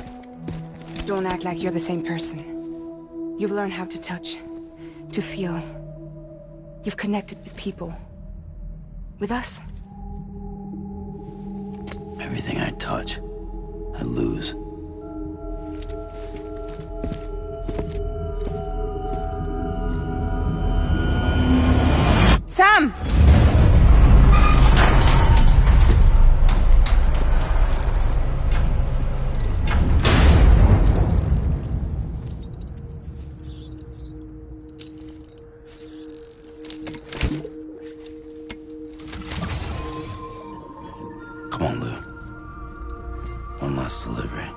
Speaker 2: Don't act like you're the same person. You've learned how to touch, to feel. You've connected with people. With us.
Speaker 1: Everything I touch, I lose.
Speaker 2: Sam!
Speaker 1: Come on, Lou. One last delivery.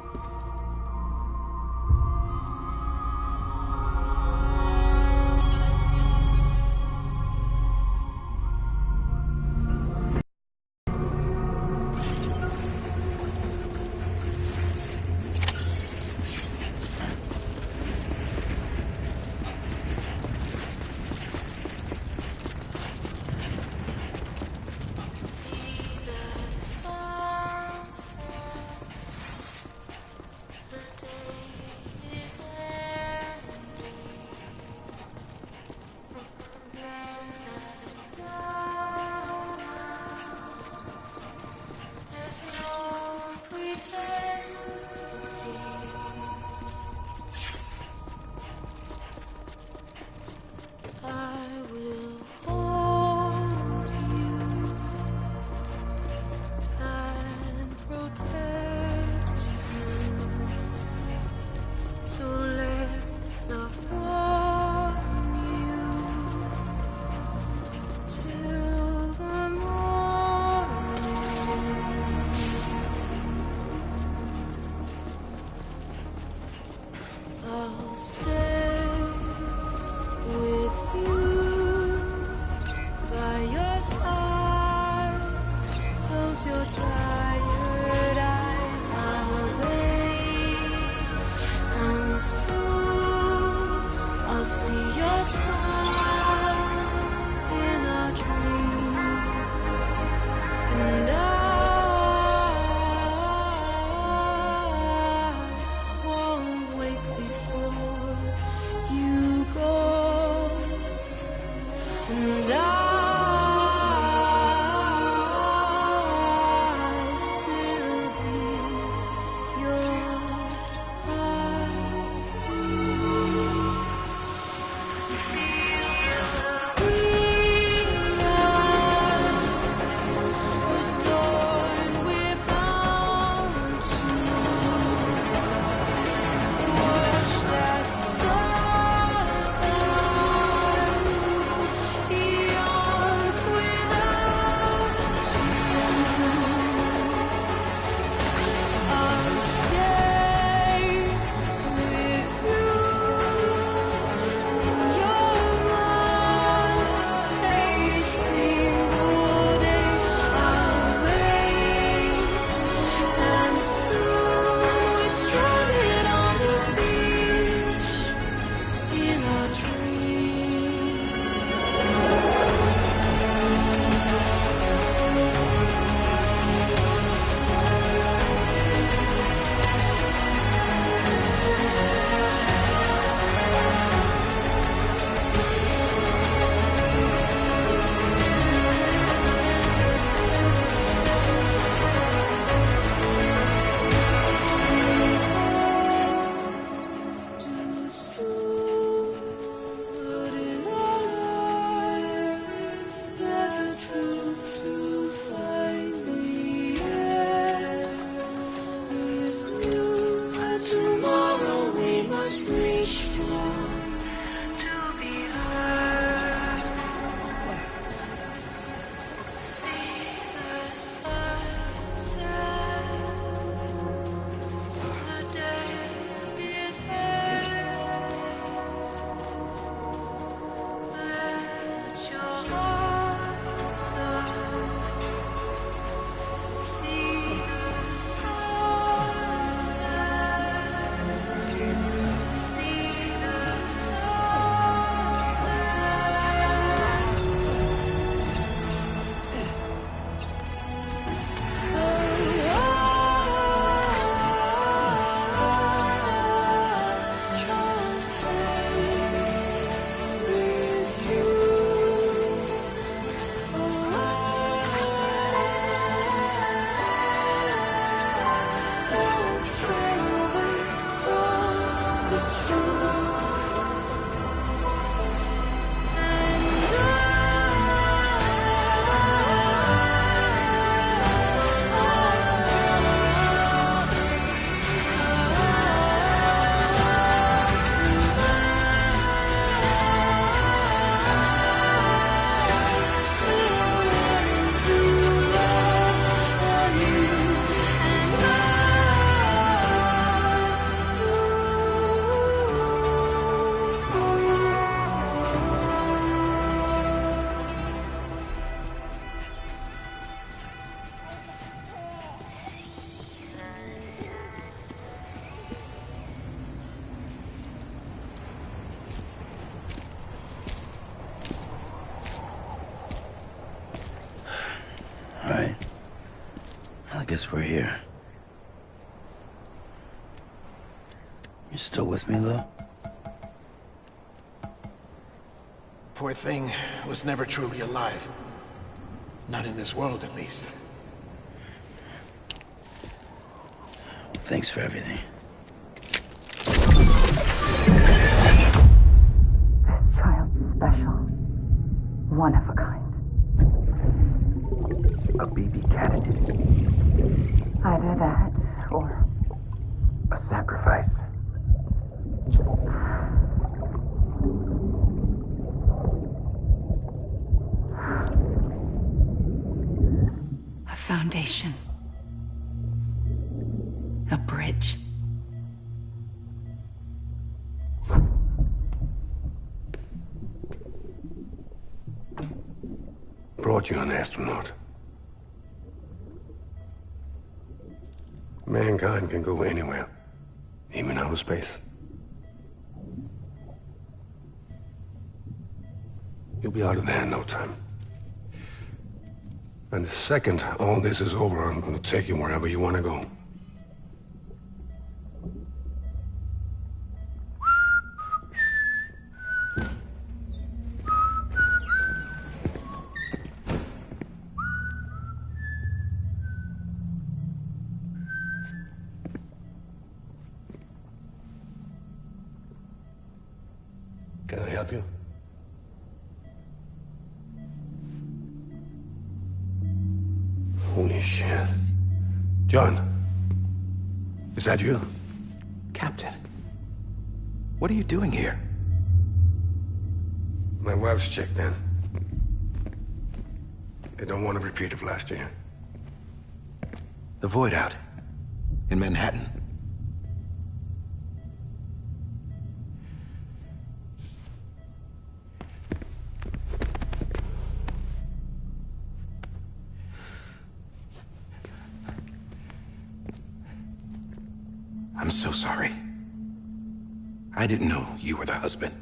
Speaker 1: Alright. I guess we're here. You still with me, though?
Speaker 5: Poor thing was never truly alive. Not in this world, at least.
Speaker 1: Thanks for everything.
Speaker 15: This child's special. One of a kind.
Speaker 9: A BB candidate.
Speaker 15: Either that, or...
Speaker 9: a sacrifice.
Speaker 13: A foundation. A bridge.
Speaker 10: Brought you an astronaut. Mankind can go anywhere, even outer space. You'll be out of there in no time. And the second all this is over, I'm gonna take you wherever you want to go. Can I help you? Holy shit. John, is that you?
Speaker 8: Captain, what are you doing here?
Speaker 10: My wife's checked in. They don't want a repeat of last year.
Speaker 8: The Void out in Manhattan. I'm so sorry. I didn't know you were the husband.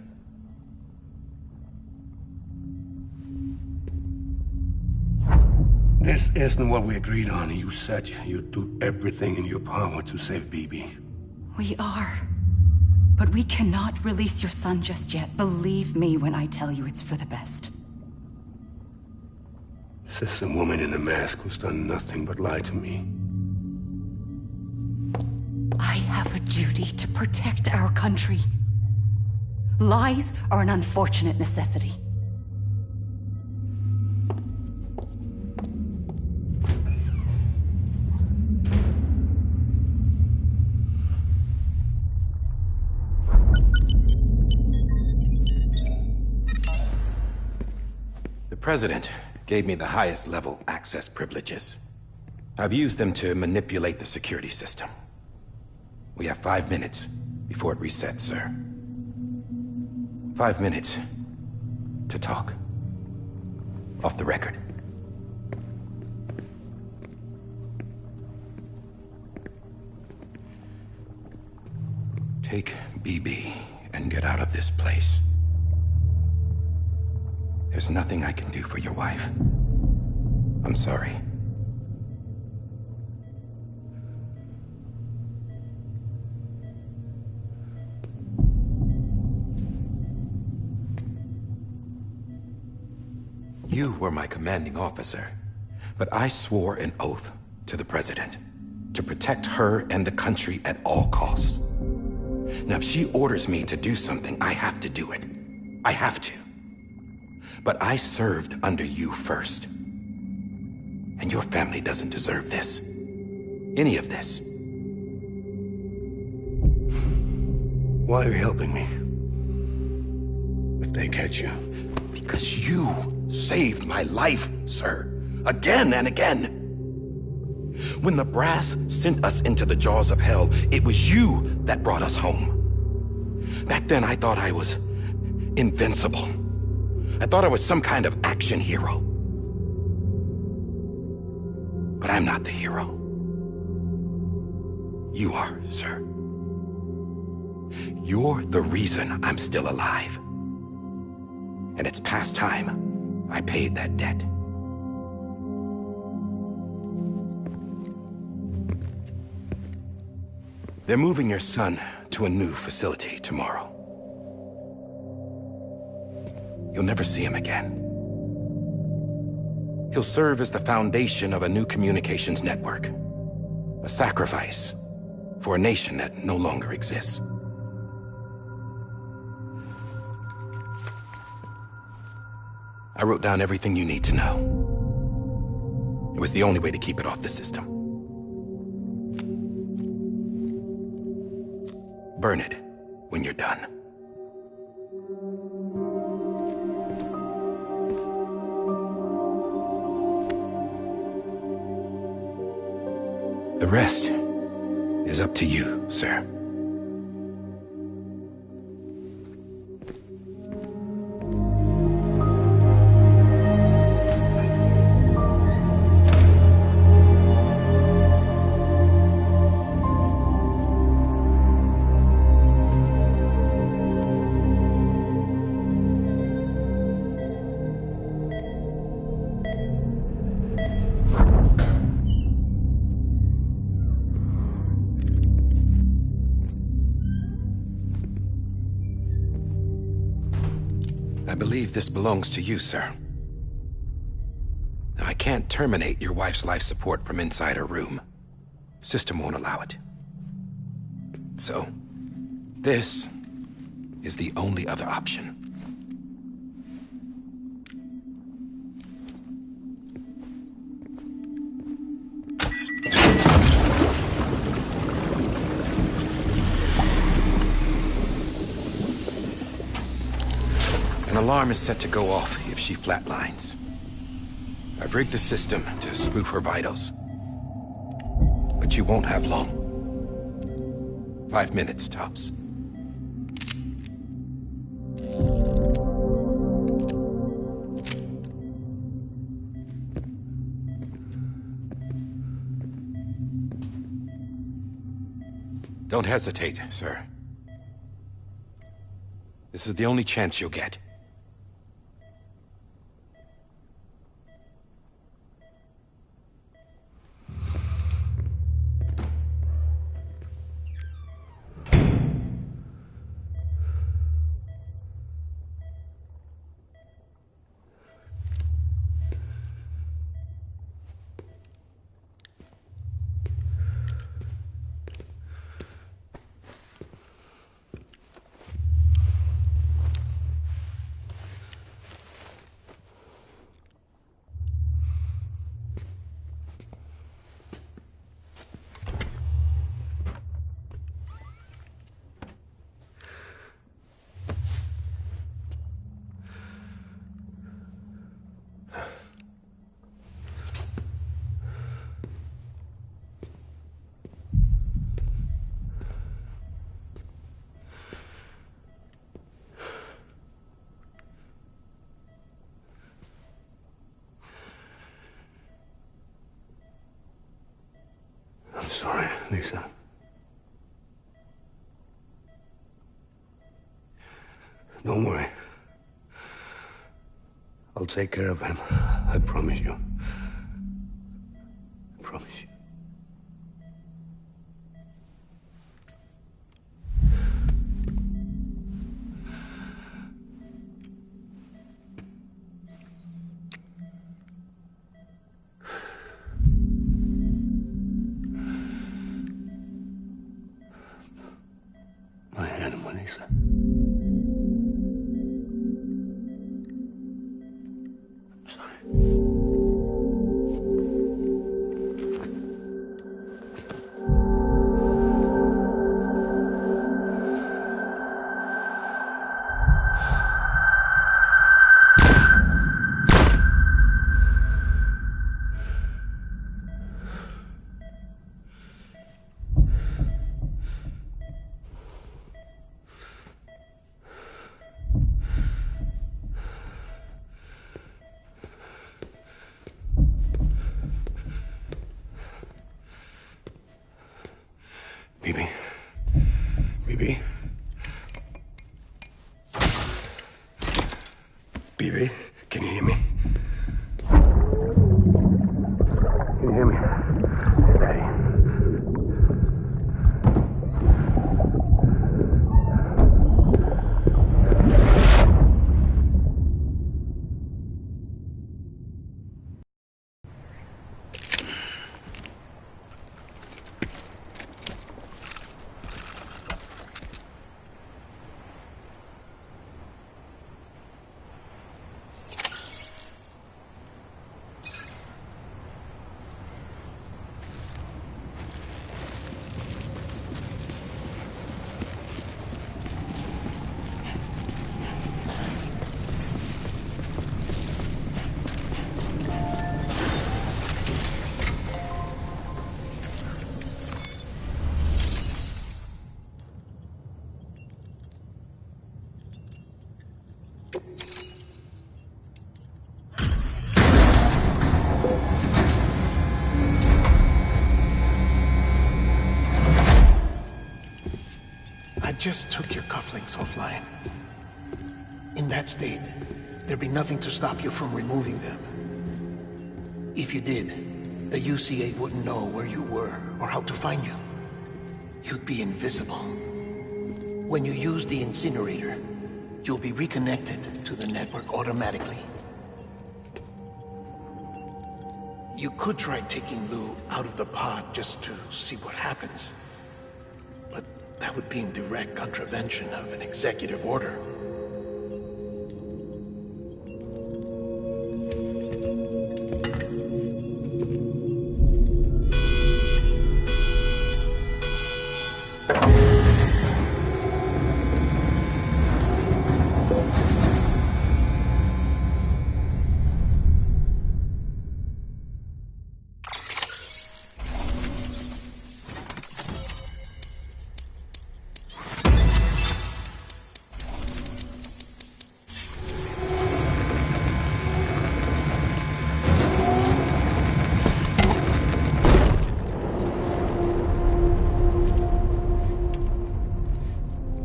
Speaker 10: This isn't what we agreed on. You said you'd do everything in your power to save BB.
Speaker 13: We are. But we cannot release your son just yet. Believe me when I tell you it's for the best.
Speaker 10: This is a woman in a mask who's done nothing but lie to me.
Speaker 13: I have a duty to protect our country. Lies are an unfortunate necessity.
Speaker 8: The President gave me the highest level access privileges. I've used them to manipulate the security system. We have 5 minutes before it resets, sir. 5 minutes to talk. Off the record. Take BB and get out of this place. There's nothing I can do for your wife. I'm sorry. You were my commanding officer, but I swore an oath to the President to protect her and the country at all costs. Now, if she orders me to do something, I have to do it. I have to. But I served under you first. And your family doesn't deserve this. Any of this.
Speaker 10: Why are you helping me? If they catch you.
Speaker 8: Because you saved my life, sir. Again and again. When the brass sent us into the jaws of hell, it was you that brought us home. Back then, I thought I was invincible. I thought I was some kind of action hero. But I'm not the hero. You are, sir. You're the reason I'm still alive. And it's past time I paid that debt.
Speaker 9: They're moving your son to a new facility tomorrow. You'll never see him again. He'll serve as the foundation of a new communications network. A sacrifice for a nation that no longer exists. I wrote down everything you need to know. It was the only way to keep it off the system. Burn it when you're done. The rest is up to you, sir. I believe this belongs to you, sir. I can't terminate your wife's life support from inside her room. System won't allow it. So, this is the only other option. An alarm is set to go off if she flatlines. I've rigged the system to spoof her vitals. But you won't have long. 5 minutes, tops. Don't hesitate, sir. This is the only chance you'll get.
Speaker 10: I'm sorry, Lisa. Don't worry. I'll take care of him. I promise you. I promise you. My animal, Lisa. I'm sorry. Bibi. Bibi. Bibi, can you hear me? Can you hear me? Daddy.
Speaker 5: just took your cufflinks offline. In that state, there'd be nothing to stop you from removing them. If you did, the UCA wouldn't know where you were or how to find you. You'd be invisible. When you use the incinerator, you'll be reconnected to the network automatically. You could try taking Lou out of the pod just to see what happens. But that would be in direct contravention of an executive order.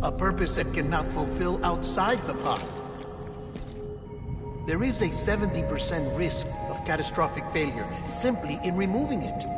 Speaker 5: A purpose that cannot fulfill outside the pod. There is a 70% risk of catastrophic failure simply in removing it.